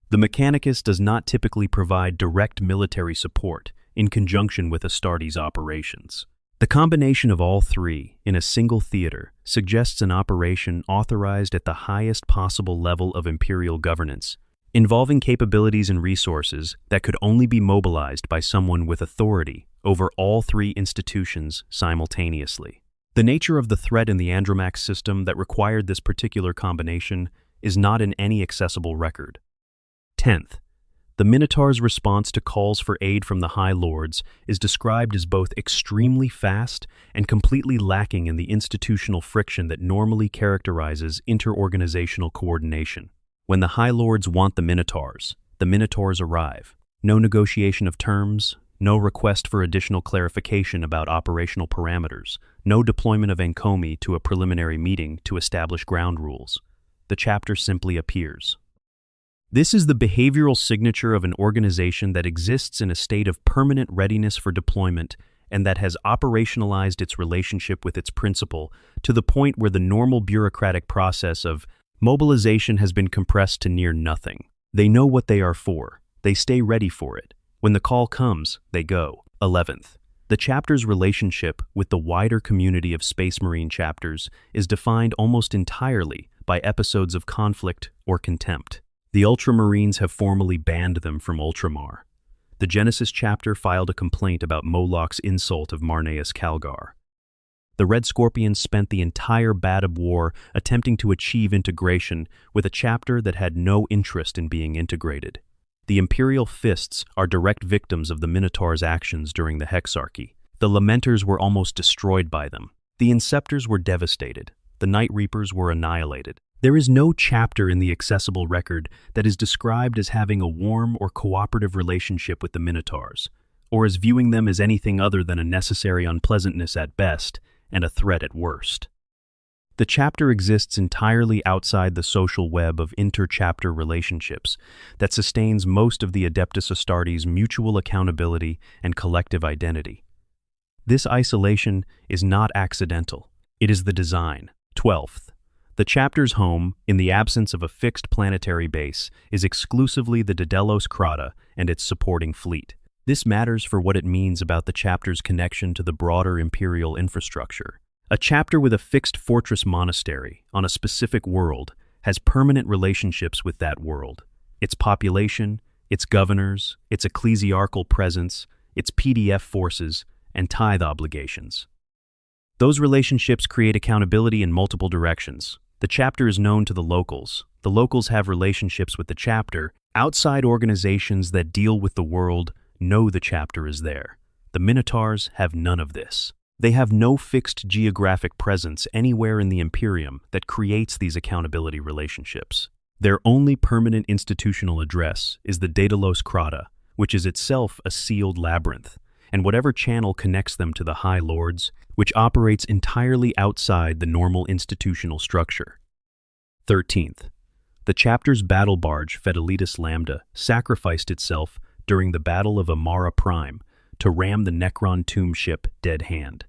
The Mechanicus does not typically provide direct military support in conjunction with Astartes operations. The combination of all three in a single theater suggests an operation authorized at the highest possible level of imperial governance, involving capabilities and resources that could only be mobilized by someone with authority over all three institutions simultaneously. The nature of the threat in the Andromax system that required this particular combination is not in any accessible record. 10th, the Minotaur's response to calls for aid from the High Lords is described as both extremely fast and completely lacking in the institutional friction that normally characterizes interorganizational coordination. When the High Lords want the Minotaurs arrive. No negotiation of terms, no request for additional clarification about operational parameters, no deployment of Encomi to a preliminary meeting to establish ground rules. The chapter simply appears. This is the behavioral signature of an organization that exists in a state of permanent readiness for deployment and that has operationalized its relationship with its principal to the point where the normal bureaucratic process of mobilization has been compressed to near nothing. They know what they are for. They stay ready for it. When the call comes, they go. 11th, the chapter's relationship with the wider community of Space Marine chapters is defined almost entirely by episodes of conflict or contempt. The Ultramarines have formally banned them from Ultramar. The Genesis chapter filed a complaint about Moloch's insult of Marneus Calgar. The Red Scorpions spent the entire Badab War attempting to achieve integration with a chapter that had no interest in being integrated. The Imperial Fists are direct victims of the Minotaur's actions during the Hexarchy. The Lamenters were almost destroyed by them. The Inceptors were devastated. The Night Reapers were annihilated. There is no chapter in the accessible record that is described as having a warm or cooperative relationship with the Minotaurs, or as viewing them as anything other than a necessary unpleasantness at best and a threat at worst. The chapter exists entirely outside the social web of inter-chapter relationships that sustains most of the Adeptus Astartes' mutual accountability and collective identity. This isolation is not accidental. It is the design. 12th, the chapter's home, in the absence of a fixed planetary base, is exclusively the Daedalus Crata and its supporting fleet. This matters for what it means about the chapter's connection to the broader imperial infrastructure. A chapter with a fixed fortress monastery on a specific world has permanent relationships with that world, its population, its governors, its ecclesiarchal presence, its PDF forces, and tithe obligations. Those relationships create accountability in multiple directions. The chapter is known to the locals. The locals have relationships with the chapter. Outside organizations that deal with the world know the chapter is there. The Minotaurs have none of this. They have no fixed geographic presence anywhere in the Imperium that creates these accountability relationships. Their only permanent institutional address is the Daedalus Crata, which is itself a sealed labyrinth, and whatever channel connects them to the High Lords, which operates entirely outside the normal institutional structure. 13th, The chapter's battle barge, Fidelitas Lambda, sacrificed itself during the Battle of Amara Prime to ram the Necron tomb ship Dead Hand.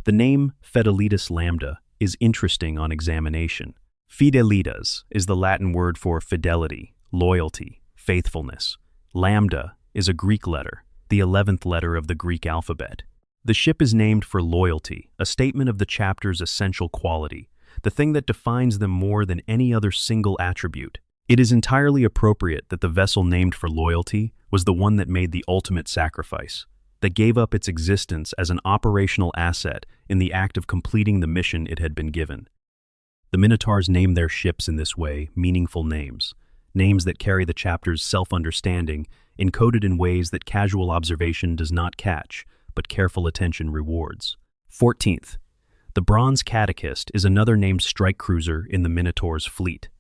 The name Fidelitas Lambda is interesting on examination. Fidelitas is the Latin word for fidelity, loyalty, faithfulness. Lambda is a Greek letter, the 11th letter of the Greek alphabet. The ship is named for loyalty, a statement of the chapter's essential quality, the thing that defines them more than any other single attribute. It is entirely appropriate that the vessel named for loyalty was the one that made the ultimate sacrifice, that gave up its existence as an operational asset in the act of completing the mission it had been given. The Minotaurs name their ships in this way meaningful names, names that carry the chapter's self-understanding, encoded in ways that casual observation does not catch, but careful attention rewards. 14th. The Bronze Catechist is another named strike cruiser in the Minotaur's fleet.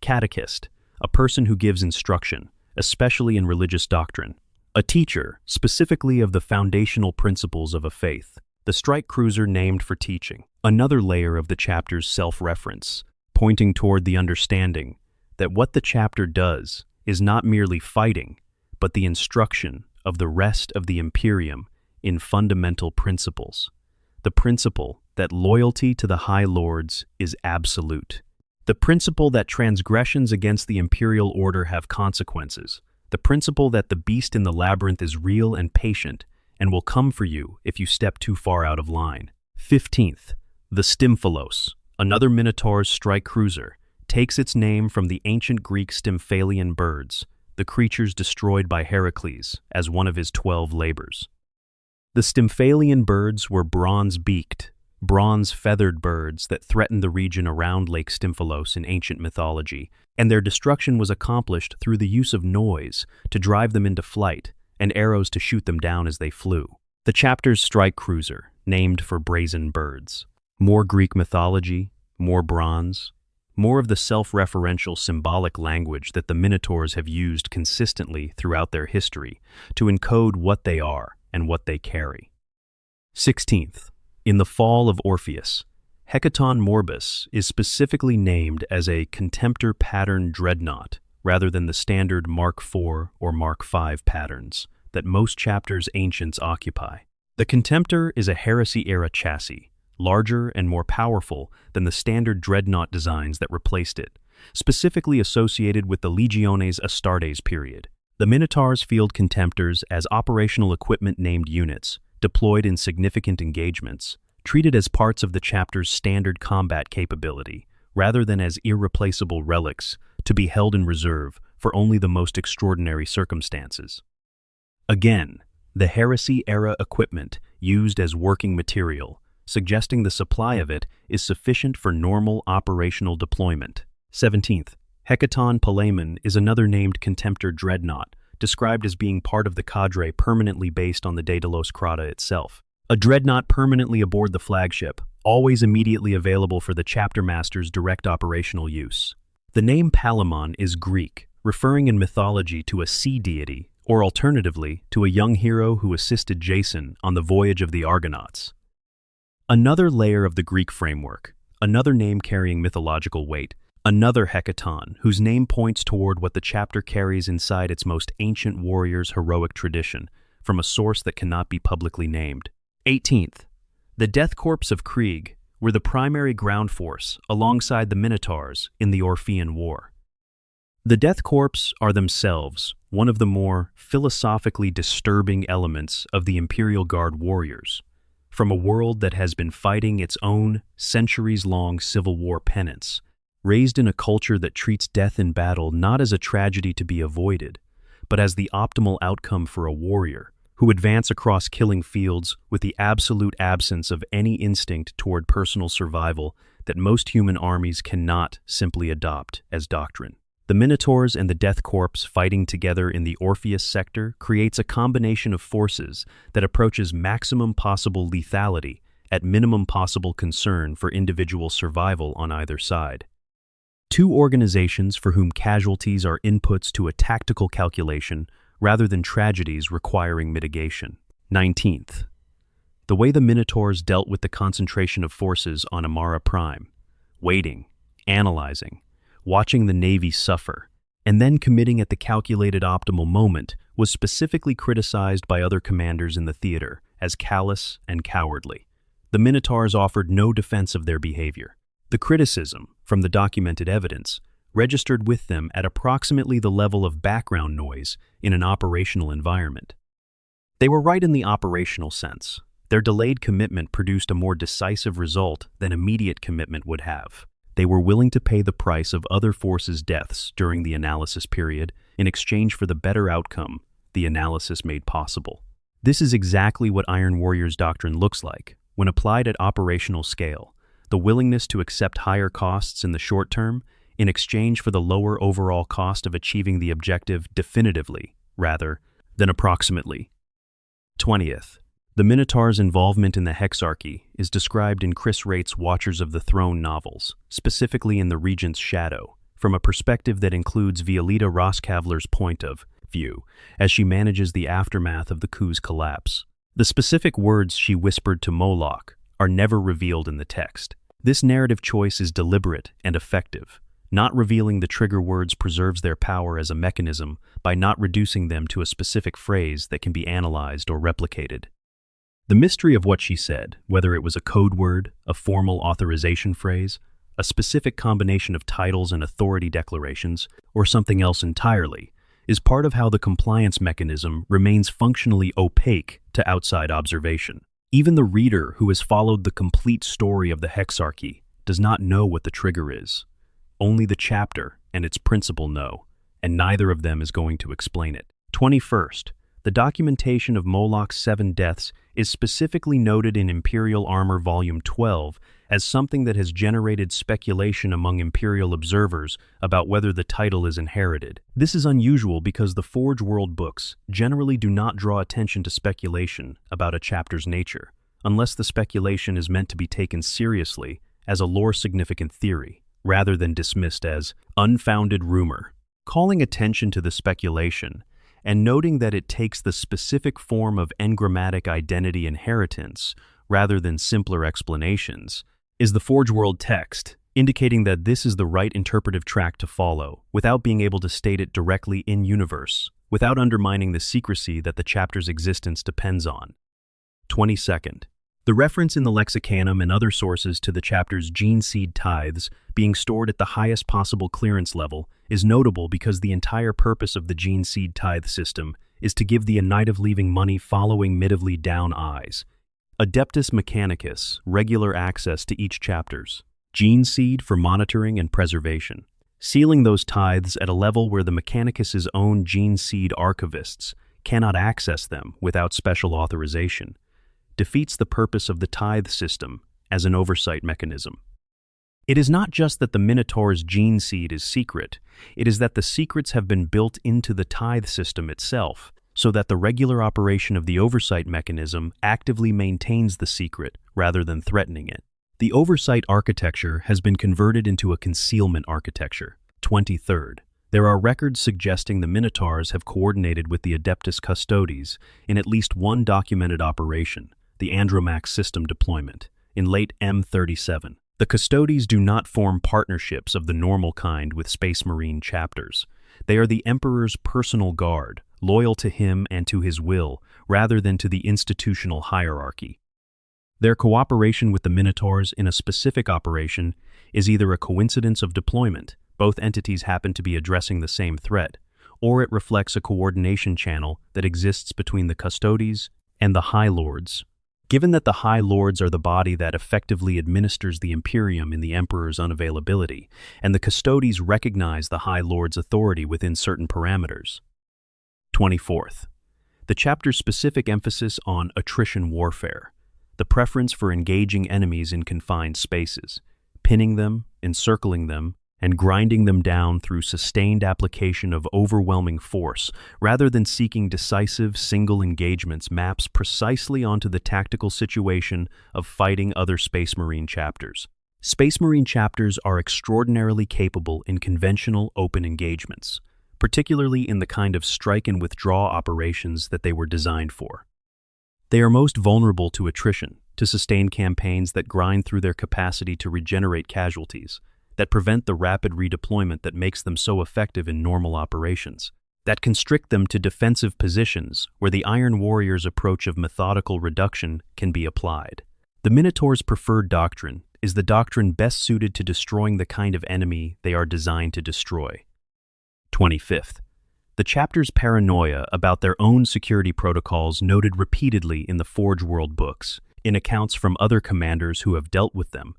Catechist, a person who gives instruction, especially in religious doctrine. A teacher, specifically of the foundational principles of a faith. The strike cruiser named for teaching. Another layer of the chapter's self-reference, pointing toward the understanding that what the chapter does is not merely fighting, but the instruction of the rest of the Imperium in fundamental principles. The principle that loyalty to the High Lords is absolute. The principle that transgressions against the Imperial Order have consequences. The principle that the beast in the labyrinth is real and patient and will come for you if you step too far out of line. 15th. The Stymphalos, another Minotaur's strike cruiser, takes its name from the ancient Greek Stymphalian birds, the creatures destroyed by Heracles as one of his 12 labors. The Stymphalian birds were bronze-beaked, bronze-feathered birds that threatened the region around Lake Stymphalos in ancient mythology, and their destruction was accomplished through the use of noise to drive them into flight and arrows to shoot them down as they flew. The chapter's strike cruiser, named for brazen birds. More Greek mythology, more bronze, more of the self-referential symbolic language that the Minotaurs have used consistently throughout their history to encode what they are and what they carry. 16th. In the Fall of Orpheus, Hecaton Morbus is specifically named as a Contemptor pattern dreadnought rather than the standard Mark IV or Mark V patterns that most chapters' ancients occupy. The Contemptor is a Heresy-era chassis, larger and more powerful than the standard dreadnought designs that replaced it, specifically associated with the Legiones Astartes period. The Minotaurs field Contemptors as operational equipment named units, deployed in significant engagements, treated as parts of the chapter's standard combat capability, rather than as irreplaceable relics to be held in reserve for only the most extraordinary circumstances. Again, the Heresy-era equipment used as working material, suggesting the supply of it is sufficient for normal operational deployment. 17th. Hecaton Palemon is another named Contemptor dreadnought, described as being part of the cadre permanently based on the Daedalus Crata itself. A dreadnought permanently aboard the flagship, always immediately available for the chapter master's direct operational use. The name Palemon is Greek, referring in mythology to a sea deity, or alternatively, to a young hero who assisted Jason on the voyage of the Argonauts. Another layer of the Greek framework, another name carrying mythological weight, another Hecaton, whose name points toward what the chapter carries inside its most ancient warrior's heroic tradition, from a source that cannot be publicly named. 18th. The Death Corps of Krieg were the primary ground force alongside the Minotaurs in the Orphean War. The Death Corps are themselves one of the more philosophically disturbing elements of the Imperial Guard warriors, from a world that has been fighting its own centuries-long civil war penance, raised in a culture that treats death in battle not as a tragedy to be avoided, but as the optimal outcome for a warrior, who advance across killing fields with the absolute absence of any instinct toward personal survival that most human armies cannot simply adopt as doctrine. The Minotaurs and the Death Corps fighting together in the Orpheus sector creates a combination of forces that approaches maximum possible lethality at minimum possible concern for individual survival on either side. Two organizations for whom casualties are inputs to a tactical calculation rather than tragedies requiring mitigation. 19th. The way the Minotaurs dealt with the concentration of forces on Amara Prime, waiting, analyzing, watching the Navy suffer, and then committing at the calculated optimal moment was specifically criticized by other commanders in the theater as callous and cowardly. The Minotaurs offered no defense of their behavior. The criticism, from the documented evidence, registered with them at approximately the level of background noise in an operational environment. They were right in the operational sense. Their delayed commitment produced a more decisive result than immediate commitment would have. They were willing to pay the price of other forces' deaths during the analysis period in exchange for the better outcome the analysis made possible. This is exactly what Iron Warrior's doctrine looks like when applied at operational scale, the willingness to accept higher costs in the short term in exchange for the lower overall cost of achieving the objective definitively, rather than approximately. 20th. The Minotaur's involvement in the Hexarchy is described in Chris Wraith's Watchers of the Throne novels, specifically in The Regent's Shadow, from a perspective that includes Violeta Roskavler's point of view as she manages the aftermath of the coup's collapse. The specific words she whispered to Moloch are never revealed in the text. This narrative choice is deliberate and effective. Not revealing the trigger words preserves their power as a mechanism by not reducing them to a specific phrase that can be analyzed or replicated. The mystery of what she said, whether it was a code word, a formal authorization phrase, a specific combination of titles and authority declarations, or something else entirely, is part of how the compliance mechanism remains functionally opaque to outside observation. Even the reader who has followed the complete story of the Hexarchy does not know what the trigger is. Only the chapter and its principal know, and neither of them is going to explain it. 21st. The documentation of Moloch's 7 deaths is specifically noted in Imperial Armor Volume 12 as something that has generated speculation among Imperial observers about whether the title is inherited. This is unusual because the Forge World books generally do not draw attention to speculation about a chapter's nature, unless the speculation is meant to be taken seriously as a lore-significant theory, rather than dismissed as unfounded rumor. Calling attention to the speculation and noting that it takes the specific form of engrammatic identity inheritance rather than simpler explanations is the Forge World text, indicating that this is the right interpretive track to follow without being able to state it directly in-universe, without undermining the secrecy that the chapter's existence depends on. 22nd. The reference in the Lexicanum and other sources to the chapter's gene seed tithes being stored at the highest possible clearance level is notable because the entire purpose of the gene seed tithe system is to give the Anitive leaving money following middively down eyes. Adeptus Mechanicus, regular access to each chapter's gene seed for monitoring and preservation, sealing those tithes at a level where the Mechanicus's own gene seed archivists cannot access them without special authorization, defeats the purpose of the tithe system as an oversight mechanism. It is not just that the Minotaur's gene seed is secret, it is that the secrets have been built into the tithe system itself, so that the regular operation of the oversight mechanism actively maintains the secret rather than threatening it. The oversight architecture has been converted into a concealment architecture. 23rd. There are records suggesting the Minotaurs have coordinated with the Adeptus Custodes in at least one documented operation, the Andromax system deployment, in late M37. The Custodes do not form partnerships of the normal kind with Space Marine chapters. They are the Emperor's personal guard, loyal to him and to his will, rather than to the institutional hierarchy. Their cooperation with the Minotaurs in a specific operation is either a coincidence of deployment, both entities happen to be addressing the same threat, or it reflects a coordination channel that exists between the Custodes and the High Lords. Given that the High Lords are the body that effectively administers the Imperium in the Emperor's unavailability, and the Custodes recognize the High Lord's authority within certain parameters. 24th. The chapter's specific emphasis on attrition warfare, the preference for engaging enemies in confined spaces, pinning them, encircling them, and grinding them down through sustained application of overwhelming force, rather than seeking decisive single engagements, maps precisely onto the tactical situation of fighting other Space Marine chapters. Space Marine chapters are extraordinarily capable in conventional open engagements, particularly in the kind of strike and withdraw operations that they were designed for. They are most vulnerable to attrition, to sustained campaigns that grind through their capacity to regenerate casualties, that prevent the rapid redeployment that makes them so effective in normal operations, that constrict them to defensive positions where the Iron Warrior's approach of methodical reduction can be applied. The Minotaur's preferred doctrine is the doctrine best suited to destroying the kind of enemy they are designed to destroy. 25th. The chapter's paranoia about their own security protocols noted repeatedly in the Forge World books, in accounts from other commanders who have dealt with them,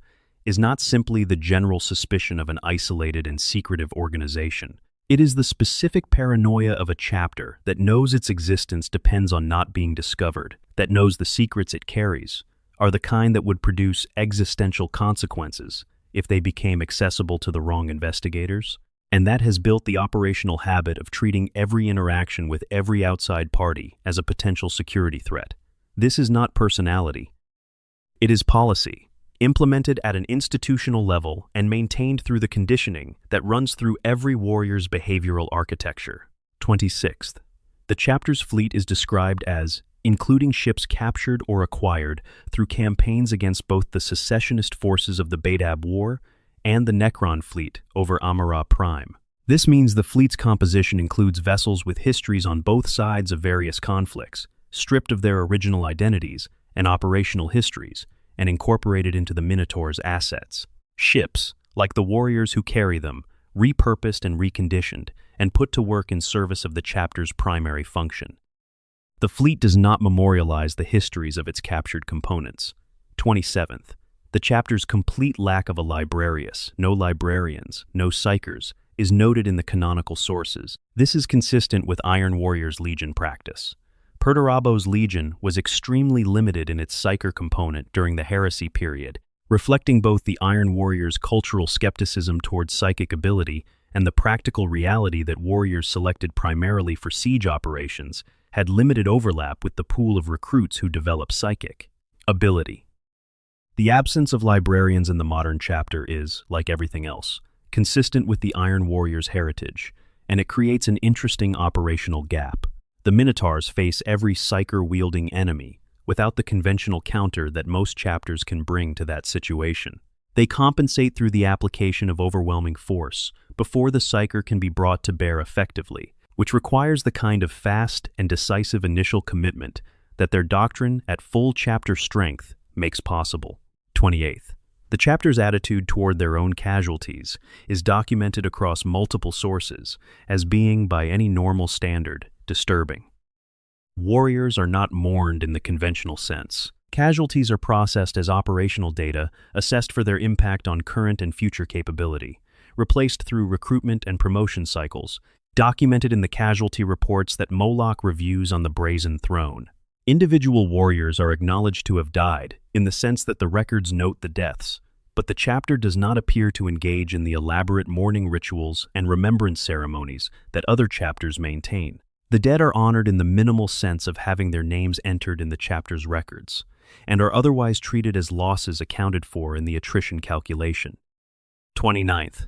is not simply the general suspicion of an isolated and secretive organization. It is the specific paranoia of a chapter that knows its existence depends on not being discovered, that knows the secrets it carries are the kind that would produce existential consequences if they became accessible to the wrong investigators, and that has built the operational habit of treating every interaction with every outside party as a potential security threat. This is not personality. It is policy, implemented at an institutional level and maintained through the conditioning that runs through every warrior's behavioral architecture. 26th. The chapter's fleet is described as including ships captured or acquired through campaigns against both the secessionist forces of the Badab War and the Necron fleet over Amara Prime. This means the fleet's composition includes vessels with histories on both sides of various conflicts, stripped of their original identities and operational histories, and incorporated into the Minotaur's assets. Ships, like the warriors who carry them, repurposed and reconditioned, and put to work in service of the chapter's primary function. The fleet does not memorialize the histories of its captured components. 27th. The chapter's complete lack of a librarius, no librarians, no psychers, is noted in the canonical sources. This is consistent with Iron Warrior's Legion practice. Perturabo's Legion was extremely limited in its psyker component during the heresy period, reflecting both the Iron Warrior's cultural skepticism towards psychic ability and the practical reality that warriors selected primarily for siege operations had limited overlap with the pool of recruits who develop psychic ability. The absence of librarians in the modern chapter is, like everything else, consistent with the Iron Warrior's heritage, and it creates an interesting operational gap. The Minotaurs face every psyker-wielding enemy without the conventional counter that most chapters can bring to that situation. They compensate through the application of overwhelming force before the psyker can be brought to bear effectively, which requires the kind of fast and decisive initial commitment that their doctrine at full chapter strength makes possible. 28th. The chapter's attitude toward their own casualties is documented across multiple sources as being, by any normal standard, disturbing. Warriors are not mourned in the conventional sense. Casualties are processed as operational data assessed for their impact on current and future capability, replaced through recruitment and promotion cycles, documented in the casualty reports that Moloch reviews on the Brazen Throne. Individual warriors are acknowledged to have died, in the sense that the records note the deaths, but the chapter does not appear to engage in the elaborate mourning rituals and remembrance ceremonies that other chapters maintain. The dead are honored in the minimal sense of having their names entered in the chapter's records, and are otherwise treated as losses accounted for in the attrition calculation. 29th.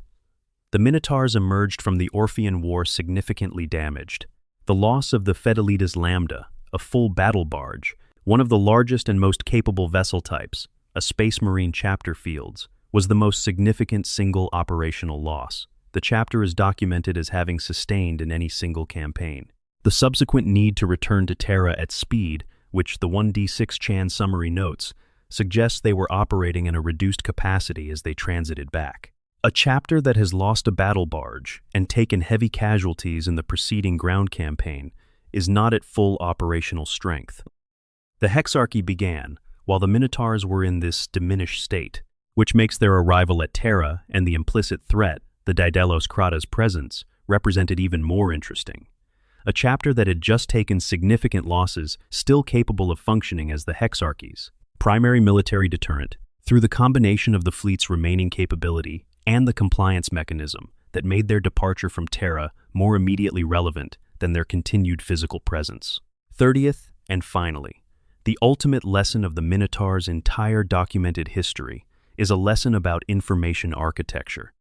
The Minotaurs emerged from the Orphean War significantly damaged. The loss of the Fidelitas Lambda, a full battle barge, one of the largest and most capable vessel types, a Space Marine chapter fields, was the most significant single operational loss the chapter is documented as having sustained in any single campaign. The subsequent need to return to Terra at speed, which the 1d6 Chan summary notes, suggests they were operating in a reduced capacity as they transited back. A chapter that has lost a battle barge and taken heavy casualties in the preceding ground campaign is not at full operational strength. The Hexarchy began while the Minotaurs were in this diminished state, which makes their arrival at Terra and the implicit threat, the Daedalus Krata's presence, represented even more interesting. A chapter that had just taken significant losses, still capable of functioning as the Hexarchies, primary military deterrent, through the combination of the fleet's remaining capability and the compliance mechanism that made their departure from Terra more immediately relevant than their continued physical presence. 30th, and finally, the ultimate lesson of the Minotaur's entire documented history is a lesson about information architecture.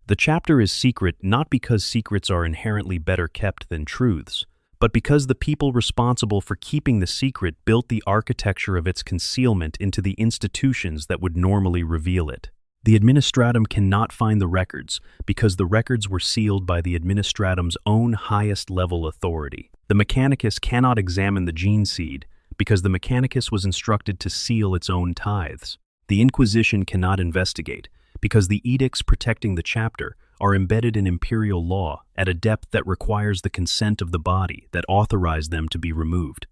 The chapter is secret not because secrets are inherently better kept than truths, but because the people responsible for keeping the secret built the architecture of its concealment into the institutions that would normally reveal it. The administratum cannot find the records because the records were sealed by the administratum's own highest level authority. The Mechanicus cannot examine the gene seed because the Mechanicus was instructed to seal its own tithes. The Inquisition cannot investigate because the edicts protecting the chapter are embedded in imperial law at a depth that requires the consent of the body that authorized them to be removed.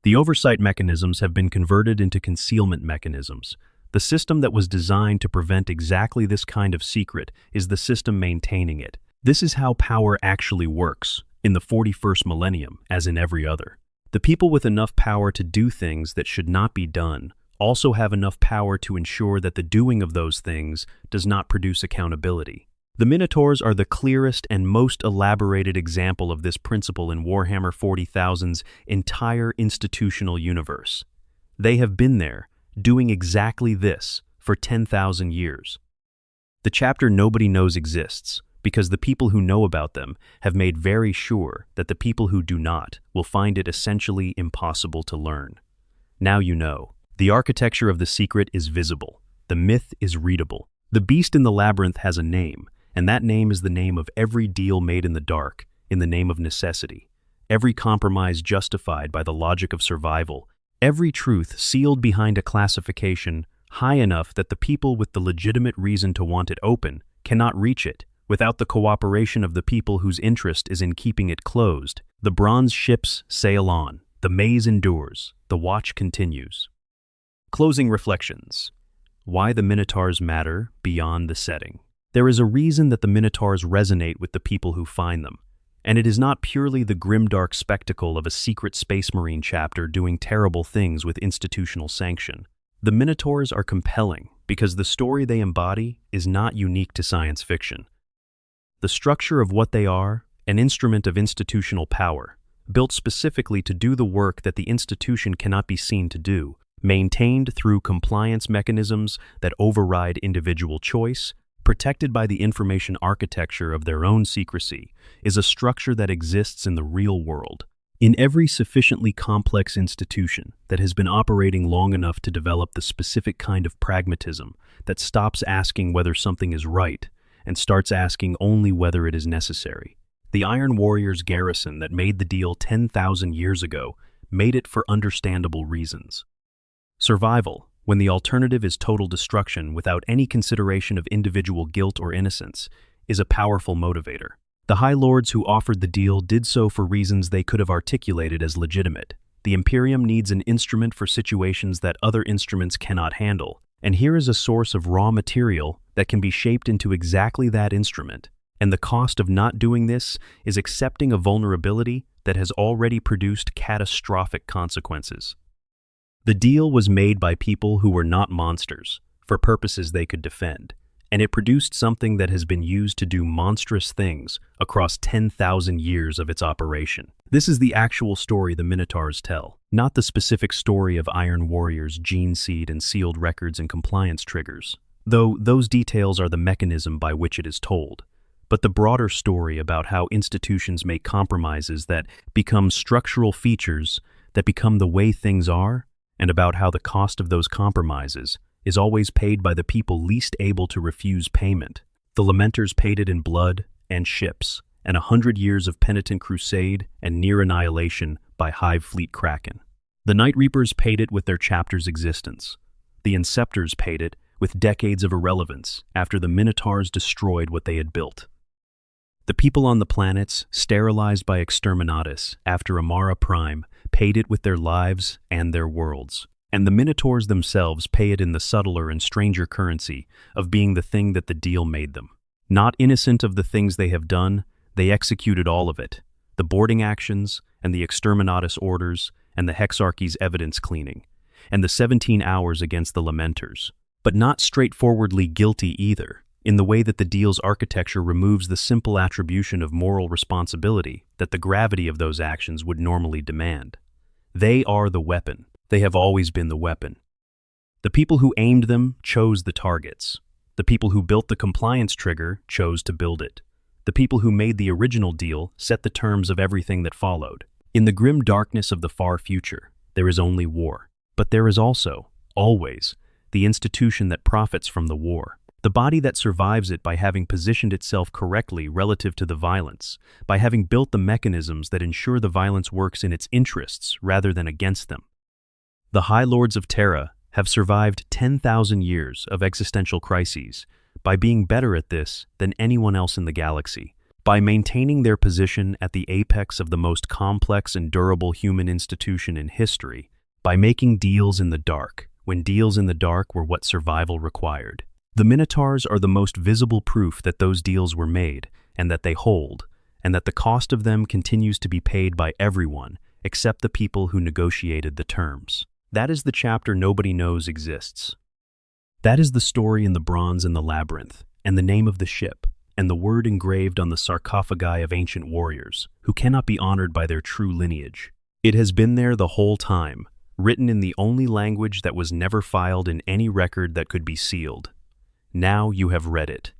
The oversight mechanisms have been converted into concealment mechanisms. The system that was designed to prevent exactly this kind of secret is the system maintaining it. This is how power actually works, in the 41st millennium, as in every other. The people with enough power to do things that should not be done also have enough power to ensure that the doing of those things does not produce accountability. The Minotaurs are the clearest and most elaborated example of this principle in Warhammer 40,000's entire institutional universe. They have been there, doing exactly this, for 10,000 years. The chapter nobody knows exists, because the people who know about them have made very sure that the people who do not will find it essentially impossible to learn. Now you know. The architecture of the secret is visible. The myth is readable. The beast in the labyrinth has a name, and that name is the name of every deal made in the dark, in the name of necessity. Every compromise justified by the logic of survival. Every truth sealed behind a classification high enough that the people with the legitimate reason to want it open cannot reach it without the cooperation of the people whose interest is in keeping it closed. The bronze ships sail on. The maze endures. The watch continues. Closing reflections. Why the Minotaurs matter beyond the setting. There is a reason that the Minotaurs resonate with the people who find them, and it is not purely the grimdark spectacle of a secret Space Marine chapter doing terrible things with institutional sanction. The Minotaurs are compelling because the story they embody is not unique to science fiction. The structure of what they are, an instrument of institutional power, built specifically to do the work that the institution cannot be seen to do, maintained through compliance mechanisms that override individual choice, protected by the information architecture of their own secrecy, is a structure that exists in the real world. In every sufficiently complex institution that has been operating long enough to develop the specific kind of pragmatism that stops asking whether something is right and starts asking only whether it is necessary. The Iron Warriors garrison that made the deal 10,000 years ago made it for understandable reasons. Survival, when the alternative is total destruction without any consideration of individual guilt or innocence, is a powerful motivator. The High Lords who offered the deal did so for reasons they could have articulated as legitimate. The Imperium needs an instrument for situations that other instruments cannot handle, and here is a source of raw material that can be shaped into exactly that instrument. And the cost of not doing this is accepting a vulnerability that has already produced catastrophic consequences. The deal was made by people who were not monsters, for purposes they could defend, and it produced something that has been used to do monstrous things across 10,000 years of its operation. This is the actual story the Minotaurs tell, not the specific story of Iron Warriors, gene seed, and sealed records and compliance triggers, though those details are the mechanism by which it is told, but the broader story about how institutions make compromises that become structural features that become the way things are, and about how the cost of those compromises is always paid by the people least able to refuse payment. The Lamenters paid it in blood and ships, and 100 years of penitent crusade and near annihilation by Hive Fleet Kraken. The Night Reapers paid it with their chapter's existence. The Inceptors paid it with decades of irrelevance after the Minotaurs destroyed what they had built. The people on the planets, sterilized by Exterminatus after Amara Prime, paid it with their lives and their worlds. And the Minotaurs themselves pay it in the subtler and stranger currency of being the thing that the deal made them. Not innocent of the things they have done, they executed all of it. The boarding actions, and the Exterminatus orders, and the Hexarchy's evidence cleaning, and the 17 hours against the Lamenters. But not straightforwardly guilty either, in the way that the deal's architecture removes the simple attribution of moral responsibility that the gravity of those actions would normally demand. They are the weapon. They have always been the weapon. The people who aimed them chose the targets. The people who built the compliance trigger chose to build it. The people who made the original deal set the terms of everything that followed. In the grim darkness of the far future, there is only war. But there is also, always, the institution that profits from the war. The body that survives it by having positioned itself correctly relative to the violence, by having built the mechanisms that ensure the violence works in its interests rather than against them. The High Lords of Terra have survived 10,000 years of existential crises by being better at this than anyone else in the galaxy, by maintaining their position at the apex of the most complex and durable human institution in history, by making deals in the dark, when deals in the dark were what survival required. The Minotaurs are the most visible proof that those deals were made, and that they hold, and that the cost of them continues to be paid by everyone except the people who negotiated the terms. That is the chapter nobody knows exists. That is the story in the bronze in the labyrinth, and the name of the ship, and the word engraved on the sarcophagi of ancient warriors, who cannot be honored by their true lineage. It has been there the whole time, written in the only language that was never filed in any record that could be sealed. Now you have read it.